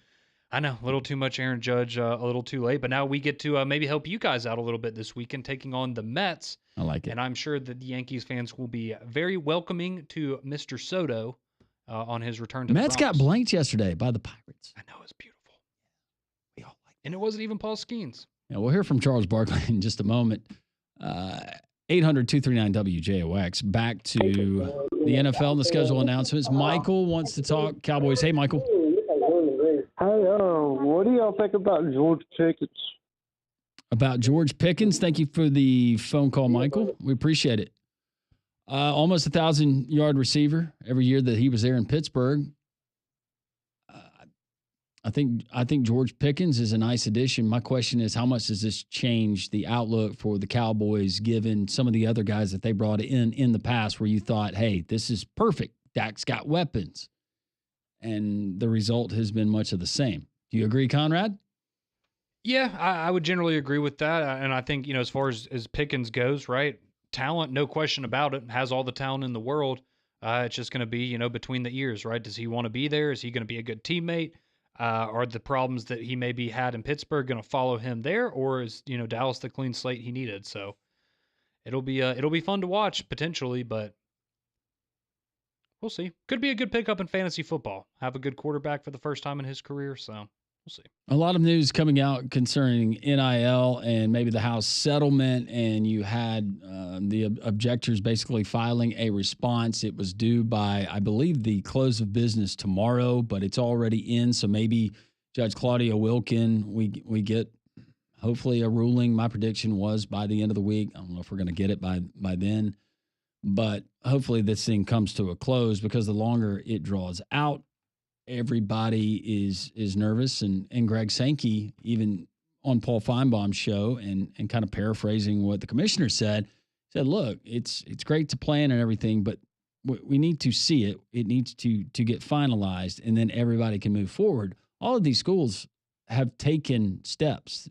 I know, a little too much Aaron Judge, a little too late. But now we get to maybe help you guys out a little bit this weekend, taking on the Mets. I like it. And I'm sure that the Yankees fans will be very welcoming to Mr. Soto on his return to Mets the Bronx. got blanked yesterday by the Pirates. I know, it's beautiful. We all like it. And it wasn't even Paul Skeens. Yeah, we'll hear from Charles Barkley in just a moment. 800-239-WJOX. Back to the NFL and the schedule announcements. Michael wants to talk Cowboys. Hey, Michael. Hey, what do y'all think about George Pickens? About George Pickens. Thank you for the phone call, Michael. We appreciate it. Almost 1,000-yard receiver every year that he was there in Pittsburgh. I think George Pickens is a nice addition. My question is, how much does this change the outlook for the Cowboys, given some of the other guys that they brought in the past, where you thought, hey, this is perfect. Dak's got weapons. And the result has been much of the same. Do you agree, Conrad? Yeah, I would generally agree with that. And I think, as far as Pickens goes, right, talent, no question about it, has all the talent in the world. It's just going to be, between the ears, right? Does he want to be there? Is he going to be a good teammate? Are the problems that he maybe had in Pittsburgh going to follow him there, or is Dallas the clean slate he needed? So it'll be fun to watch potentially, but we'll see. Could be a good pickup in fantasy football. Have a good quarterback for the first time in his career, so we'll see. A lot of news coming out concerning NIL and maybe the House settlement, and you had the objectors basically filing a response. It was due by, I believe, the close of business tomorrow, but it's already in, so maybe Judge Claudia Wilkin, we get hopefully a ruling. My prediction was by the end of the week. I don't know if we're going to get it by then, but hopefully this thing comes to a close, because the longer it draws out, everybody is nervous. And Greg Sankey, even on Paul Feinbaum's show and kind of paraphrasing what the commissioner said, look, it's great to plan and everything, but we need to see it. It needs to get finalized, and then everybody can move forward. All of these schools have taken steps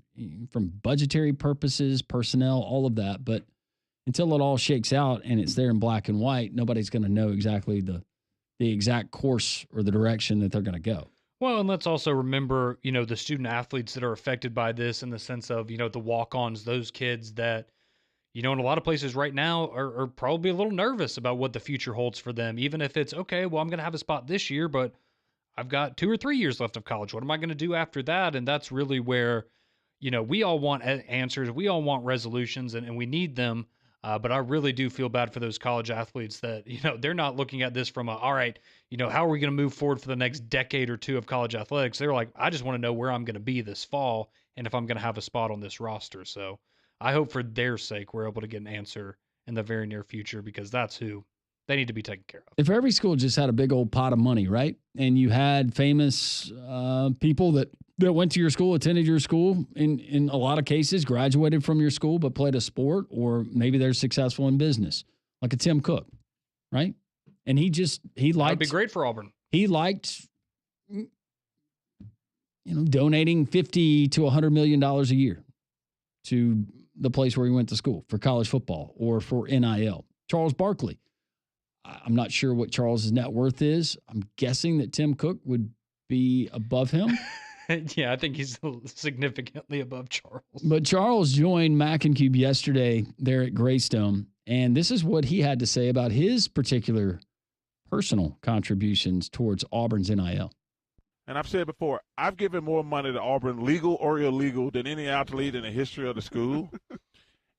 from budgetary purposes, personnel, all of that. But until it all shakes out and it's there in black and white, nobody's going to know exactly the exact course or the direction that they're going to go. Well, and let's also remember, the student athletes that are affected by this, in the sense of, the walk-ons, those kids that, in a lot of places right now are probably a little nervous about what the future holds for them. Even if it's, okay, well, I'm going to have a spot this year, but I've got 2 or 3 years left of college. What am I going to do after that? And that's really where, we all want answers. We all want resolutions, and we need them. But I really do feel bad for those college athletes that, they're not looking at this from all right, how are we going to move forward for the next decade or two of college athletics? They're like, I just want to know where I'm going to be this fall and if I'm going to have a spot on this roster. So I hope for their sake we're able to get an answer in the very near future, because that's who they need to be taken care of. If every school just had a big old pot of money, right? And you had famous people that went to your school, attended your school, in a lot of cases, graduated from your school, but played a sport, or maybe they're successful in business, like a Tim Cook, right? And he liked. That'd be great for Auburn. He liked, donating $50 to $100 million a year to the place where he went to school for college football or for NIL. Charles Barkley. I'm not sure what Charles's net worth is. I'm guessing that Tim Cook would be above him. Yeah, I think he's significantly above Charles. But Charles joined Mac and Cube yesterday there at Greystone, and this is what he had to say about his particular personal contributions towards Auburn's NIL. And I've said before, I've given more money to Auburn, legal or illegal, than any athlete in the history of the school.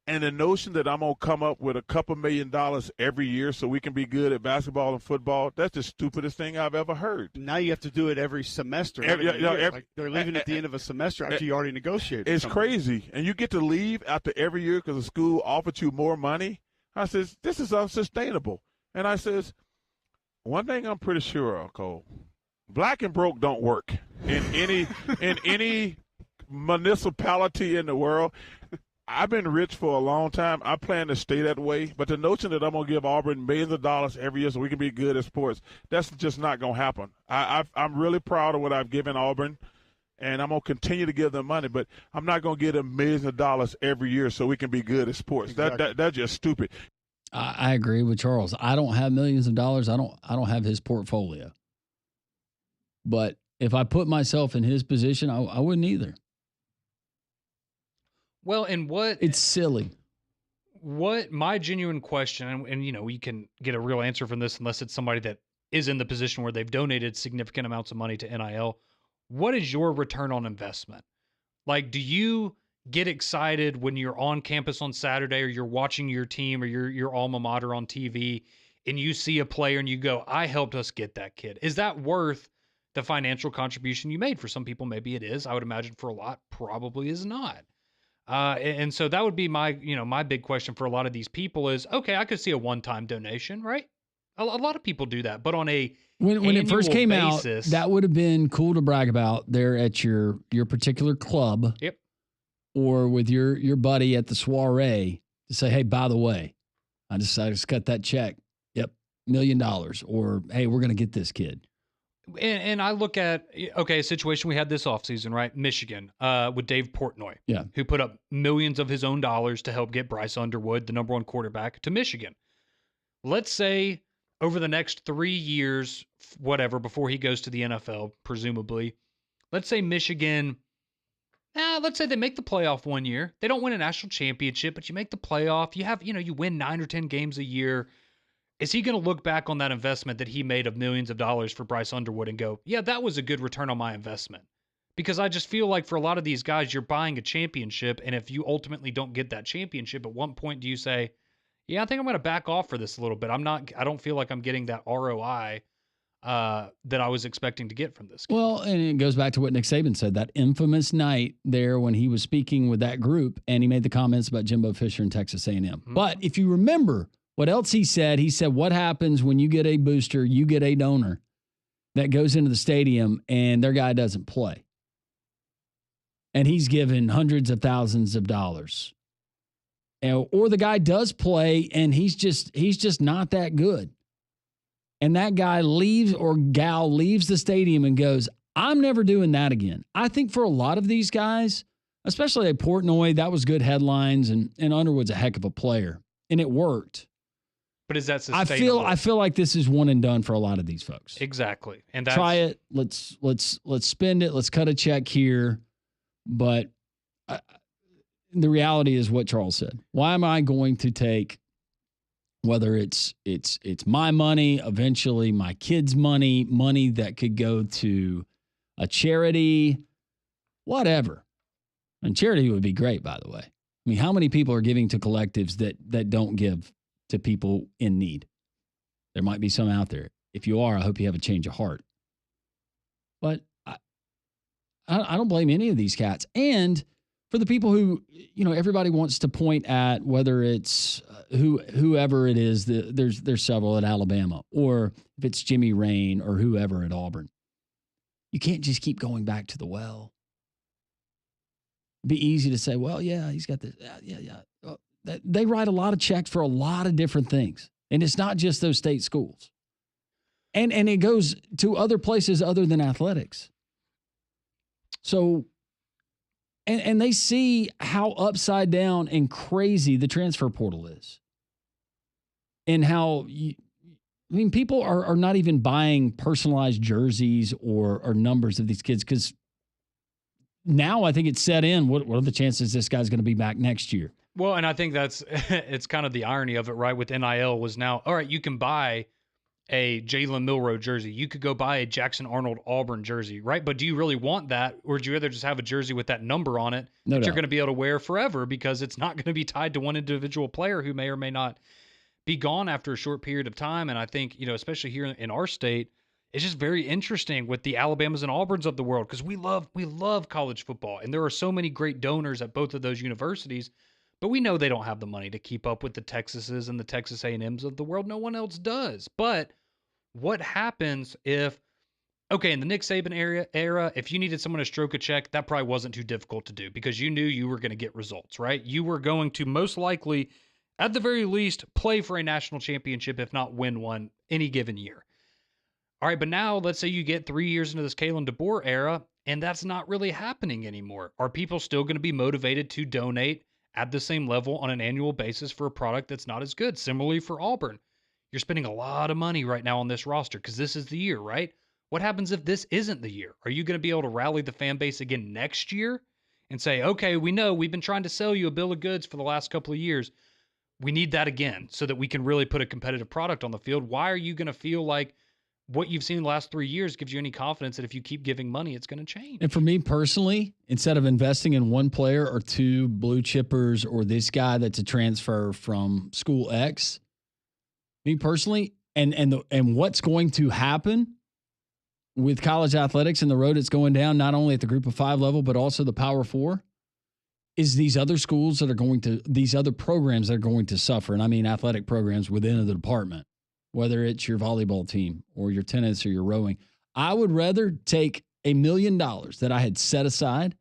And the notion that I'm going to come up with a couple $1 million every year so we can be good at basketball and football, that's the stupidest thing I've ever heard. Now you have to do it every semester. Like they're leaving at the end of a semester after you already negotiated. It's crazy. And you get to leave after every year because the school offered you more money. I says, this is unsustainable. And I says, one thing I'm pretty sure of, Cole, black and broke don't work in any municipality in the world. I've been rich for a long time. I plan to stay that way. But the notion that I'm going to give Auburn millions of dollars every year so we can be good at sports, that's just not going to happen. I'm really proud of what I've given Auburn, and I'm going to continue to give them money. But I'm not going to give them millions of dollars every year so we can be good at sports. Exactly. That's just stupid. I agree with Charles. I don't have millions of dollars. I don't have his portfolio. But if I put myself in his position, I wouldn't either. Well, and it's silly. What my genuine question, and you can get a real answer from this unless it's somebody that is in the position where they've donated significant amounts of money to NIL. What is your return on investment? Like, do you get excited when you're on campus on Saturday or you're watching your team or your alma mater on TV and you see a player and you go, I helped us get that kid? Is that worth the financial contribution you made? For some people, maybe it is. I would imagine for a lot, probably is not. And so that would be my big question for a lot of these people is, okay, I could see a one-time donation, right? A lot of people do that, but on a when it first came basis, out, that would have been cool to brag about there at your particular club. Yep. Or with your buddy at the soiree to say, hey, by the way, I just cut that check. Yep, $1 million. Or, hey, we're going to get this kid. And I look at, a situation we had this offseason, right? Michigan with Dave Portnoy, who put up millions of his own dollars to help get Bryce Underwood, the number one quarterback, to Michigan. Let's say over the next 3 years, whatever, before he goes to the NFL, presumably, let's say Michigan, let's say they make the playoff 1 year. They don't win a national championship, but you make the playoff. You have, you win 9 or 10 games a year. Is he going to look back on that investment that he made of millions of dollars for Bryce Underwood and go, yeah, that was a good return on my investment? Because I just feel like for a lot of these guys, you're buying a championship, and if you ultimately don't get that championship, at one point do you say, yeah, I think I'm going to back off for this a little bit. I don't feel like I'm getting that ROI that I was expecting to get from this game. Well, and it goes back to what Nick Saban said, that infamous night there when he was speaking with that group, and he made the comments about Jimbo Fisher and Texas A&M. Mm-hmm. But if you remember what else he said, what happens when you get a booster, you get a donor that goes into the stadium and their guy doesn't play. And he's given hundreds of thousands of dollars. Or the guy does play and he's just not that good. And that guy leaves or gal leaves the stadium and goes, I'm never doing that again. I think for a lot of these guys, especially at Portnoy, that was good headlines, and Underwood's a heck of a player. And it worked. But is that sustainable? I feel like this is one and done for a lot of these folks. Exactly. And try it. Let's spend it. Let's cut a check here. But the reality is what Charles said. Why am I going to take, whether it's my money, eventually my kids' money that could go to a charity, whatever. And charity would be great, by the way. I mean, how many people are giving to collectives that don't give to people in need? There might be some out there. If you are, I hope you have a change of heart. But I don't blame any of these cats. And for the people who, everybody wants to point at, whether it's whoever it is, there's several at Alabama, or if it's Jimmy Rain or whoever at Auburn. You can't just keep going back to the well. It'd be easy to say, well, yeah, he's got this. Yeah. They write a lot of checks for a lot of different things. And it's not just those state schools. And it goes to other places other than athletics. So, and they see how upside down and crazy the transfer portal is. And how, people are not even buying personalized jerseys or numbers of these kids because now I think it's set in. What are the chances this guy's going to be back next year? Well, and I think it's kind of the irony of it, right? With NIL was now, all right, you can buy a Jalen Milroe jersey. You could go buy a Jackson Arnold Auburn jersey, right? But do you really want that? Or would you rather just have a jersey with that number on it that you're going to be able to wear forever because it's not going to be tied to one individual player who may or may not be gone after a short period of time? And I think, especially here in our state, it's just very interesting with the Alabamas and Auburns of the world because we love college football. And there are so many great donors at both of those universities, but we know they don't have the money to keep up with the Texases and the Texas A&Ms of the world. No one else does. But what happens if, in the Nick Saban era, if you needed someone to stroke a check, that probably wasn't too difficult to do because you knew you were going to get results, right? You were going to most likely, at the very least, play for a national championship, if not win one any given year. All right, but now let's say you get 3 years into this Kalen DeBoer era, and that's not really happening anymore. Are people still going to be motivated to donate at the same level on an annual basis for a product that's not as good? Similarly for Auburn. You're spending a lot of money right now on this roster because this is the year, right? What happens if this isn't the year? Are you going to be able to rally the fan base again next year and say, okay, we know we've been trying to sell you a bill of goods for the last couple of years. We need that again so that we can really put a competitive product on the field. Why are you going to feel like what you've seen in the last 3 years gives you any confidence that if you keep giving money, it's going to change? And for me personally, instead of investing in one player or two blue chippers or this guy that's a transfer from school X, me personally, and what's going to happen with college athletics and the road it's going down, not only at the Group of Five level, but also the Power Four, is these other schools that are going to, these other programs that are going to suffer. And I mean athletic programs within the department, whether it's your volleyball team or your tennis or your rowing. I would rather take $1 million that I had set aside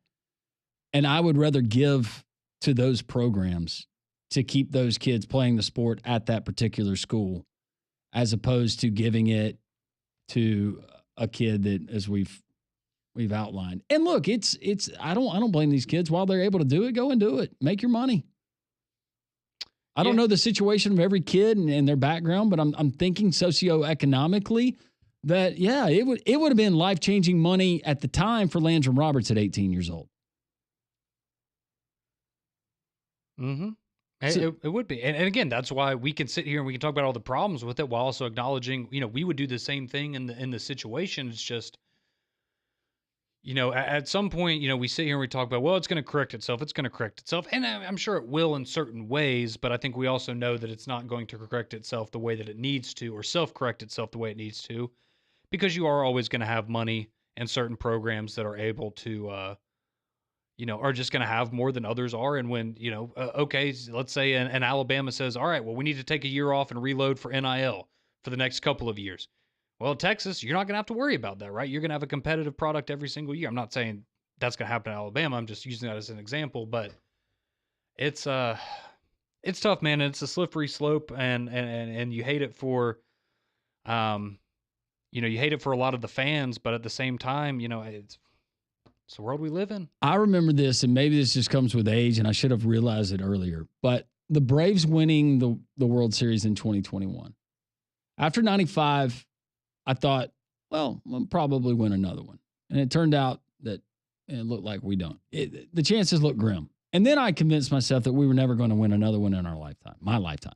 and I would rather give to those programs to keep those kids playing the sport at that particular school, as opposed to giving it to a kid that, as we've outlined. And look, it's I don't blame these kids. While they're able to do it, go and do it. Make your money. I don't know the situation of every kid and their background, but I'm thinking socioeconomically that, it would have been life-changing money at the time for Landrum Roberts at 18 years old. Mm-hmm. It would be. And again, that's why we can sit here and we can talk about all the problems with it while also acknowledging, we would do the same thing in the situation. It's just, at some point, we sit here and we talk about, well, it's going to correct itself. It's going to correct itself. And I'm sure it will in certain ways, but I think we also know that it's not going to correct itself the way that it needs to, or self-correct itself the way it needs to, because you are always going to have money and certain programs that are able to, are just going to have more than others are. And when, let's say an Alabama says, all right, well, we need to take a year off and reload for NIL for the next couple of years. Well, Texas, you're not going to have to worry about that, right? You're going to have a competitive product every single year. I'm not saying that's going to happen in Alabama. I'm just using that as an example, but it's tough, man. It's a slippery slope, and you hate it for, you hate it for a lot of the fans, but at the same time, it's the world we live in. I remember this, and maybe this just comes with age, and I should have realized it earlier, but the Braves winning the World Series in 2021. After 95, I thought, well, we'll probably win another one. And it turned out that it looked like we don't. The chances look grim. And then I convinced myself that we were never going to win another one in our lifetime, my lifetime.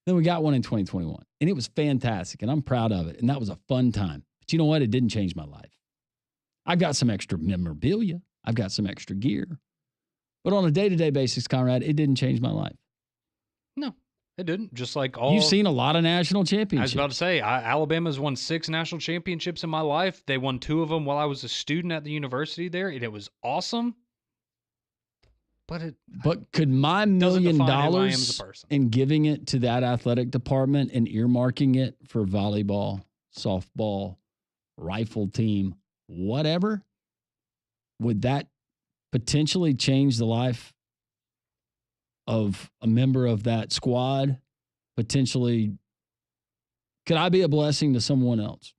Then we got one in 2021, and it was fantastic, and I'm proud of it, and that was a fun time. But you know what? It didn't change my life. I've got some extra memorabilia. I've got some extra gear. But on a day-to-day basis, Conrad, it didn't change my life. No. It didn't. Just like you've seen a lot of national championships. I was about to say, Alabama's won 6 national championships in my life. They won 2 of them while I was a student at the university there, and it was awesome. But could my $1 million in giving it to that athletic department and earmarking it for volleyball, softball, rifle team, whatever, would that potentially change the life of a member of that squad? Potentially, could I be a blessing to someone else?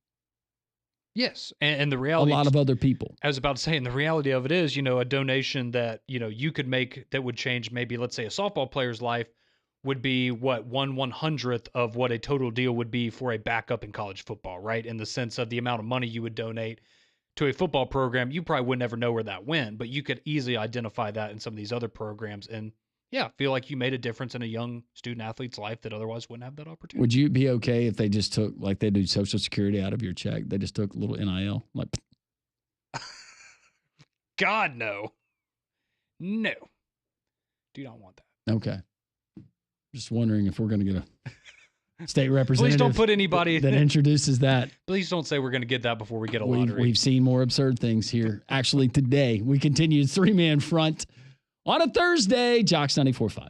Yes. And the reality, a lot of other people. I was about to say, and the reality of it is, a donation that, you could make that would change maybe, let's say, a softball player's life would be what 1/100th of what a total deal would be for a backup in college football, right? In the sense of the amount of money you would donate to a football program, you probably would never know where that went, but you could easily identify that in some of these other programs. And yeah, feel like you made a difference in a young student athlete's life that otherwise wouldn't have that opportunity. Would you be okay if they just took, like they do Social Security out of your check? They just took a little NIL? Like, God, no. No. Do not want that. Okay. Just wondering if we're going to get a state representative. Please don't put anybody that introduces that. Please don't say we're going to get that before we get a lottery. We've seen more absurd things here. Actually, today we continue 3-man front on a Thursday. Jocks 94.5.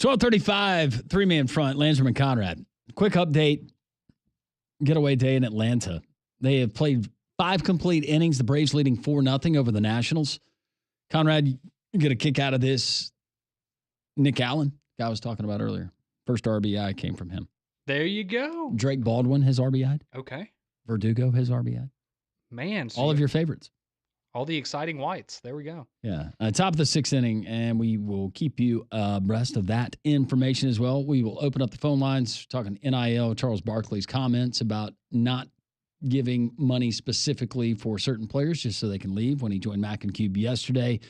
$12:35, 3-man front, Landsman and Conrad. Quick update, getaway day in Atlanta. They have played 5 complete innings, the Braves leading 4-0 over the Nationals. Conrad, you get a kick out of this. Nick Allen, guy I was talking about earlier. First RBI came from him. There you go. Drake Baldwin has RBI'd. Okay. Verdugo has RBI'd. Man. So all of your favorites. All the exciting whites. There we go. Yeah. Top of the 6th inning, and we will keep you abreast of that information as well. We will open up the phone lines, talking NIL, Charles Barkley's comments about not giving money specifically for certain players just so they can leave when he joined Mac and Cube yesterday.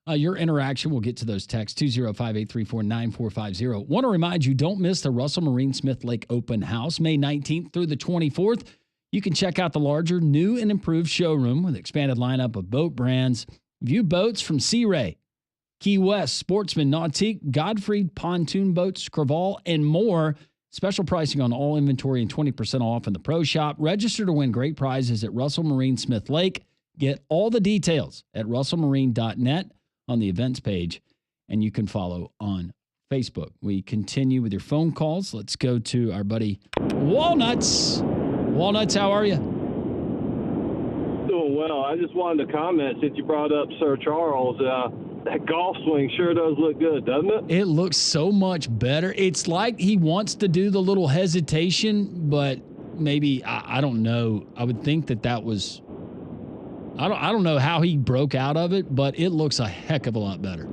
Your interaction, we'll get to those texts, 205-834-9450. Want to remind you, don't miss the Russell Marine Smith Lake Open House, May 19th through the 24th. You can check out the larger, new and improved showroom with expanded lineup of boat brands. View boats from Sea Ray, Key West, Sportsman, Nautique, Godfrey, Pontoon Boats, Creval, and more. Special pricing on all inventory and 20% off in the pro shop. Register to win great prizes at Russell Marine Smith Lake. Get all the details at russellmarine.net on the events page, and you can follow on Facebook. We continue with your phone calls. Let's go to our buddy Walnuts. Walnuts, how are you? Doing well. I just wanted to comment, since you brought up Sir Charles, that golf swing sure does look good, doesn't it? It looks so much better. It's like he wants to do the little hesitation, but maybe, I don't know. I would think that was, I don't know how he broke out of it, but it looks a heck of a lot better.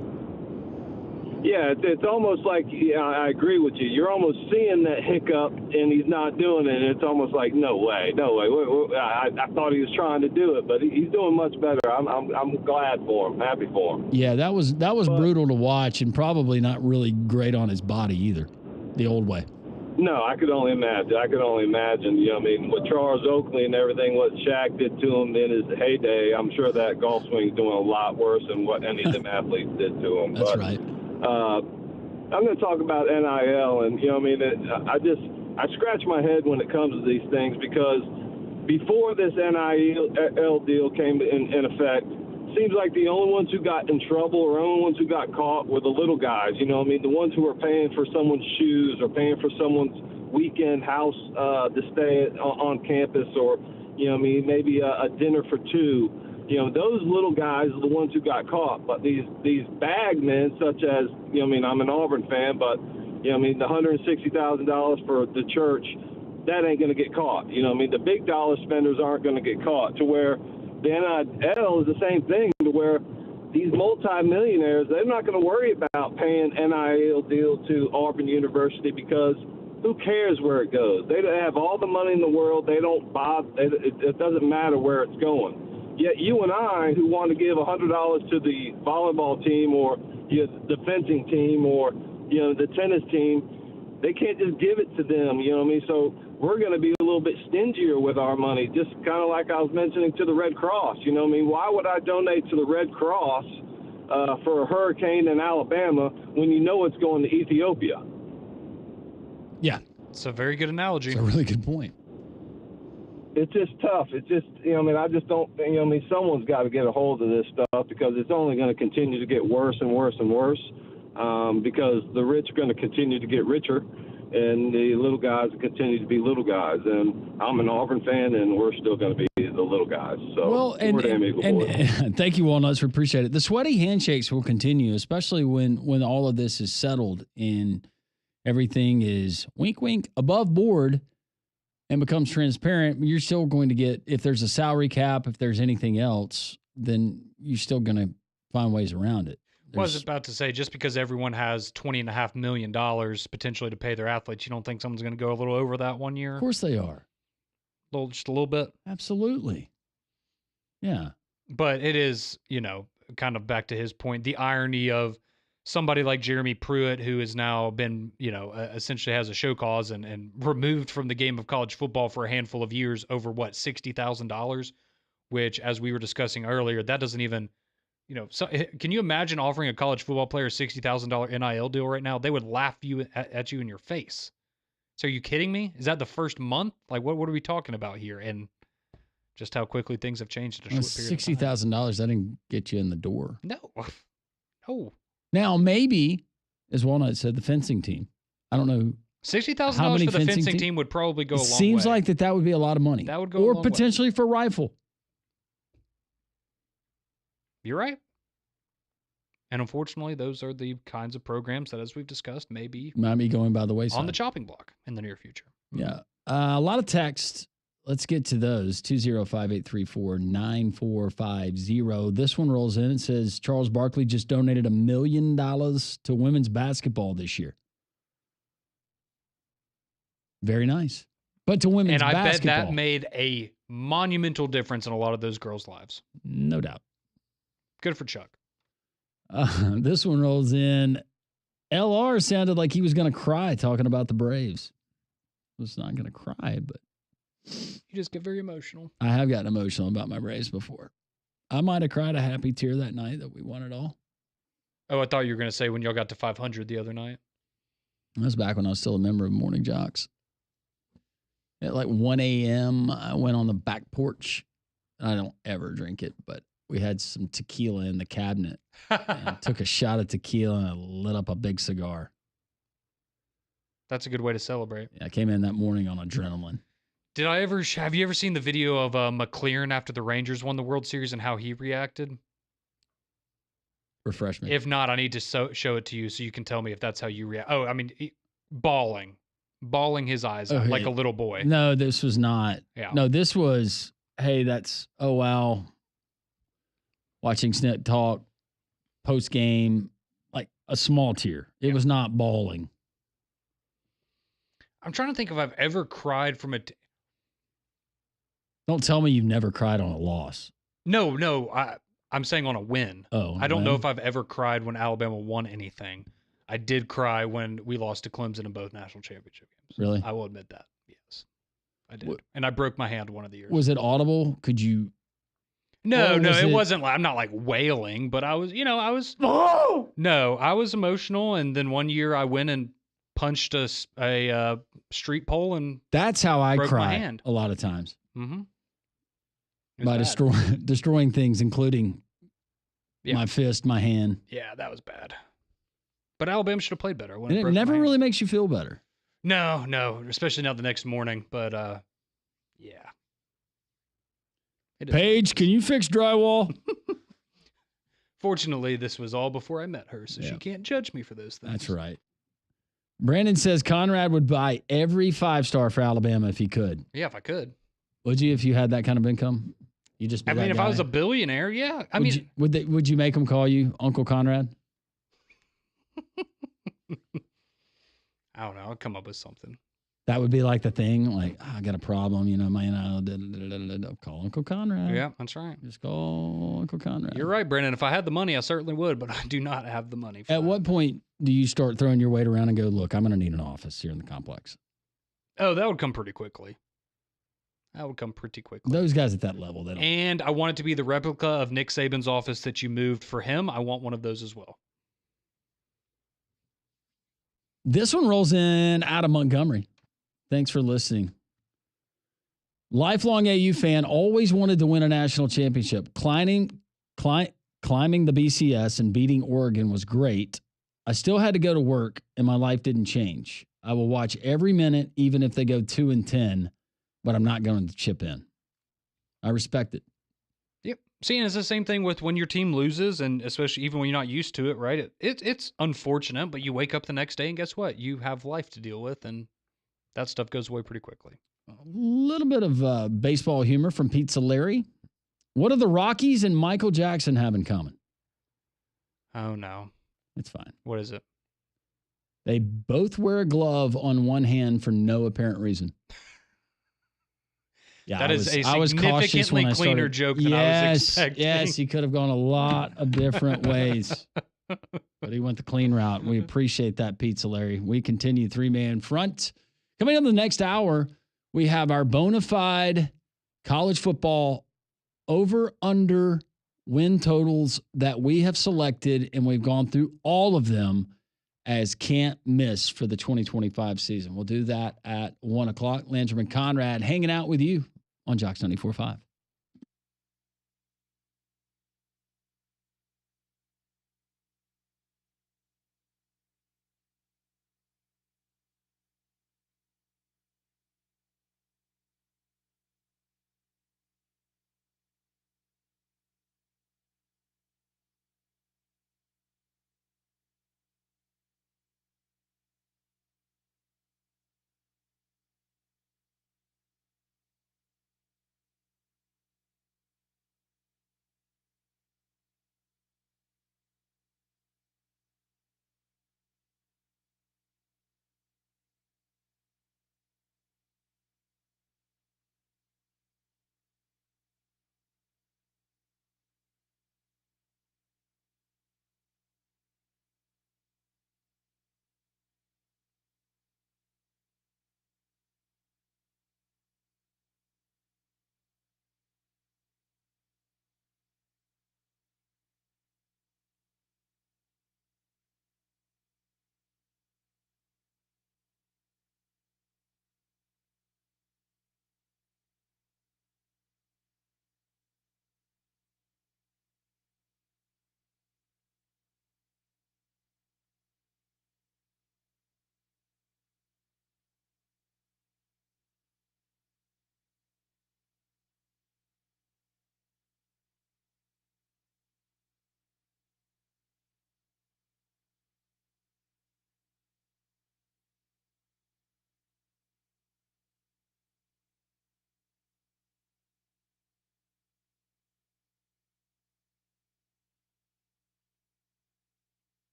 Yeah, it's almost like, I agree with you. You're almost seeing that hiccup, and he's not doing it. And it's almost like, no way. I thought he was trying to do it, but he's doing much better. I'm glad for him, happy for him. Yeah, that was brutal to watch, and probably not really great on his body either, the old way. No, I could only imagine. You know, I mean, with Charles Oakley and everything, what Shaq did to him in his heyday, I'm sure that golf swing's doing a lot worse than what any of them athletes did to him. That's right. I'm going to talk about NIL, and you know, I mean, I scratch my head when it comes to these things, because before this NIL deal came in effect, seems like the only ones who got in trouble or only ones who got caught were the little guys. You know, I mean, the ones who were paying for someone's shoes or paying for someone's weekend house to stay on campus, or you know, I mean, maybe a dinner for two. You know, those little guys are the ones who got caught. But these bag men, such as, you know, I mean, I'm an Auburn fan, but, you know, I mean, the $160,000 for the church, that ain't going to get caught. You know, I mean, the big dollar spenders aren't going to get caught. To where the NIL is the same thing, to where these multimillionaires, they're not going to worry about paying NIL deal to Auburn University, because who cares where it goes? They have all the money in the world. They don't bother. It doesn't matter where it's going. Yet you and I, who want to give $100 to the volleyball team, or the fencing team, or the tennis team, they can't just give it to them. You know what I mean? So we're going to be a little bit stingier with our money, just kind of like I was mentioning to the Red Cross. You know what I mean? Why would I donate to the Red Cross for a hurricane in Alabama when you know it's going to Ethiopia? Yeah, it's a very good analogy. It's a really good point. It's just tough. It's just, I mean, I just don't, I mean, someone's got to get a hold of this stuff, because it's only going to continue to get worse and worse and worse, because the rich are going to continue to get richer, and the little guys will continue to be little guys. And I'm an Auburn fan, and we're still going to be the little guys. So, well, and thank you, Walnuts. We appreciate it. The sweaty handshakes will continue, especially when all of this is settled and everything is wink, wink, above board, and becomes transparent. You're still going to get, if there's a salary cap, if there's anything else, then you're still going to find ways around it. I was about to say, just because everyone has $20.5 million potentially to pay their athletes, you don't think someone's going to go a little over that 1 year? Of course they are. Just a little bit? Absolutely. Yeah. But it is, kind of back to his point, the irony of somebody like Jeremy Pruitt, who has now been, essentially has a show cause and removed from the game of college football for a handful of years over $60,000, which, as we were discussing earlier, that doesn't even, so can you imagine offering a college football player a $60,000 NIL deal right now? They would laugh at you in your face. So are you kidding me? Is that the first month? Like, what are we talking about here? And just how quickly things have changed in a short period of time. $60,000, that didn't get you in the door. No. Oh. Now, maybe, as Walnut said, the fencing team. I don't know. $60,000 for the fencing team would probably go a long way. Seems like that would be a lot of money. That would go a long way. Or potentially for rifle. You're right. And unfortunately, those are the kinds of programs that, as we've discussed, might be going by the wayside. On the chopping block in the near future. Yeah. A lot of text. Let's get to those. 205-834-9450. This one rolls in. It says, Charles Barkley just donated $1 million to women's basketball this year. Very nice. But to women's basketball. And I bet that made a monumental difference in a lot of those girls' lives. No doubt. Good for Chuck. This one rolls in. LR sounded like he was going to cry talking about the Braves. Was not going to cry, but You just get very emotional. I have gotten emotional about my Braves before. I might have cried a happy tear that night that we won it all. Oh, I thought you were going to say when y'all got to 500 the other night. That was back when I was still a member of Morning Jocks. At like 1 a.m., I went on the back porch. I don't ever drink it, but we had some tequila in the cabinet. And I took a shot of tequila and I lit up a big cigar. That's a good way to celebrate. Yeah, I came in that morning on adrenaline. Have you ever seen the video of McLaren after the Rangers won the World Series and how he reacted? Refresh me. If not, I need to show it to you so you can tell me if that's how you react. Oh, I mean, bawling his eyes out like a little boy. No, this was not. Yeah. No, this was, hey, that's, oh, wow. Watching Snit talk post game, like a small tear. It was not bawling. I'm trying to think if I've ever cried from a. Don't tell me you've never cried on a loss. No, I'm saying on a win. Oh, I don't know if I've ever cried when Alabama won anything. I did cry when we lost to Clemson in both national championship games. Really? I will admit that. Yes, I did. And I broke my hand one of the years. Was it audible? Could you? No, it wasn't. I'm not like wailing, but I was. Oh! No, I was emotional, and then one year I went and punched a street pole, and that's how I broke cry my hand a lot of times. Mm-hmm. By destroying things, including my fist, my hand. Yeah, that was bad. But Alabama should have played better. And it never really makes you feel better. No, especially now the next morning. But yeah. Paige, can you fix drywall? Fortunately, this was all before I met her, so she can't judge me for those things. That's right. Brandon says Conrad would buy every 5-star for Alabama if he could. Yeah, if I could. Would you if you had that kind of income? You just. If I was a billionaire, yeah. Would you make them call you Uncle Conrad? I don't know. I'll come up with something. That would be like the thing. Like, I got a problem. My call Uncle Conrad. Yeah, that's right. Just call Uncle Conrad. You're right, Brandon. If I had the money, I certainly would, but I do not have the money. At what point do you start throwing your weight around and go, look, I'm going to need an office here in the complex? Oh, that would come pretty quickly. Those guys at that level, they don't. And I want it to be the replica of Nick Saban's office that you moved for him. I want one of those as well. This one rolls in out of Montgomery. Thanks for listening. Lifelong AU fan, always wanted to win a national championship. Climbing the BCS and beating Oregon was great. I still had to go to work, and my life didn't change. I will watch every minute, even if they go 2-10, but I'm not going to chip in. I respect it. Yep. See, and it's the same thing with when your team loses, and especially even when you're not used to it, right? It's unfortunate, but you wake up the next day, and guess what? You have life to deal with, and that stuff goes away pretty quickly. A little bit of baseball humor from Pizza Larry. What do the Rockies and Michael Jackson have in common? Oh, no. It's fine. What is it? They both wear a glove on one hand for no apparent reason. Yeah, that is a significantly cleaner joke than I was expecting. Yes, he could have gone a lot of different ways. But he went the clean route. We appreciate that, Pizza Larry. We continue 3-man front. Coming up in the next hour, we have our bona fide college football over-under win totals that we have selected, and we've gone through all of them as can't miss for the 2025 season. We'll do that at 1 o'clock. Landrum and Conrad hanging out with you on Jocks 94.5.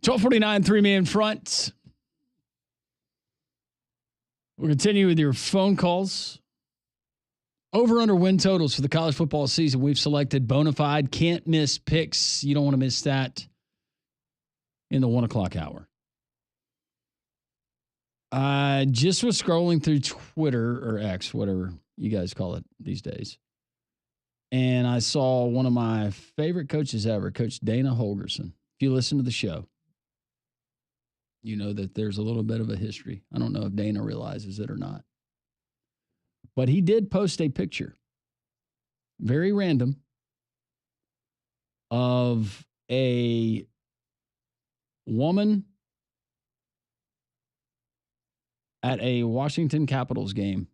12:49, 3-man front. We'll continue with your phone calls. Over-under win totals for the college football season. We've selected bona fide, can't miss picks. You don't want to miss that in the 1 o'clock hour. I just was scrolling through Twitter or X, whatever you guys call it these days. And I saw one of my favorite coaches ever, Coach Dana Holgerson. If you listen to the show, you know that there's a little bit of a history. I don't know if Dana realizes it or not. But he did post a picture, very random, of a woman at a Washington Capitals game.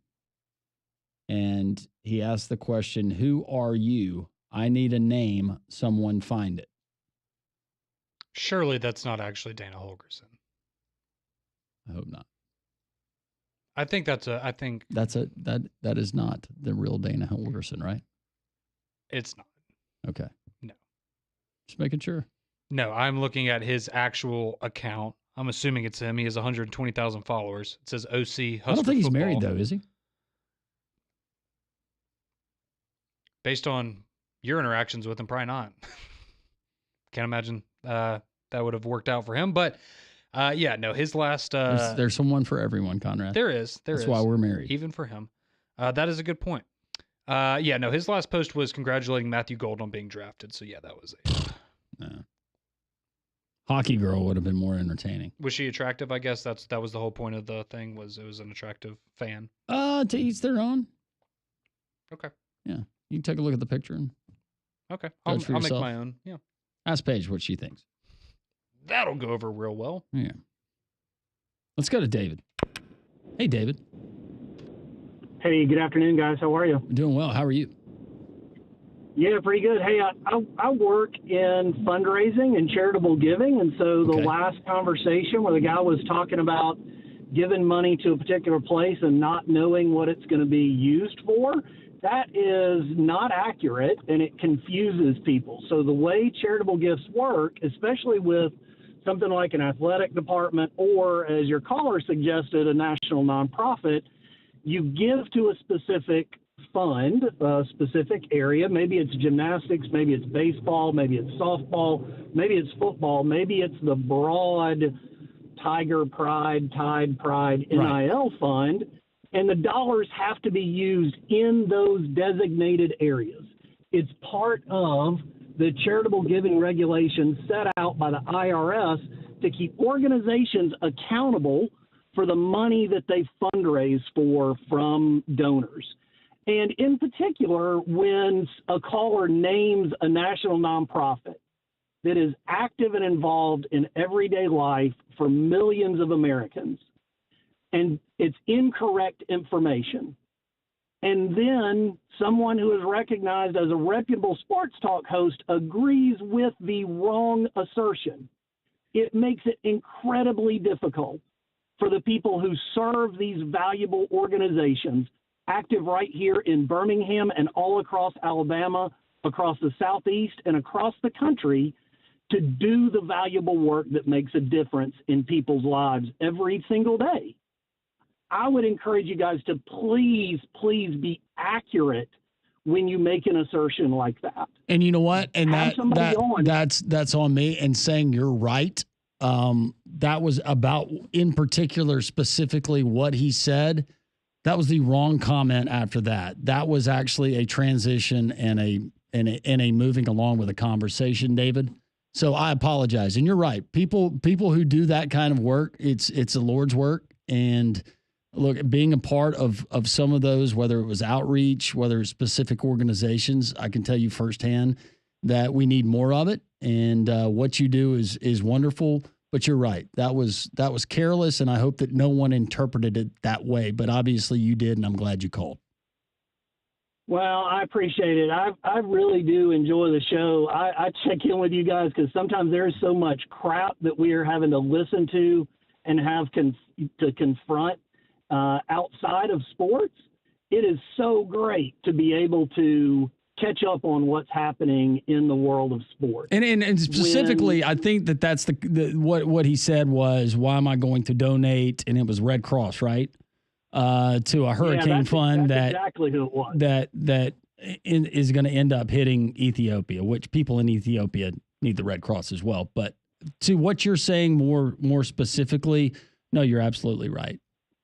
And he asked the question, "Who are you? I need a name. Someone find it." Surely that's not actually Dana Holgerson. I hope not. I think that is not the real Dana Holgerson, right? It's not. Okay. No. Just making sure. No, I'm looking at his actual account. I'm assuming it's him. He has 120,000 followers. It says OC Husker I don't think he's Football. married, though, is he? Based on your interactions with him, probably not. Can't imagine that would have worked out for him. But, yeah, no, his last... there's someone for everyone, Conrad. There is. That's why we're married. Even for him. That is a good point. Yeah, no, his last post was congratulating Matthew Gold on being drafted. So, yeah, that was it. No. Hockey girl would have been more entertaining. Was she attractive? I guess that was the whole point of the thing, was it was an attractive fan. To each their own. Okay. Yeah. You can take a look at the picture and okay. I'll make my own. Yeah. Ask Paige what she thinks. That'll go over real well. Yeah. Let's go to David. Hey, David. Hey, good afternoon, guys. How are you? Doing well. How are you? Yeah, pretty good. Hey, I work in fundraising and charitable giving, and so the last conversation where the guy was talking about giving money to a particular place and not knowing what it's going to be used for, that is not accurate, and it confuses people. So the way charitable gifts work, especially with something like an athletic department or, as your caller suggested, a national nonprofit, you give to a specific fund, a specific area.Maybe it's gymnastics, maybe it's baseball, maybe it's softball, maybe it's football, maybe it's the broad Tiger Pride, Tide Pride NIL fund, and the dollars have to be used in those designated areas. It's part of the charitable giving regulations set out by the IRS to keep organizations accountable for the money that they fundraise for from donors. And in particular, when a caller names a national nonprofit that is active and involved in everyday life for millions of Americans, and it's incorrect information, and then someone who is recognized as a reputable sports talk host agrees with the wrong assertion, it makes it incredibly difficult for the people who serve these valuable organizations active right here in Birmingham and all across Alabama, across the Southeast, and across the country to do the valuable work that makes a difference in people's lives every single day. I would encourage you guys to please be accurate when you make an assertion like that. And you know what? And that's on me. And saying you're right. That was about, in particular, specifically what he said. That was the wrong comment after that. That was actually a transition and a moving along with a conversation, David. So I apologize. And you're right. People who do that kind of work, it's the Lord's work. And look, being a part of some of those, whether it was outreach, whether it's specific organizations, I can tell you firsthand that we need more of it. And what you do is wonderful. But you're right. That was careless, and I hope that no one interpreted it that way. But obviously you did, and I'm glad you called. Well, I appreciate it. I really do enjoy the show. I check in with you guys because sometimes there's so much crap that we are having to listen to and have to confront outside of sports. It is so great to be able to catch up on what's happening in the world of sports. And specifically, I think that's what he said was, why am I going to donate? And it was Red Cross, right? To a hurricane fund that's exactly who it was. That is going to end up hitting Ethiopia, which people in Ethiopia need the Red Cross as well. But to what you're saying more specifically, no, you're absolutely right.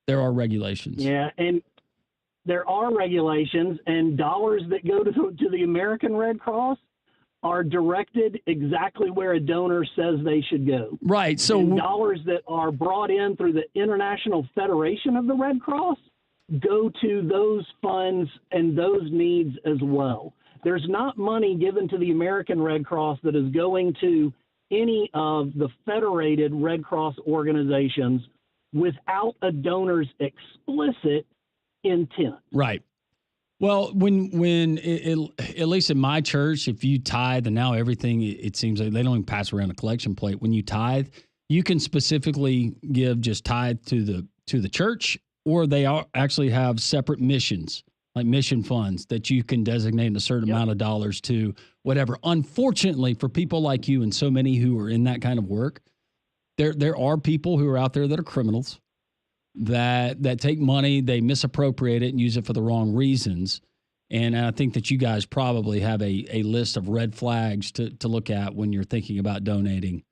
There are regulations. Yeah, and there are regulations, and dollars that go to the American Red Cross are directed exactly where a donor says they should go. Right. So and dollars that are brought in through the International Federation of the Red Cross go to those funds and those needs as well. There's not money given to the American Red Cross that is going to any of the federated Red Cross organizations without a donor's explicit intent. Right. Well, when at least in my church, if you tithe, and now everything, it seems like they don't even pass around a collection plate. When you tithe, you can specifically give just tithe to the church, or they actually have separate missions, like mission funds that you can designate a certain amount of dollars to whatever. Unfortunately, for people like you and so many who are in that kind of work, there are people who are out there that are criminals that take money, they misappropriate it and use it for the wrong reasons. And I think that you guys probably have a list of red flags to look at when you're thinking about donating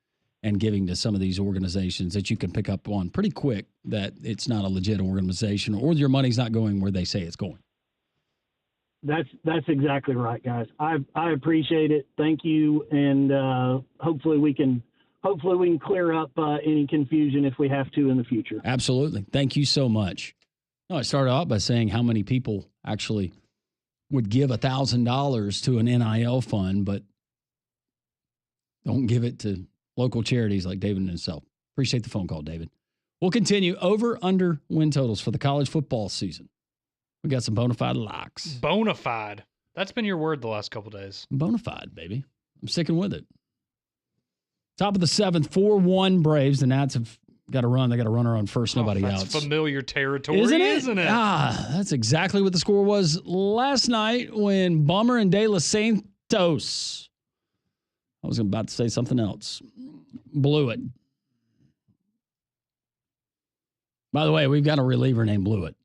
and giving to some of these organizations that you can pick up on pretty quick that it's not a legit organization or your money's not going where they say it's going. That's exactly right, guys. I appreciate it. Thank you. And hopefully we can clear up any confusion if we have to in the future. Absolutely. Thank you so much. No, I started out by saying how many people actually would give $1,000 to an NIL fund, but don't give it to local charities like David and himself. Appreciate the phone call, David. We'll continue. Over, under win totals for the college football season. We got some bona fide locks. Bona fide. That's been your word the last couple of days. Bona fide, baby. I'm sticking with it. Top of the seventh, 4-1 Braves. The Nats have got to run. They got a runner on first, nobody that's else. Familiar territory, isn't it? That's exactly what the score was last night when Bummer and De Los Santos, I was about to say something else, blew it. By the way, we've got a reliever named Blewett.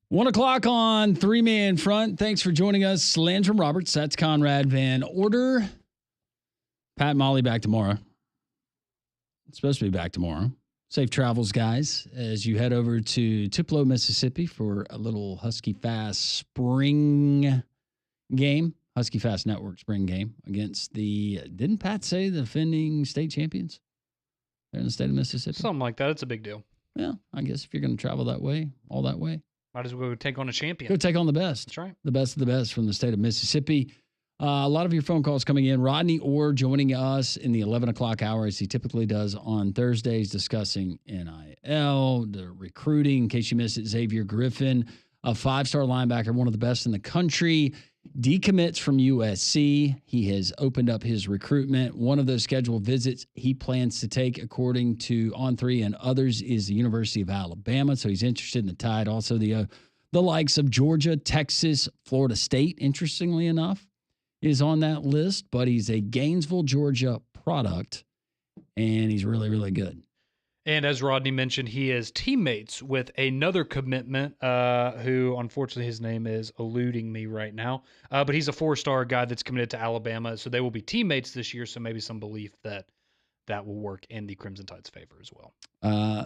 1 o'clock on Three Man Front. Thanks for joining us. Landrum Roberts, that's Conrad Van Order. Pat and Molly back tomorrow. It's supposed to be back tomorrow. Safe travels, guys, as you head over to Tupelo, Mississippi for a little Husky Fast spring game. Husky Fast Network spring game against didn't Pat say the defending state champions? They're in the state of Mississippi. Something like that. It's a big deal. Yeah, I guess if you're going to travel that way, all that way. Might as well go take on a champion. Go take on the best. That's right. The best of the best from the state of Mississippi. A lot of your phone calls coming in. Rodney Orr joining us in the 11 o'clock hour, as he typically does on Thursdays, discussing NIL, the recruiting. In case you missed it, Xavier Griffin, a 5-star linebacker, one of the best in the country, decommits from USC. He has opened up his recruitment. One of those scheduled visits he plans to take, according to On3 and others, is the University of Alabama. So he's interested in the Tide. Also, the likes of Georgia, Texas, Florida State, interestingly enough, is on that list. But he's a Gainesville, Georgia product, and he's really, really good. And as Rodney mentioned, he is teammates with another commitment who, unfortunately, his name is eluding me right now. But he's a 4-star guy that's committed to Alabama. So they will be teammates this year. So maybe some belief that will work in the Crimson Tide's favor as well.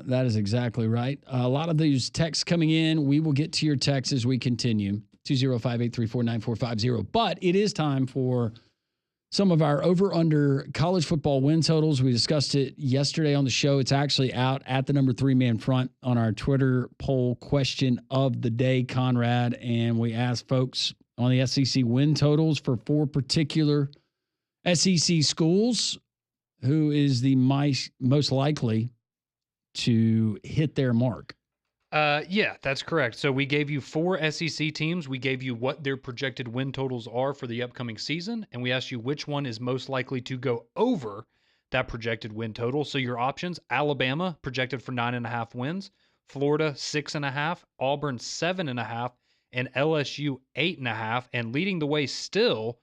That is exactly right. A lot of these texts coming in. We will get to your texts as we continue. 205-834-9450. But it is time for some of our over-under college football win totals. We discussed it yesterday on the show. It's actually out at the number 3 Man Front on our Twitter poll question of the day, Conrad. And we asked folks on the SEC win totals for 4 particular SEC schools who is the most likely to hit their mark. Yeah, that's correct. So we gave you 4 SEC teams. We gave you what their projected win totals are for the upcoming season, and we asked you which one is most likely to go over that projected win total. So your options: Alabama projected for 9.5 wins, Florida 6.5, Auburn 7.5, and LSU 8.5. And leading the way still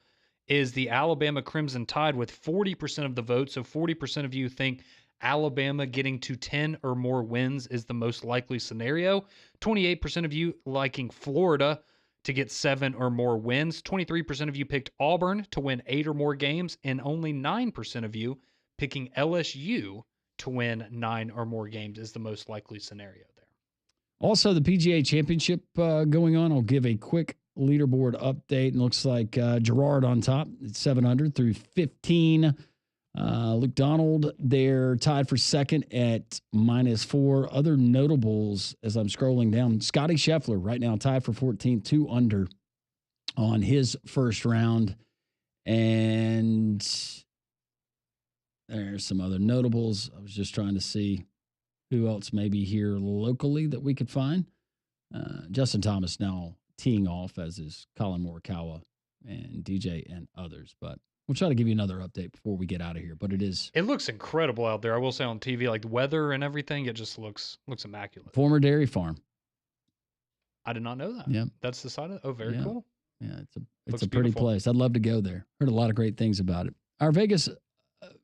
is the Alabama Crimson Tide with 40% of the vote. So 40% of you think Alabama getting to 10 or more wins is the most likely scenario. 28% of you liking Florida to get 7 or more wins. 23% of you picked Auburn to win 8 or more games, and only 9% of you picking LSU to win 9 or more games is the most likely scenario there. Also, the PGA Championship going on. I'll give a quick leaderboard update. It looks like Gerard on top. It's 7 under through 15. Luke Donald, they're tied for second at -4. Other notables, as I'm scrolling down, Scotty Scheffler right now tied for 14th, 2 under on his first round. And there's some other notables. I was just trying to see who else may be here locally that we could find. Justin Thomas now teeing off, as is Colin Morikawa and DJ and others. But we'll try to give you another update before we get out of here. But it looks incredible out there. I will say on TV, like the weather and everything, it just looks immaculate. Former dairy farm. I did not know that. Yeah. That's the side of it. Oh, very cool. Yeah, it's a pretty place. I'd love to go there. Heard a lot of great things about it. Our Vegas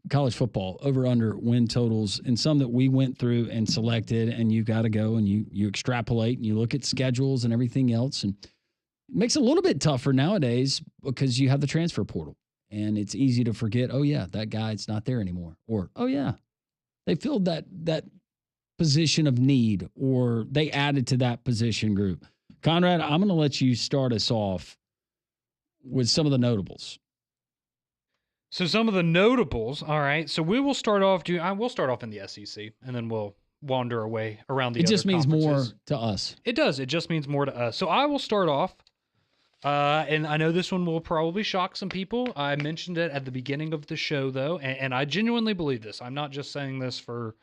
college football over-under win totals, and some that we went through and selected, and you've got to go and you extrapolate and you look at schedules and everything else. And it makes it a little bit tougher nowadays because you have the transfer portal. And it's easy to forget, oh, yeah, that guy's not there anymore. Or, oh, yeah, they filled that position of need, or they added to that position group. Conrad, I'm going to let you start us off with some of the notables. So some of the notables, all right. So we will start off. We'll start off in the SEC, and then we'll wander away around the other conferences. It just means more to us. It does. It just means more to us. So I will start off. And I know this one will probably shock some people. I mentioned it at the beginning of the show, though, and I genuinely believe this. I'm not just saying this for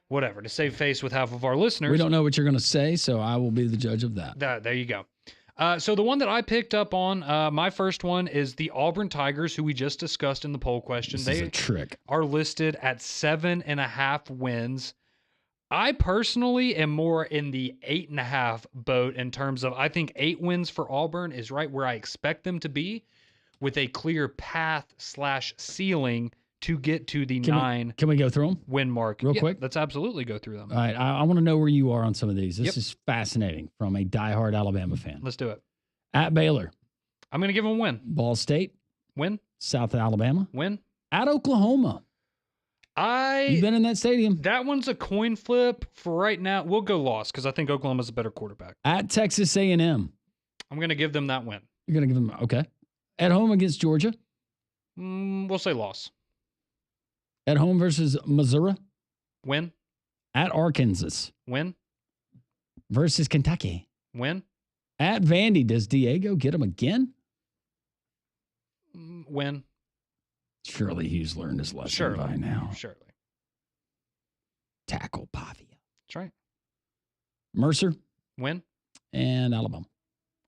whatever, to save face with half of our listeners. We don't know what you're going to say, so I will be the judge of that. There you go. So the one that I picked up on, my first one is the Auburn Tigers, who we just discussed in the poll question. This is a trick. Are listed at 7.5 wins. I personally am more in the 8.5 boat in terms of, I think 8 wins for Auburn is right where I expect them to be, with a clear path / ceiling to get to the 9. Can we go through them? Win mark. Real quick? Let's absolutely go through them. All right. I want to know where you are on some of these. This is fascinating from a diehard Alabama fan. Let's do it. At Baylor. I'm going to give them a win. Ball State. Win. South Alabama. Win. At Oklahoma. You've been in that stadium. That one's a coin flip for right now. We'll go loss because I think Oklahoma's a better quarterback. At Texas A&M. I'm going to give them that win. You're going to give them, okay. At home against Georgia. We'll say loss. At home versus Missouri. Win. At Arkansas. Win. Versus Kentucky. Win. At Vandy. Does Diego get them again? Win. Surely he's learned his lesson by now. Surely. Tackle Pavia. That's right. Mercer. Win. And Alabama.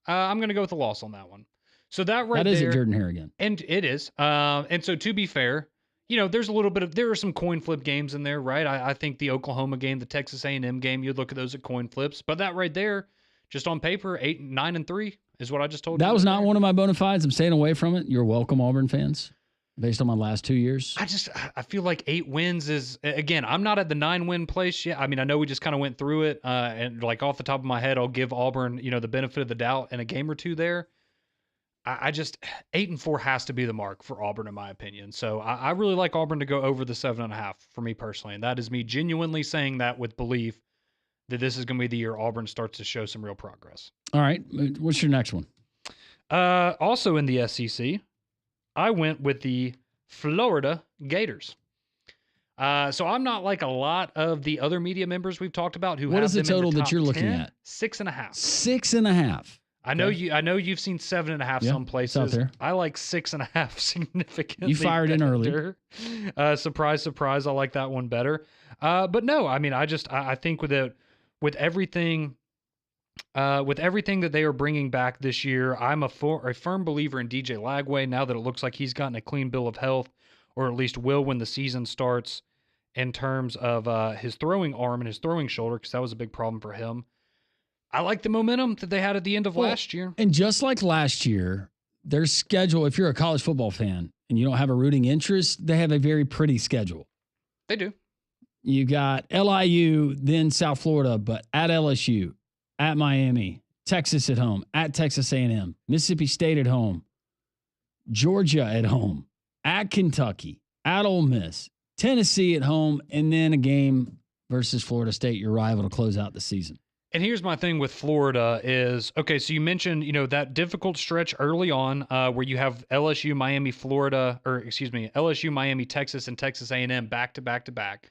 I'm going to go with the loss on that one. So that right there. That is at Jordan Hare again. And it is. And so to be fair, there's a little bit of, there are some coin flip games in there, right? I think the Oklahoma game, the Texas A&M game, you'd look at those at coin flips. But that right there, just on paper, 8, 9, and 3 is what I just told you. That was not one of my bona fides. I'm staying away from it. You're welcome, Auburn fans. Based on my last 2 years. I feel like 8 wins is, again, I'm not at the 9-win place yet. I mean, I know we just kind of went through it. And like off the top of my head, I'll give Auburn, the benefit of the doubt in a game or two there. I just 8-4 has to be the mark for Auburn, in my opinion. So I really like Auburn to go over the 7.5 for me personally. And that is me genuinely saying that with belief that this is going to be the year Auburn starts to show some real progress. All right. What's your next one? Also in the SEC, I went with the Florida Gators. So I'm not like a lot of the other media members we've talked about who what have is the them in total the that top you're looking 10. at? 6.5. 6.5. I know you've seen 7.5 some places. It's out there. I like 6.5 significantly. You fired in early. Surprise, surprise. I like that one better. But no, I mean, I think with everything that they are bringing back this year, I'm a firm believer in DJ Lagway now that it looks like he's gotten a clean bill of health, or at least will when the season starts, in terms of his throwing arm and his throwing shoulder, because that was a big problem for him. I like the momentum that they had at the end of last year. And just like last year, their schedule, if you're a college football fan and you don't have a rooting interest, they have a very pretty schedule. They do. You got LIU, then South Florida, but at LSU, at Miami, Texas at home, at Texas A&M, Mississippi State at home, Georgia at home, at Kentucky, at Ole Miss, Tennessee at home, and then a game versus Florida State, your rival, to close out the season. And here's my thing with Florida is, okay, so you mentioned, that difficult stretch early on where you have LSU, Miami, LSU, Miami, Texas, and Texas A&M back to back to back.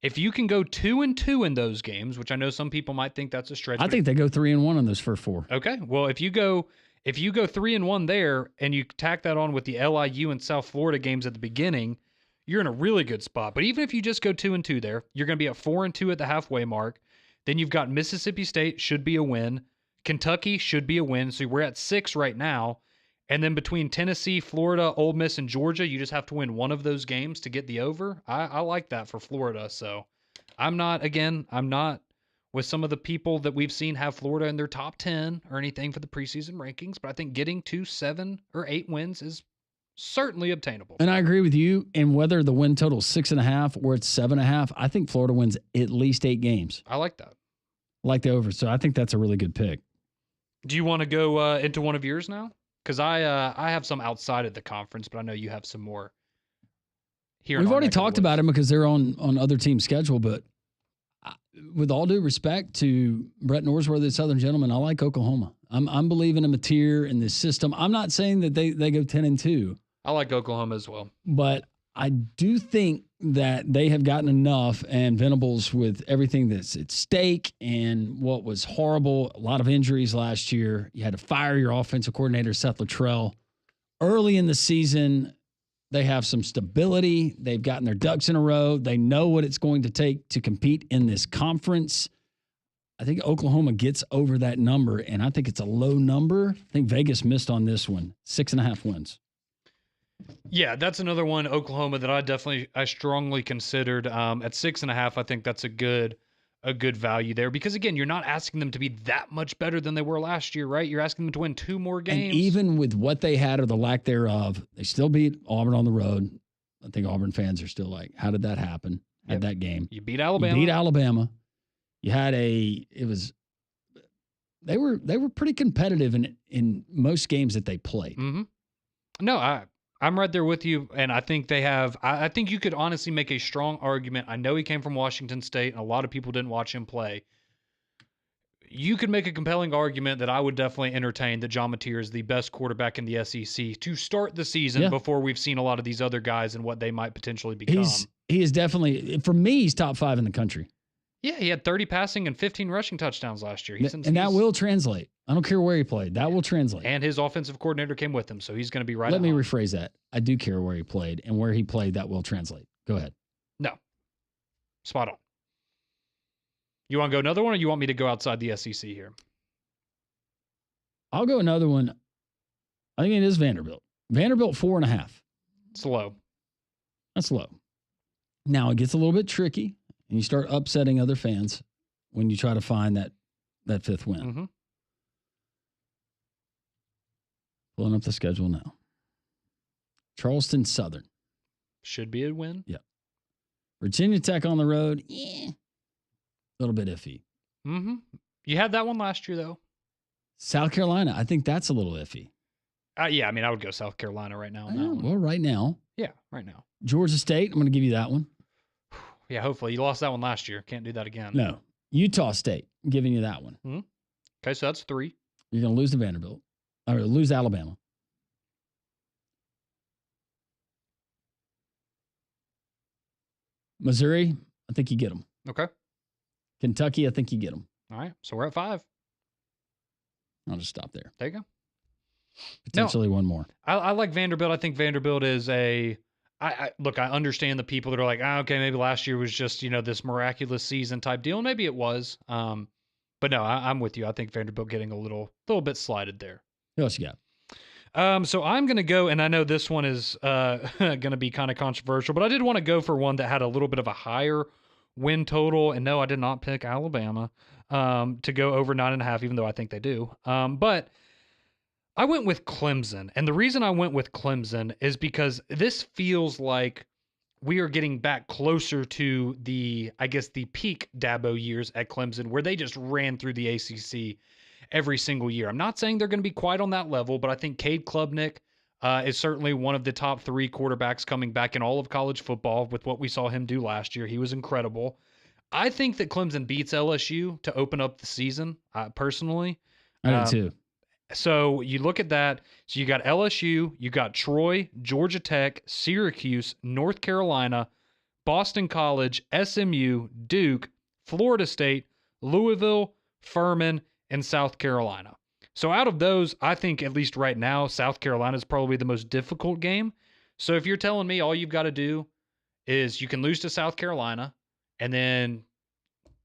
If you can go 2-2 in those games, which I know some people might think that's a stretch. I think they go 3-1 on those first 4. Okay. Well, if you go 3-1 there and you tack that on with the LIU and South Florida games at the beginning, you're in a really good spot. But even if you just go 2-2 there, you're going to be at 4-2 at the halfway mark. Then you've got Mississippi State should be a win. Kentucky should be a win. So we're at 6 right now. And then between Tennessee, Florida, Ole Miss, and Georgia, you just have to win one of those games to get the over. I like that for Florida. So I'm not with some of the people that we've seen have Florida in their top 10 or anything for the preseason rankings, but I think getting to 7 or 8 wins is certainly obtainable. And I agree with you. And whether the win total is 6.5 or it's 7.5, I think Florida wins at least 8 games. I like that. I like the over. So I think that's a really good pick. Do you want to go into one of yours now? Because I have some outside of the conference, but I know you have some more here. We've already talked about them because they're on other teams' schedule. But with all due respect to Brett Norsworthy, the Southern Gentleman, I like Oklahoma. I'm believing in a tier in this system. I'm not saying that they go 10-2. I like Oklahoma as well. But I do think that they have gotten enough, and Venables, with everything that's at stake and what was horrible, a lot of injuries last year. You had to fire your offensive coordinator, Seth Luttrell. Early in the season, they have some stability. They've gotten their ducks in a row. They know what it's going to take to compete in this conference. I think Oklahoma gets over that number, and I think it's a low number. I think Vegas missed on this one. 6.5 wins. Yeah, that's another one, Oklahoma, that I strongly considered at 6.5. I think that's a good value there because, again, you're not asking them to be that much better than they were last year, right? You're asking them to win 2 more games. And even with what they had or the lack thereof, they still beat Auburn on the road. I think Auburn fans are still like, how did that happen at that game? You beat Alabama. You beat Alabama. You had they were pretty competitive in most games that they played. Mm-hmm. No, I'm right there with you, and I think they have. I think you could honestly make a strong argument. I know he came from Washington State, and a lot of people didn't watch him play. You could make a compelling argument that I would definitely entertain that John Mateer is the best quarterback in the SEC to start the season before we've seen a lot of these other guys and what they might potentially become. He is definitely, for me, he's top 5 in the country. Yeah, he had 30 passing and 15 rushing touchdowns last year. And that will translate. I don't care where he played. That will translate. And his offensive coordinator came with him, so he's going to be right. Let me rephrase that. I do care where he played, and where he played, that will translate. Go ahead. No. Spot on. You want to go another one, or you want me to go outside the SEC here? I'll go another one. I think it is Vanderbilt. Vanderbilt 4.5. It's low. That's low. Now it gets a little bit tricky, and you start upsetting other fans when you try to find that fifth win. Mm-hmm. Pulling up the schedule now. Charleston Southern. Should be a win. Yeah. Virginia Tech on the road. A little bit iffy. Mm-hmm. You had that one last year, though. South Carolina. I think that's a little iffy. Yeah, I mean, I would go South Carolina right now. Well, right now. Yeah, right now. Georgia State. I'm going to give you that one. Yeah, hopefully. You lost that one last year. Can't do that again. No. Utah State. I'm giving you that one. Mm-hmm. Okay, so that's 3. You're going to lose to Vanderbilt. Or lose Alabama. Missouri, I think you get them. Okay. Kentucky, I think you get them. All right, so we're at 5. I'll just stop there. There you go. Potentially one more. I like Vanderbilt. I think Vanderbilt is look, I understand the people that are like, okay, maybe last year was just, this miraculous season type deal. And maybe it was. But no, I'm with you. I think Vanderbilt getting a little bit slighted there. Who else you got? So I'm going to go, and I know this one is going to be kind of controversial, but I did want to go for one that had a little bit of a higher win total. And no, I did not pick Alabama to go over 9.5, even though I think they do. But I went with Clemson. And the reason I went with Clemson is because this feels like we are getting back closer to the peak Dabo years at Clemson, where they just ran through the ACC every single year. I'm not saying they're going to be quite on that level, but I think Cade Klubnik is certainly one of the top 3 quarterbacks coming back in all of college football with what we saw him do last year. He was incredible. I think that Clemson beats LSU to open up the season, personally. I do too. So you look at that. So you got LSU, you got Troy, Georgia Tech, Syracuse, North Carolina, Boston College, SMU, Duke, Florida State, Louisville, Furman, and South Carolina. So out of those, I think at least right now, South Carolina is probably the most difficult game. So if you're telling me all you've got to do is you can lose to South Carolina, and then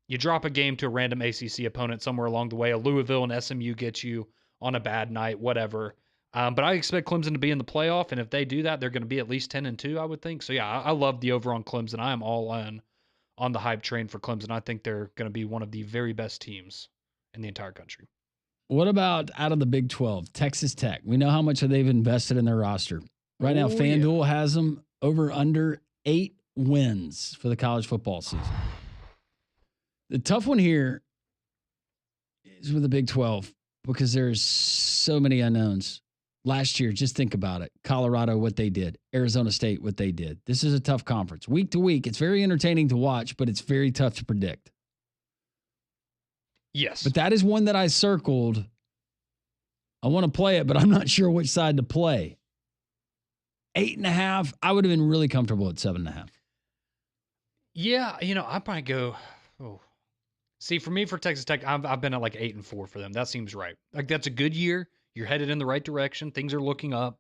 you drop a game to a random ACC opponent somewhere along the way, a Louisville and SMU get you on a bad night, whatever. But I expect Clemson to be in the playoff, and if they do that, they're going to be at least 10-2, I would think. So yeah, I love the over on Clemson. I am all in on the hype train for Clemson. I think they're going to be one of the very best teams in the entire country. What about out of the Big 12, Texas Tech? We know how much they've invested in their roster. Right now, FanDuel has them over under 8 wins for the college football season. The tough one here is with the Big 12 because there's so many unknowns. Last year, just think about it. Colorado, what they did. Arizona State, what they did. This is a tough conference. Week to week, it's very entertaining to watch, but it's very tough to predict. Yes. But that is one that I circled. I want to play it, but I'm not sure which side to play. 8.5, I would have been really comfortable at 7.5. Yeah, I might go. Oh, see, for me, for Texas Tech, I've been at like 8-4 for them. That seems right. Like that's a good year. You're headed in the right direction. Things are looking up.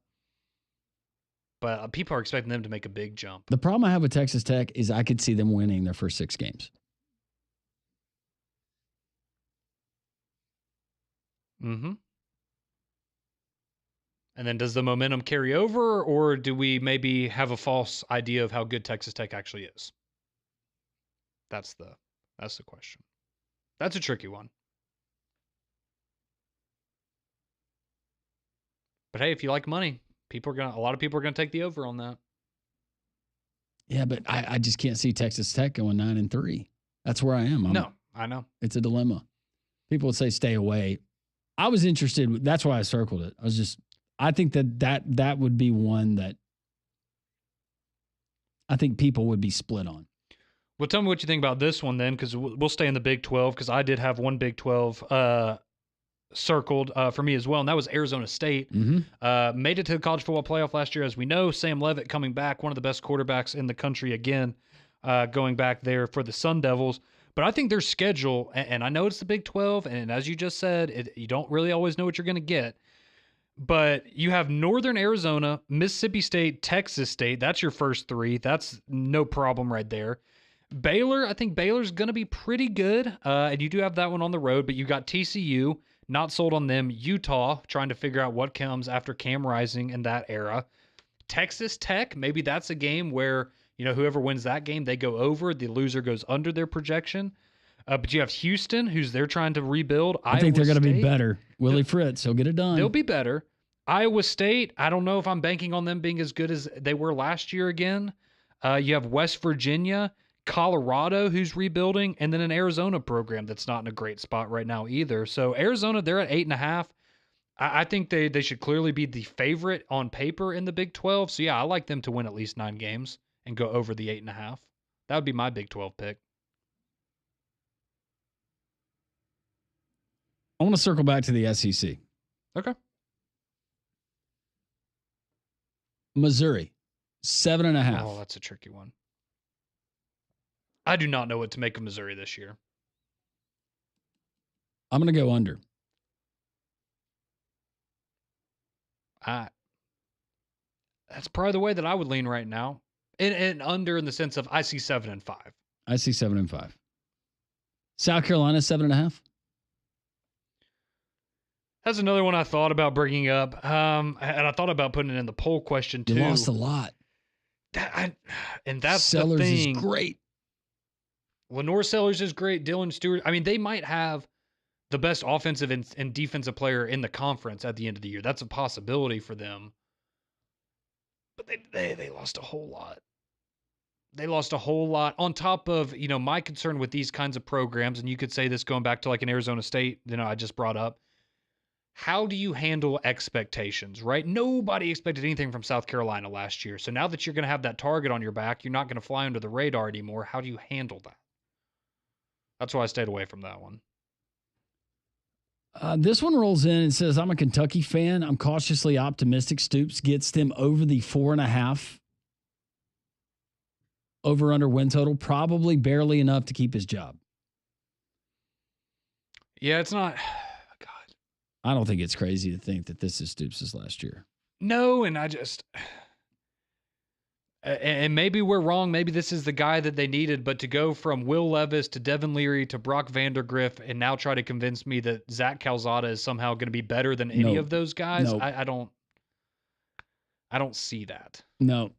But people are expecting them to make a big jump. The problem I have with Texas Tech is I could see them winning their first 6 games. Mm-hmm. And then does the momentum carry over, or do we maybe have a false idea of how good Texas Tech actually is? That's the question. That's a tricky one. But hey, if you like money, a lot of people are gonna take the over on that. Yeah, but I just can't see Texas Tech going 9-3. That's where I am. No, I know. It's a dilemma. People would say stay away. I was interested. That's why I circled it. I think that would be one that I think people would be split on. Well, tell me what you think about this one then, because we'll stay in the Big 12, because I did have one Big 12 circled for me as well, and that was Arizona State. Made it to the college football playoff last year, as we know. Sam Leavitt coming back, one of the best quarterbacks in the country again, going back there for the Sun Devils. But I think their schedule, and I know it's the Big 12, and as you just said, you don't really always know what you're going to get. But you have Northern Arizona, Mississippi State, Texas State. That's your first three. That's no problem right there. Baylor, I think Baylor's going to be pretty good, and you do have that one on the road, but you got TCU, not sold on them. Utah, trying to figure out what comes after Cam Rising in that era. Texas Tech, maybe that's a game where, whoever wins that game, they go over. The loser goes under their projection. But you have Houston, who's they're trying to rebuild. I think they're going to be better. Willie Fritz, he'll get it done. They'll be better. Iowa State, I don't know if I'm banking on them being as good as they were last year again. You have West Virginia, Colorado, who's rebuilding, and then an Arizona program that's not in a great spot right now either. So Arizona, they're at 8.5. I think they should clearly be the favorite on paper in the Big 12. So, yeah, I like them to win at least 9 games and go over the 8.5. That would be my Big 12 pick. I want to circle back to the SEC. Okay. Missouri, 7.5. Oh, that's a tricky one. I do not know what to make of Missouri this year. I'm going to go under. That's probably the way that I would lean right now. And under in the sense of I see 7 and 5. I see 7 and 5. South Carolina, 7.5. That's another one I thought about bringing up. And I thought about putting it in the poll question too. You lost a lot. And that's Sellers the thing. Is great. Lenore Sellers is great. Dylan Stewart. I mean, they might have the best offensive and defensive player in the conference at the end of the year. That's a possibility for them. But they lost a whole lot. They lost a whole lot on top of, my concern with these kinds of programs. And you could say this going back to like an Arizona State, I just brought up. How do you handle expectations, right? Nobody expected anything from South Carolina last year. So now that you're going to have that target on your back, you're not going to fly under the radar anymore. How do you handle that? That's why I stayed away from that one. This one rolls in and says, I'm a Kentucky fan. I'm cautiously optimistic. Stoops gets them over the 4.5 over-under win total, probably barely enough to keep his job. Yeah, it's not. God. I don't think it's crazy to think that this is Stoops' last year. No, and I just... And maybe we're wrong. Maybe this is the guy that they needed. But to go from Will Levis to Devin Leary to Brock Vandergriff and now try to convince me that Zach Calzada is somehow going to be better than any of those guys, I don't see that. No.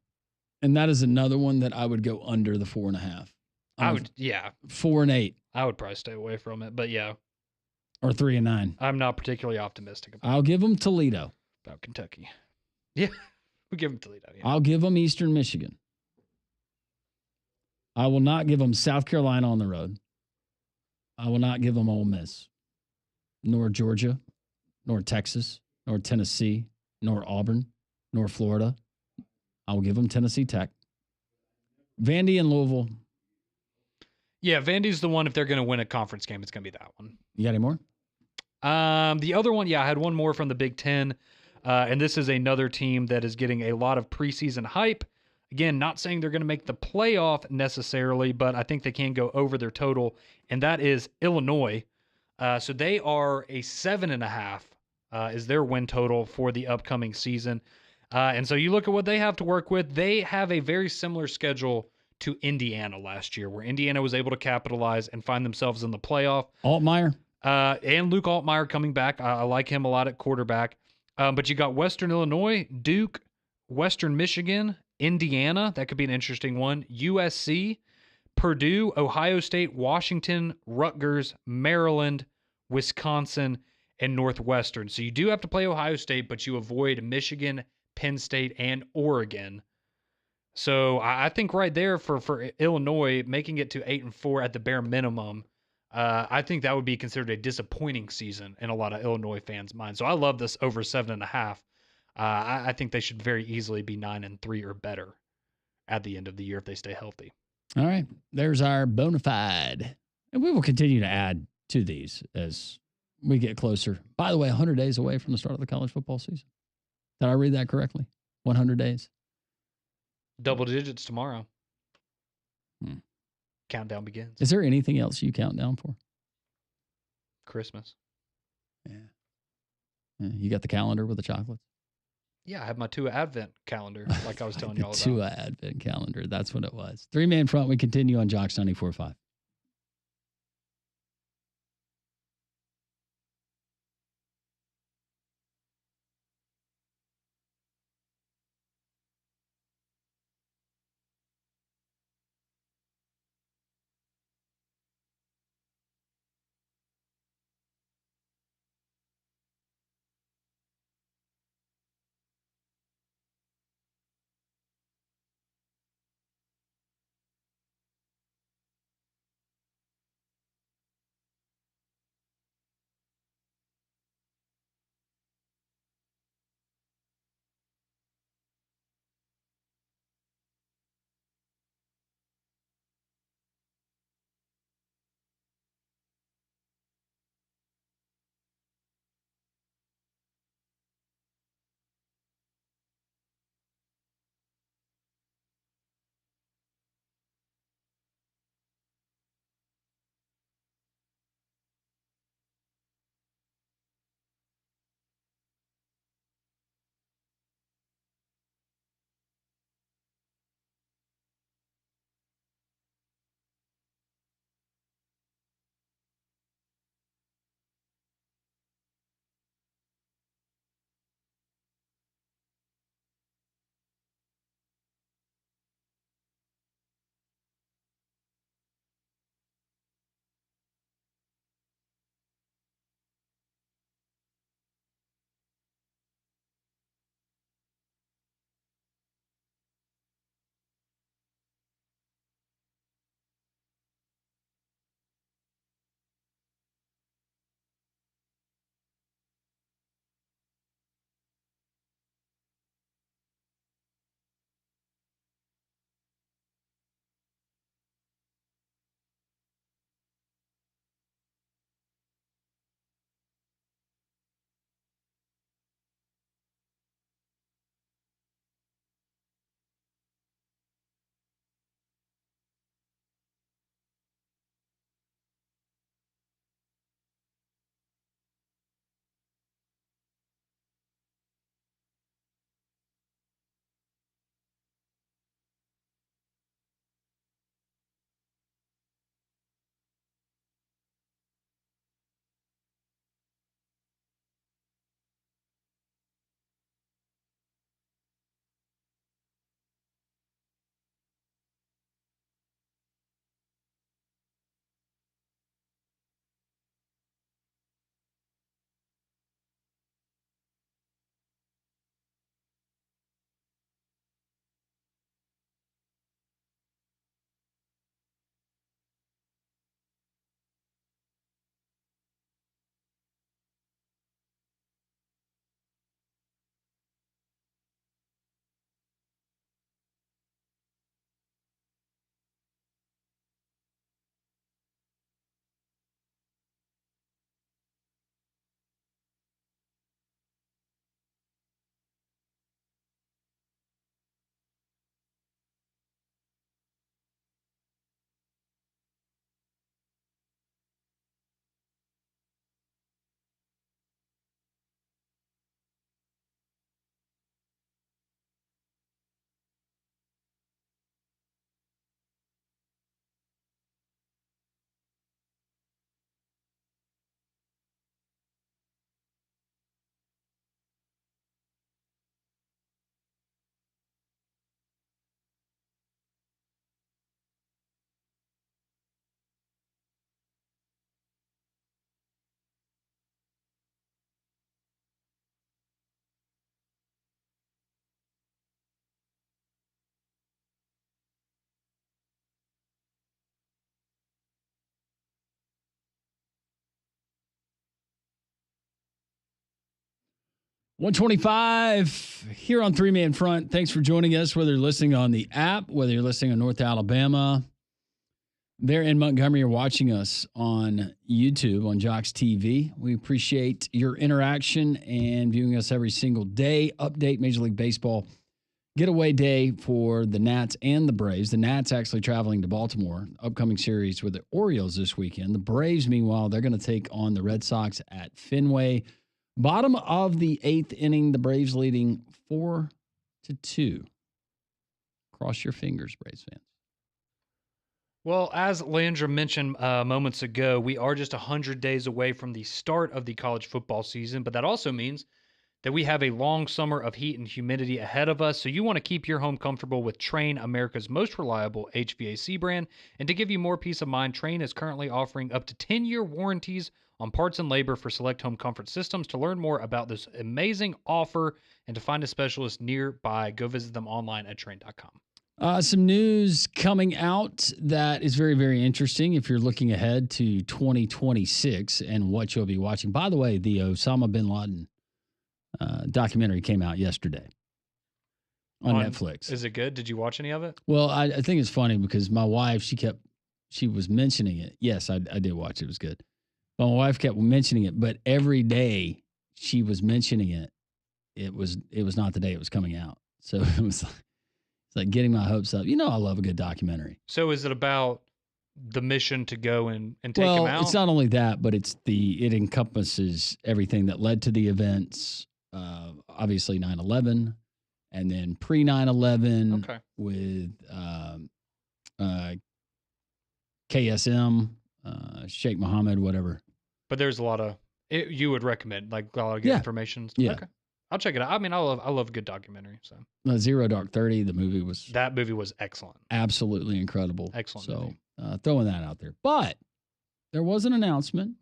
And that is another one that I would go under the 4.5. I would, yeah. 4 and 8. I would probably stay away from it. But yeah. Or 3 and 9. I'm not particularly optimistic about I'll give them Toledo. About Kentucky. Yeah. We give them Toledo. Yeah. I'll give them Eastern Michigan. I will not give them South Carolina on the road. I will not give them Ole Miss, nor Georgia, nor Texas, nor Tennessee, nor Auburn, nor Florida. I will give them Tennessee Tech. Vandy and Louisville. Yeah, Vandy's the one. If they're going to win a conference game, it's going to be that one. You got any more? The other one, I had one more from the Big Ten. And this is another team that is getting a lot of preseason hype. Again, not saying they're going to make the playoff necessarily, but I think they can go over their total, and that is Illinois. So they are a 7.5 is their win total for the upcoming season. And so you look at what they have to work with. They have a very similar schedule to Indiana last year, where Indiana was able to capitalize and find themselves in the playoff. Altmaier. And Luke Altmaier coming back. I like him a lot at quarterback. But you got Western Illinois, Duke, Western Michigan, Indiana. That could be an interesting one. USC, Purdue, Ohio State, Washington, Rutgers, Maryland, Wisconsin, and Northwestern. So you do have to play Ohio State, but you avoid Michigan, Penn State, and Oregon. So I think right there for Illinois, making it to 8-4 at the bare minimum, I think that would be considered a disappointing season in a lot of Illinois fans' minds. So I love this over 7.5. I think they should very easily be 9-3 or better at the end of the year if they stay healthy. All right. There's our bona fide. And we will continue to add to these as we get closer. By the way, 100 days away from the start of the college football season. Did I read that correctly? 100 days. Double digits tomorrow. Countdown begins. Is there anything else you count down for? Christmas. Yeah. You got the calendar with the chocolates? Yeah, I have my Tua Advent calendar, like I was telling you all about. Tua Advent calendar. That's what it was. 3-man front. We continue on Jocks 94.5. 125 here on Three Man Front. Thanks for joining us, whether you're listening on the app, whether you're listening on North Alabama, there in Montgomery, or watching us on YouTube on Jocks TV. We appreciate your interaction and viewing us every single day. Update Major League Baseball getaway day for the Nats and the Braves. The Nats actually traveling to Baltimore, upcoming series with the Orioles this weekend. The Braves, meanwhile, they're going to take on the Red Sox at Fenway. Bottom of the 8th inning, the Braves leading 4-2. Cross your fingers, Braves fans. Well, as Landra mentioned moments ago, we are just 100 days away from the start of the college football season, but that also means that we have a long summer of heat and humidity ahead of us, so you want to keep your home comfortable with Trane, America's most reliable HVAC brand. And to give you more peace of mind, Trane is currently offering up to 10-year warranties on parts and labor for select home comfort systems. To learn more about this amazing offer and to find a specialist nearby, go visit them online at Trane.com. Some news coming out that is very, very interesting if you're looking ahead to 2026 and what you'll be watching. By the way, the Osama bin Laden documentary came out yesterday on Netflix. Is it good? Did you watch any of it? Well, I think it's funny because my wife, she was mentioning it. Yes, I did watch it. It was good. But my wife kept mentioning it, but every day she was mentioning it, it was not the day it was coming out. So it was it's like getting my hopes up. You know, I love a good documentary. So is it about the mission to go and take him out? Well, it's not only that, but it encompasses everything that led to the events. Obviously 9/11, and then pre 9/11 with KSM, Sheikh Mohammed, whatever. But there's a lot of you would recommend, like a lot of good information. Yeah. Okay. I'll check it out. I mean, I love a good documentary. So Zero Dark 30, the movie was excellent. Absolutely incredible. Excellent. So throwing that out there. But there was an announcement,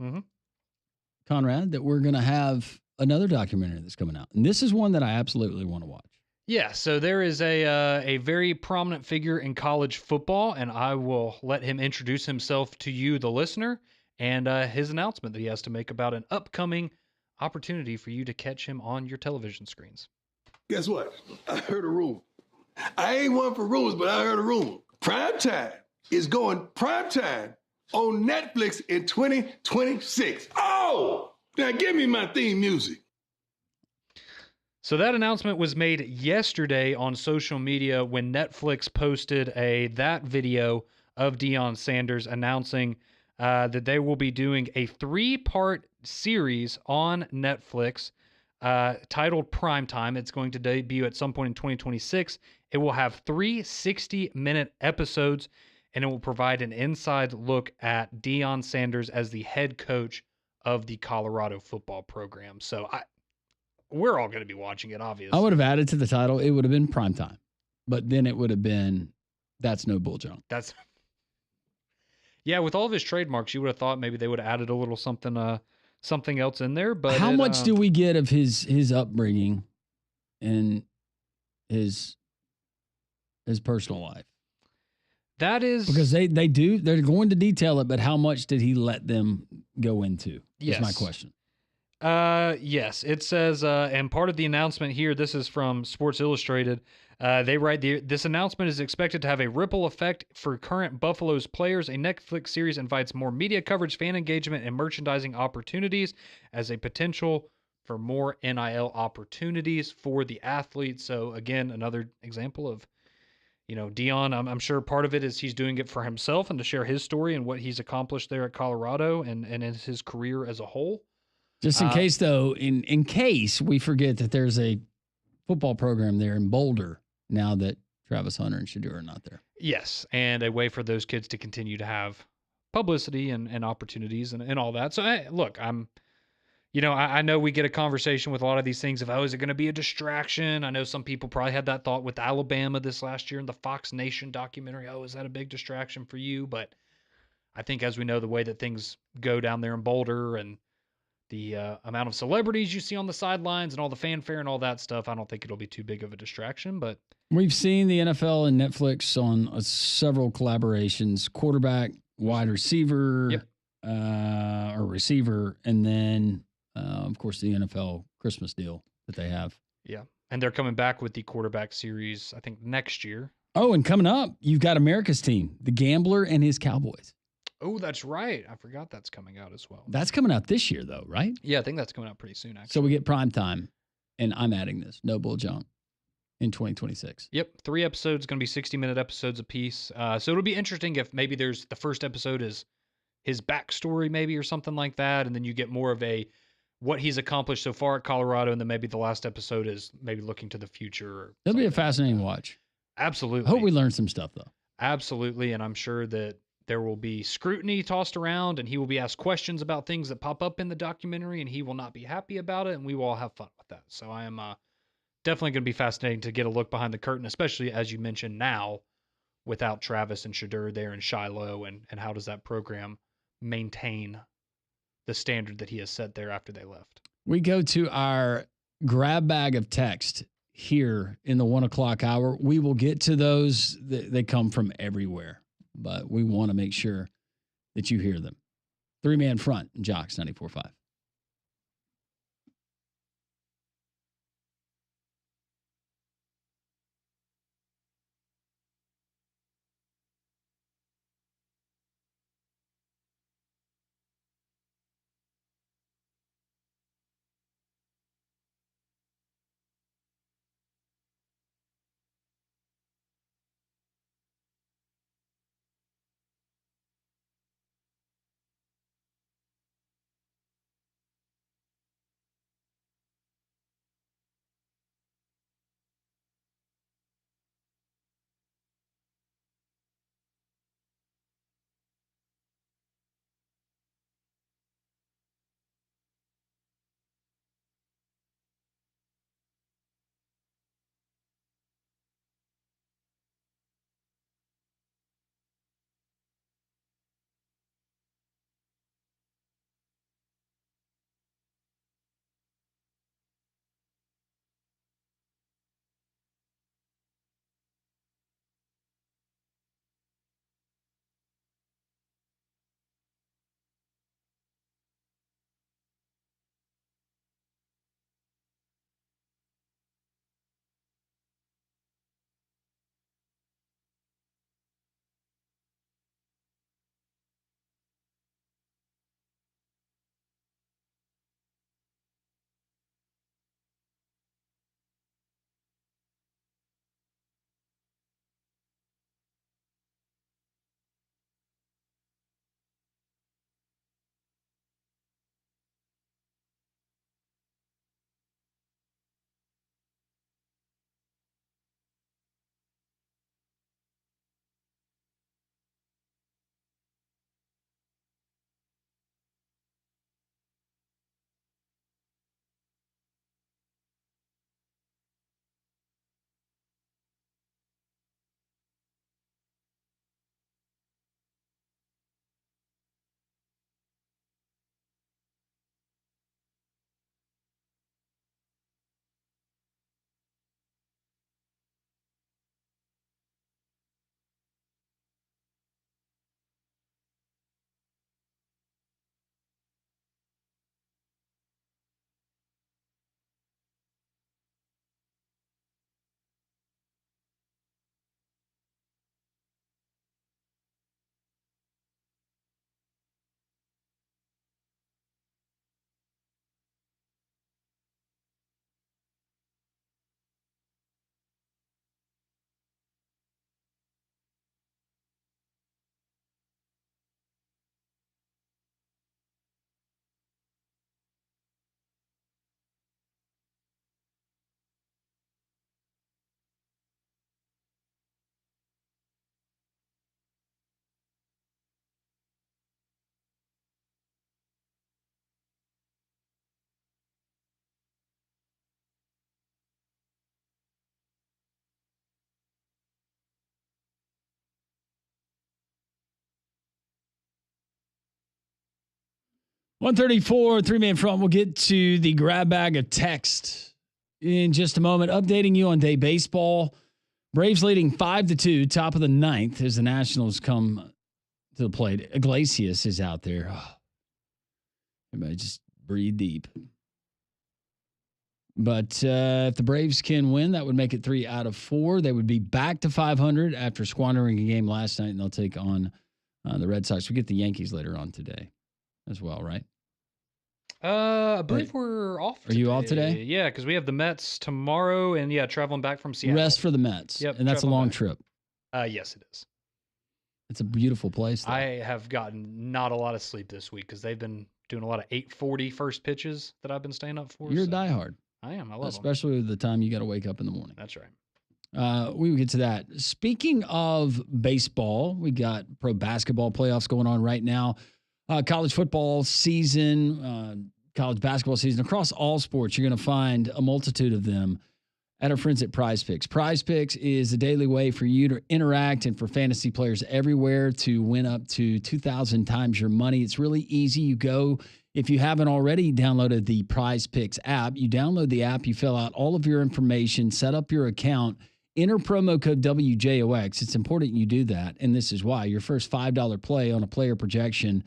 Conrad, that we're going to have another documentary that's coming out. And this is one that I absolutely want to watch. Yeah, so there is a very prominent figure in college football, and I will let him introduce himself to you, the listener, and his announcement that he has to make about an upcoming opportunity for you to catch him on your television screens. Guess what? I heard a rumor. I ain't one for rumors, but I heard a rumor. Primetime is going primetime on Netflix in 2026. Oh! Now give me my theme music. So that announcement was made yesterday on social media when Netflix posted that video of Deion Sanders announcing that they will be doing a 3-part series on Netflix titled Primetime. It's going to debut at some point in 2026. It will have 3 60-minute episodes, and it will provide an inside look at Deion Sanders as the head coach of the Colorado football program. So we're all going to be watching it, obviously. I would have added to the title, it would have been Primetime. But then it would have been That's No Bull Junk. Yeah, with all of his trademarks, you would have thought maybe they would have added a little something else in there. But how much do we get of his upbringing and his personal life? That is because they're going to detail it, but how much did he let them go into? Yes. Is my question. Yes, it says, and part of the announcement here, this is from Sports Illustrated. They write, this announcement is expected to have a ripple effect for current Buffalo's players. A Netflix series invites more media coverage, fan engagement, and merchandising opportunities as a potential for more NIL opportunities for the athletes. So again, another example of, Deion, I'm sure part of it is he's doing it for himself and to share his story and what he's accomplished there at Colorado and in his career as a whole. Just in case, though, in case we forget that there's a football program there in Boulder now that Travis Hunter and Shedeur are not there. Yes, and a way for those kids to continue to have publicity and opportunities and all that. So, look, I know we get a conversation with a lot of these things of, is it going to be a distraction? I know some people probably had that thought with Alabama this last year in the Fox Nation documentary. Is that a big distraction for you? But I think as we know, the way that things go down there in Boulder and the amount of celebrities you see on the sidelines and all the fanfare and all that stuff, I don't think it'll be too big of a distraction. But we've seen the NFL and Netflix on several collaborations, quarterback, wide receiver, or receiver, and then, of course, the NFL Christmas deal that they have. Yeah. And they're coming back with the quarterback series, I think, next year. Oh, and coming up, you've got America's team, the Gambler and his Cowboys. Oh, that's right. I forgot that's coming out as well. That's coming out this year, though, right? Yeah, I think that's coming out pretty soon, actually. So we get prime time, and I'm adding this, No Bull Junk, in 2026. Yep, 3 episodes, going to be 60-minute episodes apiece. So it'll be interesting if maybe there's the first episode is his backstory maybe or something like that, and then you get more of a what he's accomplished so far at Colorado, and then maybe the last episode is maybe looking to the future. It'll be a fascinating watch. Absolutely. I hope we learn some stuff, though. Absolutely, and I'm sure that there will be scrutiny tossed around, and he will be asked questions about things that pop up in the documentary, and he will not be happy about it, and we will all have fun with that. So I am definitely going to be fascinating to get a look behind the curtain, especially, as you mentioned, now without Travis and Shadur there in Shiloh, and how does that program maintain the standard that he has set there after they left. We go to our grab bag of text here in the 1 o'clock hour. We will get to those. They come from everywhere, but we want to make sure that you hear them. 3-man front, Jocks 94.5. $134, 3-man front. We'll get to the grab bag of text in just a moment. Updating you on day baseball. Braves leading 5-2, top of the 9th as the Nationals come to the plate. Iglesias is out there. Oh. Everybody just breathe deep. But if the Braves can win, that would make it 3 out of 4. They would be back to 500 after squandering a game last night, and they'll take on the Red Sox. We get the Yankees later on today as well, right? I believe we're off today. Are you off today? Yeah, because we have the Mets tomorrow, and traveling back from Seattle. Rest for the Mets. Yep, and that's a long back. trip. Yes, it is. It's a beautiful place, though. I have gotten not a lot of sleep this week because they've been doing a lot of 8:40 first pitches that I've been staying up for. You're a diehard. I am. I love them. Especially the time you got to wake up in the morning. That's right. We will get to that. Speaking of baseball, we got pro basketball playoffs going on right now. College football season, college basketball season, across all sports, you're going to find a multitude of them at our friends at Prize Picks. Prize Picks is a daily way for you to interact and for fantasy players everywhere to win up to 2,000 times your money. It's really easy. You go, if you haven't already downloaded the Prize Picks app, you download the app, you fill out all of your information, set up your account, enter promo code WJOX. It's important you do that, and this is why. Your first $5 play on a player projection,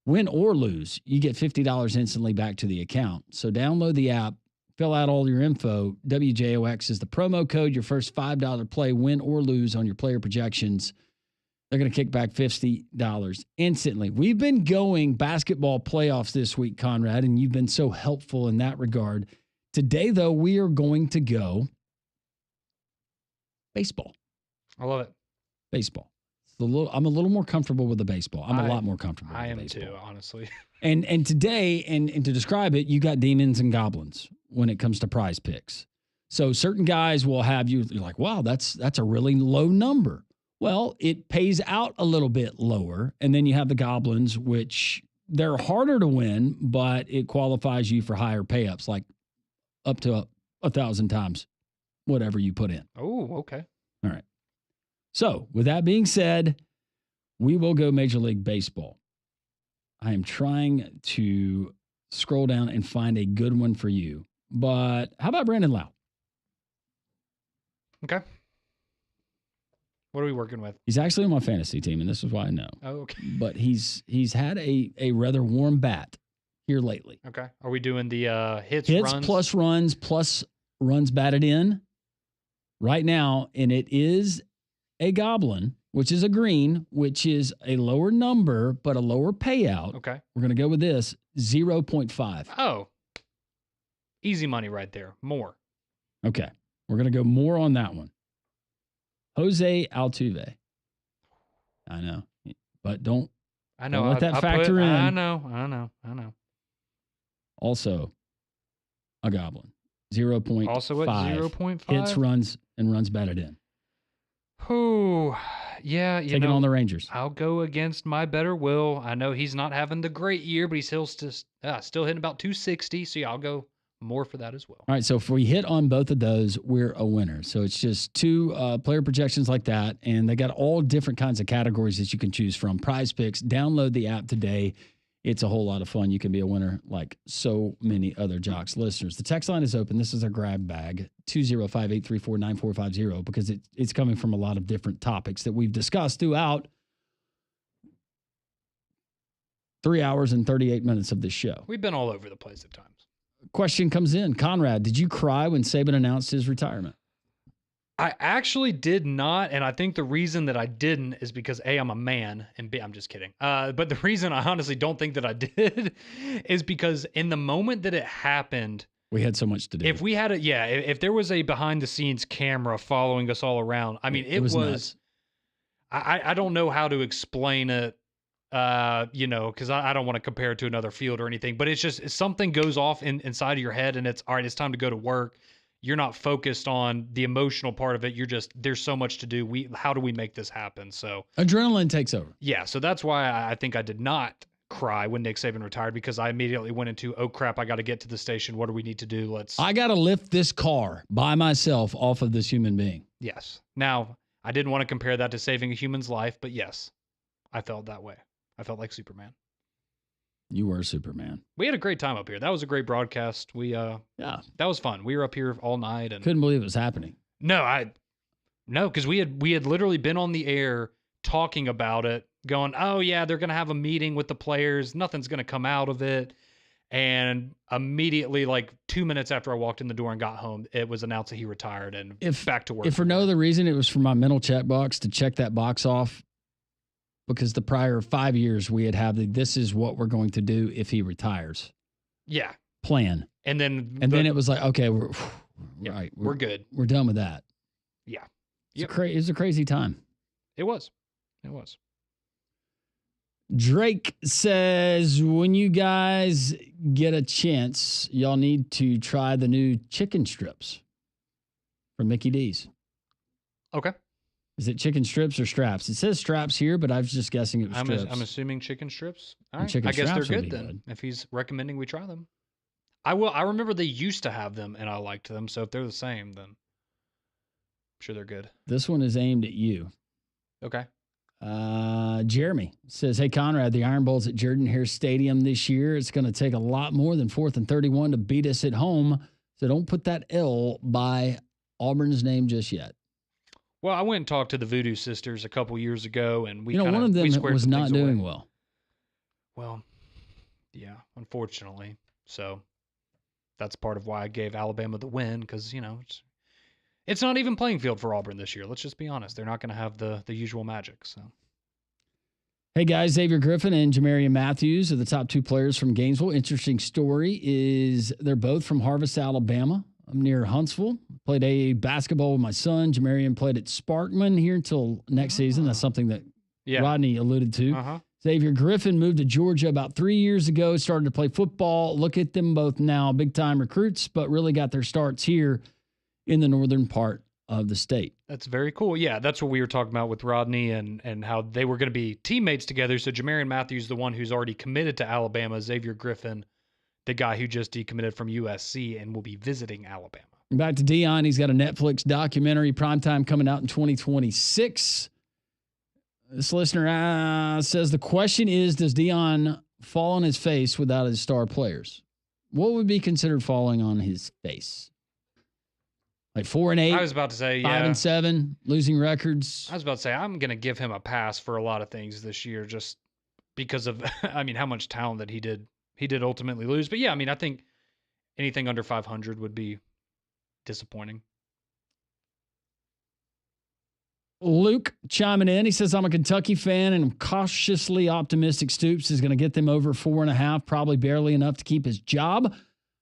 win or lose, you get $50 instantly back to the account. So download the app, fill out all your info. WJOX is the promo code. Your first $5 play, win or lose on your player projections, they're going to kick back $50 instantly. We've been going basketball playoffs this week, Conrad, and you've been so helpful in that regard. Today, though, we are going to go baseball. I love it. Baseball. I'm a little more comfortable with the baseball. I'm a lot more comfortable with the baseball. I am too, honestly. And today, and to describe it, you got demons and goblins when it comes to Prize Picks. So certain guys will have you're like, wow, that's a really low number. Well, it pays out a little bit lower. And then you have the goblins, which they're harder to win, but it qualifies you for higher payups, like up to 1,000 times whatever you put in. Oh, okay. All right. So with that being said, we will go Major League Baseball. I am trying to scroll down and find a good one for you. But how about Brandon Lau? Okay. What are we working with? He's actually on my fantasy team, and this is why I know. Oh, okay. But he's had a rather warm bat here lately. Okay. Are we doing the hits runs? plus runs batted in right now, and it is a goblin, which is a green, which is a lower number, but a lower payout. Okay. We're going to go with this, 0.5. Oh, easy money right there. More. Okay. We're going to go more on that one. Jose Altuve. I know, but don't let that factor in. I know. Also, a goblin. 0.5. Also at 0.5. Hits, runs, and runs batted in. Oh, yeah. Taking on the Rangers. I'll go against my better will. I know he's not having the great year, but he's still hitting about 260. So yeah, I'll go more for that as well. All right. So if we hit on both of those, we're a winner. So it's just two player projections like that. And they got all different kinds of categories that you can choose from. Prize Picks. Download the app today. It's a whole lot of fun. You can be a winner like so many other Jocks listeners. The text line is open. This is our grab bag, 205-834-9450, because it's coming from a lot of different topics that we've discussed throughout 3 hours and 38 minutes of this show. We've been all over the place at times. Question comes in. Conrad, did you cry when Saban announced his retirement? I actually did not, and I think the reason that I didn't is because A, I'm a man, and B, I'm just kidding. But the reason I honestly don't think that I did is because in the moment that it happened, we had so much to do. If we had if there was a behind the scenes camera following us all around, I mean, it was nuts. I don't know how to explain it, because I don't want to compare it to another field or anything, but it's just something goes off inside of your head, and it's all right. It's time to go to work. You're not focused on the emotional part of it. You're just, there's so much to do. How do we make this happen? So adrenaline takes over. Yeah. So that's why I think I did not cry when Nick Saban retired, because I immediately went into, oh crap, I got to get to the station. What do we need to do? I got to lift this car by myself off of this human being. Yes. Now, I didn't want to compare that to saving a human's life, but yes, I felt that way. I felt like Superman. You were Superman. We had a great time up here. That was a great broadcast. That was fun. We were up here all night and couldn't believe it was happening. No, because we had literally been on the air talking about it, going, oh yeah, they're gonna have a meeting with the players. Nothing's gonna come out of it. And immediately, like 2 minutes after I walked in the door and got home, it was announced that he retired and back to work. If for no other reason, it was for my mental checkbox to check that box off, because the prior 5 years we had this is what we're going to do if he retires. Yeah. Plan. And then it was like, okay, we're good. We're done with that. Yeah. It was a crazy time. It was. Drake says, when you guys get a chance, y'all need to try the new chicken strips from Mickey D's. Okay. Is it chicken strips or straps? It says straps here, but I was just guessing it was strips. I'm assuming chicken strips. All right. Chicken I guess they're straps would good be then. good. If he's recommending we try them. I remember they used to have them and I liked them. So if they're the same, then I'm sure they're good. This one is aimed at you. Okay. Jeremy says, hey, Conrad, the Iron Bowl's at Jordan-Hare Stadium this year. It's going to take a lot more than 4th and 31 to beat us at home. So don't put that L by Auburn's name just yet. Well, I went and talked to the Voodoo Sisters a couple years ago, and one of them was not doing well. Well, yeah, unfortunately. So that's part of why I gave Alabama the win, because, it's not even playing field for Auburn this year. Let's just be honest. They're not going to have the usual magic. So, hey, guys, Xavier Griffin and Jamarian Matthews are the top 2 players from Gainesville. Interesting story is they're both from Harvest, Alabama. I'm near Huntsville. Played AA basketball with my son. Jamarian played at Sparkman here until next season. That's something that Rodney alluded to. Xavier Griffin moved to Georgia about 3 years ago, started to play football. Look at them both now, big-time recruits, but really got their starts here in the northern part of the state. That's very cool. Yeah, that's what we were talking about with Rodney and how they were going to be teammates together. So Jamarian Matthews, the one who's already committed to Alabama, Xavier Griffin, the guy who just decommitted from USC and will be visiting Alabama. Back to Deion. He's got a Netflix documentary, primetime, coming out in 2026. This listener says, the question is, does Deion fall on his face without his star players? What would be considered falling on his face? Like 4-8. I was about to say 5-7, losing records. I was about to say I'm going to give him a pass for a lot of things this year, just because of how much talent that he did ultimately lose. But yeah, I think anything under 500 would be disappointing. Luke chiming in. He says, I'm a Kentucky fan and I'm cautiously optimistic Stoops is going to get them over 4.5, probably barely enough to keep his job.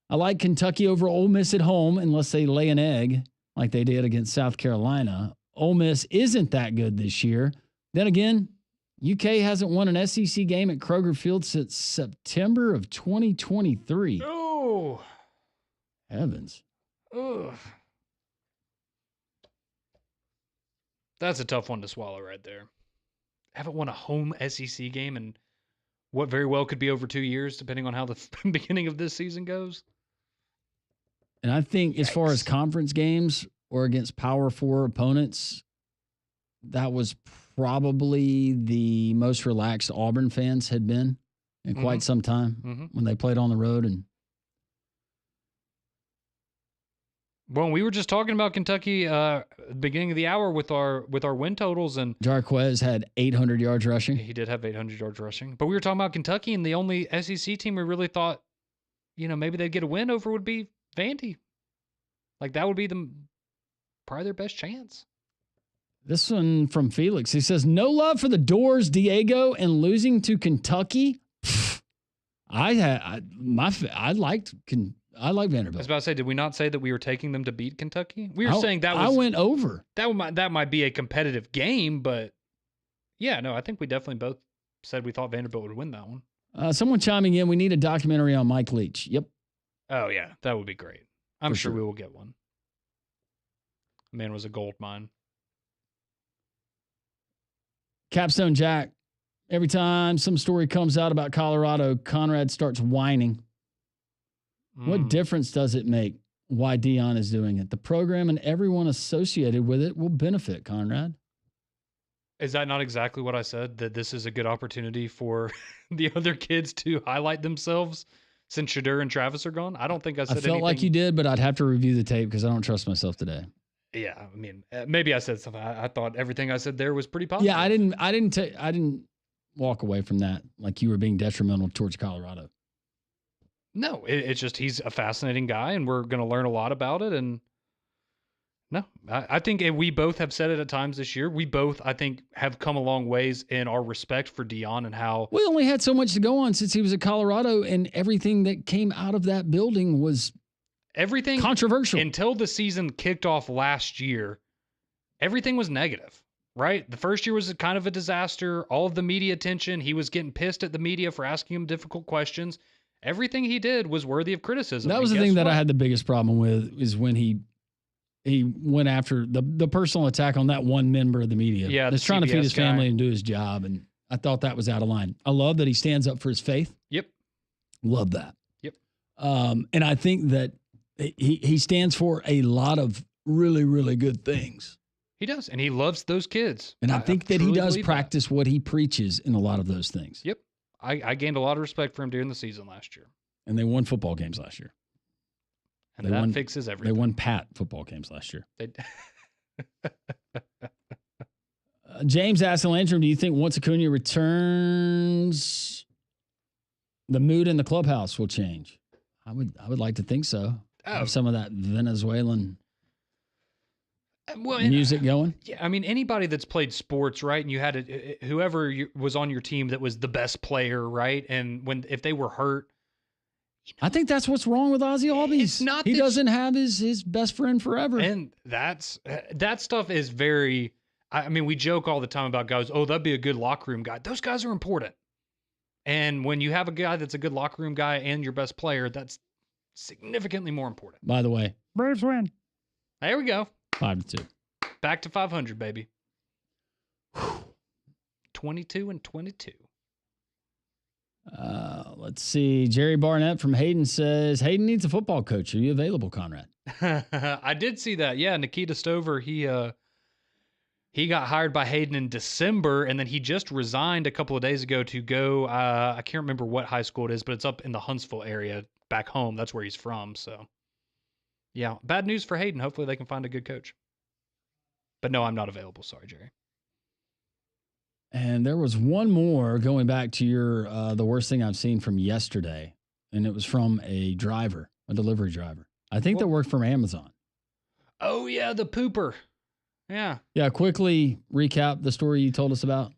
I like Kentucky over Ole Miss at home unless they lay an egg like they did against South Carolina. Ole Miss isn't that good this year. Then again, UK hasn't won an SEC game at Kroger Field since September of 2023. Oh. Heavens. Ugh. That's a tough one to swallow right there. Haven't won a home SEC game in what very well could be over 2 years, depending on how the beginning of this season goes. And I think as far as conference games or against Power 4 opponents, that was probably the most relaxed Auburn fans had been in quite some time when they played on the road. And well, we were just talking about Kentucky beginning of the hour with our win totals, and Jarquez had 800 yards rushing. He did have 800 yards rushing. But we were talking about Kentucky, and the only SEC team we really thought, maybe they'd get a win over would be Vandy. Like that would be probably their best chance. This one from Felix. He says, no love for the Doors, Diego, and losing to Kentucky. I liked Vanderbilt. I was about to say, did we not say that we were taking them to beat Kentucky? We were saying that I went over. That might be a competitive game, but yeah, no, I think we definitely both said we thought Vanderbilt would win that one. Someone chiming in, we need a documentary on Mike Leach. Yep. Oh, yeah, that would be great. I'm sure we will get one. Man was a gold mine. Capstone Jack, every time some story comes out about Colorado, Conrad starts whining. What difference does it make why Deion is doing it? The program and everyone associated with it will benefit, Conrad. Is that not exactly what I said? That this is a good opportunity for the other kids to highlight themselves since Shadur and Travis are gone? I don't think I said anything. I felt like you did, but I'd have to review the tape because I don't trust myself today. Yeah, maybe I said something. I thought everything I said there was pretty positive. Yeah, I didn't walk away from that like you were being detrimental towards Colorado. No, it's just he's a fascinating guy, and we're going to learn a lot about it. And no, I think we both have said it at times this year. We both, I think, have come a long ways in our respect for Deion and how we only had so much to go on since he was at Colorado, and everything that came out of that building was everything controversial until the season kicked off last year. Everything was negative, right? The first year was kind of a disaster. All of the media attention, he was getting pissed at the media for asking him difficult questions. Everything he did was worthy of criticism. That was the thing that I had the biggest problem with, is when he went after the personal attack on that one member of the media. Yeah, that's trying to feed his guy. family and do his job. And I thought that was out of line. I love that he stands up for his faith. Yep. Love that. Yep. And I think that he stands for a lot of really, really good things. He does. And he loves those kids. And I think that he does practice that. what he preaches in a lot of those things. Yep. I gained a lot of respect for him during the season last year. And they won football games last year. And that fixes everything. They won Pat football games last year. James asked Landrum, do you think once Acuna returns, the mood in the clubhouse will change? I would like to think so. Have some of that Venezuelan music going. Yeah, I mean, anybody that's played sports, right? And you had whoever was on your team that was the best player, right? And if they were hurt, I think that's what's wrong with Ozzy Albies. He doesn't have his best friend forever. And that stuff is very, I mean, we joke all the time about guys, oh, that'd be a good locker room guy. Those guys are important. And when you have a guy that's a good locker room guy and your best player, that's significantly more important. By the way, Braves win. There we go. 5-2. Back to 500, baby. 22-22. Let's see. Jerry Barnett from Hayden says, Hayden needs a football coach. Are you available, Conrad? I did see that. Yeah, Nikita Stover, he got hired by Hayden in December, and then he just resigned a couple of days ago to go, I can't remember what high school it is, but it's up in the Huntsville area back home. That's where he's from. So, yeah, bad news for Hayden. Hopefully they can find a good coach. But no, I'm not available. Sorry, Jerry. And there was one more going back to your the worst thing I've seen from yesterday, and it was from a delivery driver. I think that worked from Amazon. Oh, yeah, the pooper. Yeah. Yeah, quickly recap the story you told us about.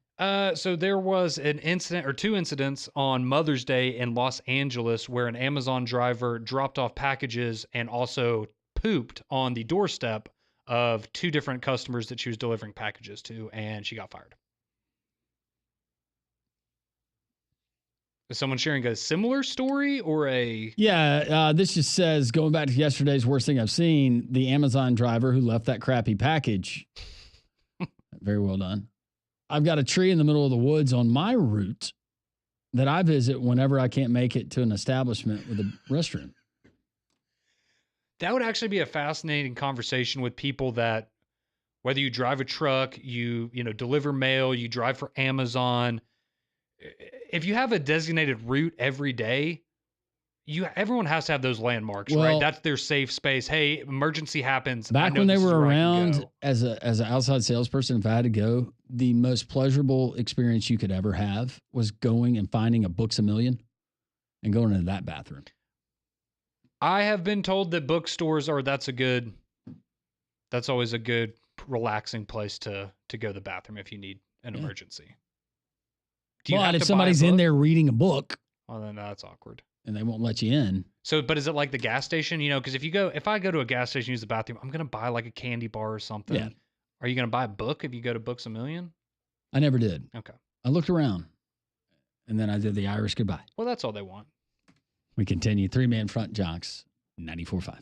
So there was an incident or two incidents on Mother's Day in Los Angeles where an Amazon driver dropped off packages and also pooped on the doorstep of two different customers that she was delivering packages to, and she got fired. Is someone sharing a similar story or a... Yeah, this just says, going back to yesterday's worst thing I've seen, the Amazon driver who left that crappy package. Very well done. I've got a tree in the middle of the woods on my route that I visit whenever I can't make it to an establishment with a restroom. That would actually be a fascinating conversation with people that, whether you drive a truck, you deliver mail, you drive for Amazon... If you have a designated route every day, everyone has to have those landmarks, right? That's their safe space. Hey, emergency happens. Back when they were around as an outside salesperson, if I had to go, the most pleasurable experience you could ever have was going and finding a Books A Million and going into that bathroom. I have been told that bookstores that's always a good relaxing place to go to the bathroom if you need an emergency. But if somebody's in there reading a book, well, then that's awkward. And they won't let you in. So, but is it like the gas station? Because if I go to a gas station, use the bathroom, I'm going to buy like a candy bar or something. Yeah. Are you going to buy a book if you go to Books A Million? I never did. Okay. I looked around and then I did the Irish goodbye. Well, that's all they want. We continue. 3-Man Front Jocks, 94.5.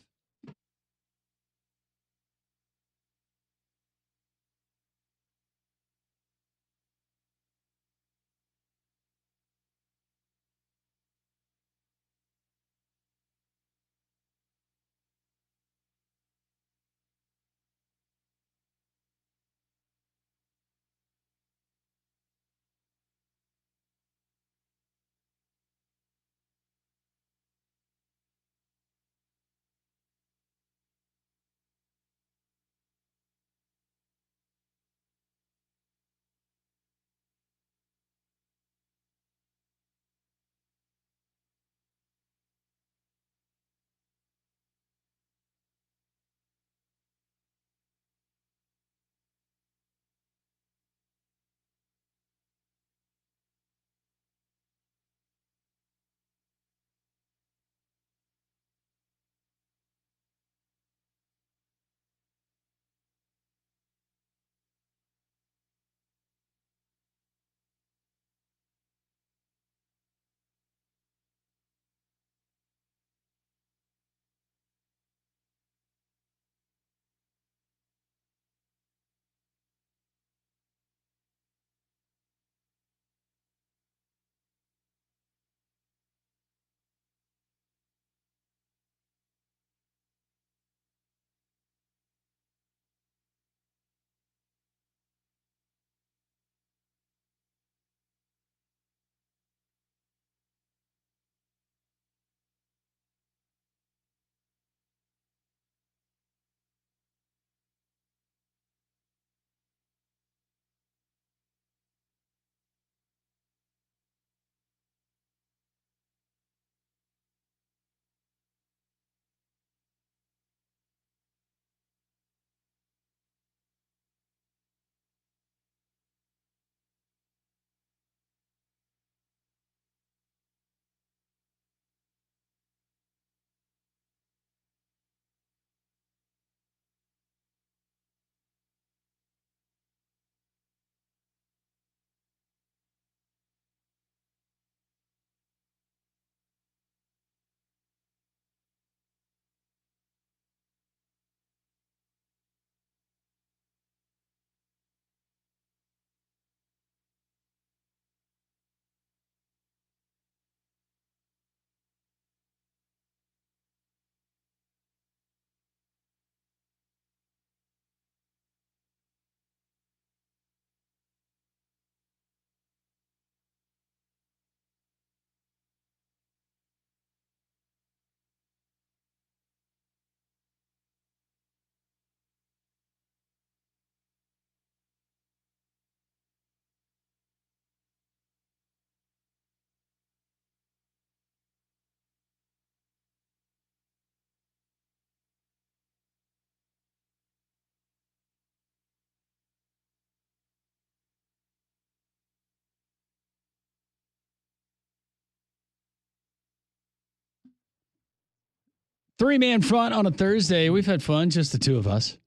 Three-man front on a Thursday. We've had fun, just the two of us.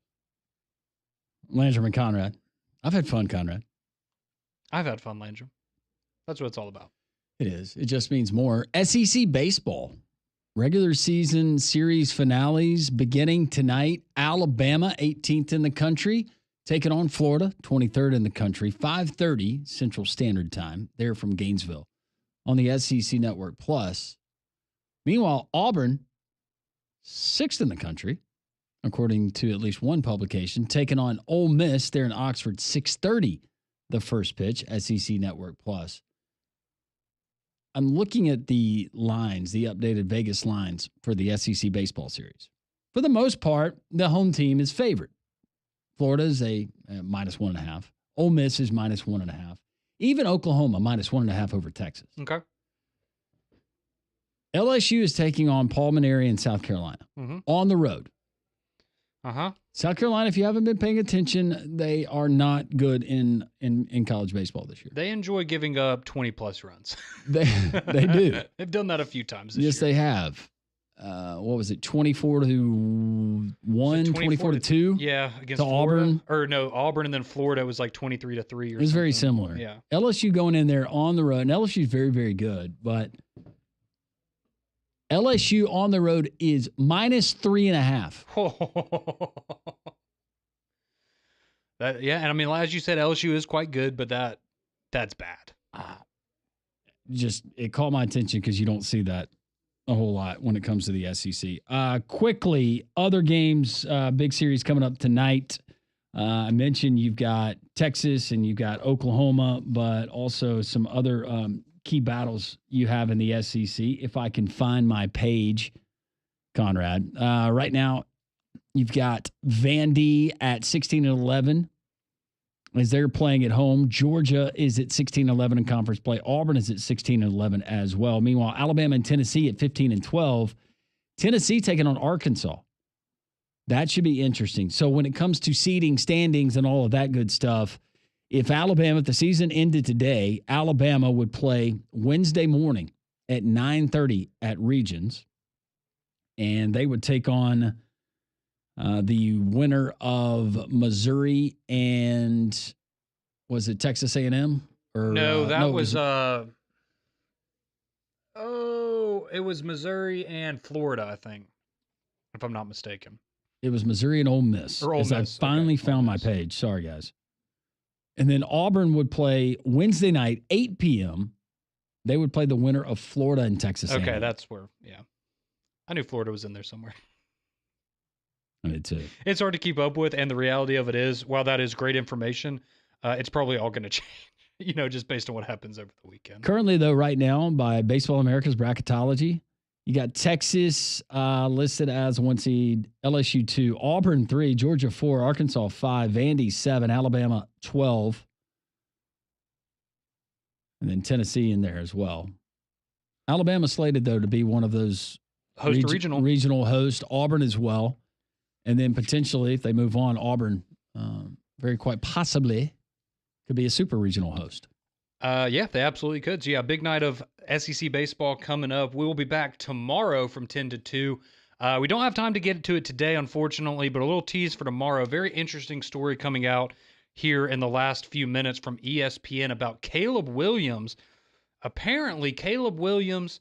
Landrum and Conrad. I've had fun, Conrad. I've had fun, Landrum. That's what it's all about. It is. It just means more. SEC baseball. Regular season series finales beginning tonight. Alabama, 18th in the country, taking on Florida, 23rd in the country. 5:30 Central Standard Time. They're from Gainesville on the SEC Network Plus. Meanwhile, Auburn, 6th in the country, according to at least one publication, taking on Ole Miss. They're in Oxford, 6:30, the first pitch, SEC Network Plus. I'm looking at the lines, the updated Vegas lines for the SEC baseball series. For the most part, the home team is favored. Florida is a -1.5. Ole Miss is -1.5. Even Oklahoma, -1.5 over Texas. Okay. LSU is taking on Paul Maneri in South Carolina on the road. South Carolina, if you haven't been paying attention, they are not good in college baseball this year. They enjoy giving up 20-plus runs. They do. They've done that a few times this Yes, year. they have. What was it, 24-1, 24-2? Yeah, against to Florida. Auburn. Or no, Auburn, and then Florida was like 23-3 or something. It was very similar. Yeah. LSU going in there on the road, and LSU is very, very good, but LSU on the road is -3.5. Yeah, and I mean, as you said, LSU is quite good, but that's bad. Just it caught my attention because you don't see that a whole lot when it comes to the SEC. Quickly, other games, big series coming up tonight. I mentioned you've got Texas and you've got Oklahoma, but also some other key battles you have in the SEC. If I can find my page, Conrad. Right now, you've got Vandy at 16-11 as they're playing at home. Georgia is at 16-11 in conference play. Auburn is at 16-11 as well. Meanwhile, Alabama and Tennessee at 15-12. Tennessee taking on Arkansas. That should be interesting. So when it comes to seeding, standings, and all of that good stuff, if Alabama, if the season ended today, Alabama would play Wednesday morning at 9:30 at Regions, and they would take on the winner of Missouri and was it Texas A&M? Or No, that was it was Missouri and Florida, I think, if I'm not mistaken. It was Missouri and Ole Miss. Or Ole Miss. Miss. I finally found my page. Sorry, guys. And then Auburn would play Wednesday night, 8 p.m. They would play the winner of Florida and Texas A&M. Okay, that's where, yeah. I knew Florida was in there somewhere. I did too. It's hard to keep up with, and the reality of it is, while that is great information, it's probably all going to change, just based on what happens over the weekend. Currently, though, right now, by Baseball America's bracketology, you got Texas listed as 1 seed, LSU 2, Auburn 3, Georgia 4, Arkansas 5, Vandy 7, Alabama 12, and then Tennessee in there as well. Alabama slated, though, to be one of those regional hosts, Auburn as well. And then potentially, if they move on, Auburn very quite possibly could be a super regional host. Yeah, they absolutely could. So, yeah, big night of SEC baseball coming up. We will be back tomorrow from 10 to 2. We don't have time to get to it today, unfortunately, but a little tease for tomorrow. Very interesting story coming out here in the last few minutes from ESPN about Caleb Williams. Apparently, Caleb Williams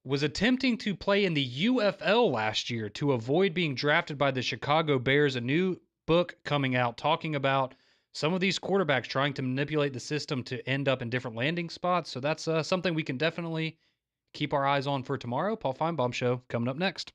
was attempting to play in the UFL last year to avoid being drafted by the Chicago Bears. A new book coming out talking about some of these quarterbacks trying to manipulate the system to end up in different landing spots. So that's something we can definitely keep our eyes on for tomorrow. Paul Feinbaum Show coming up next.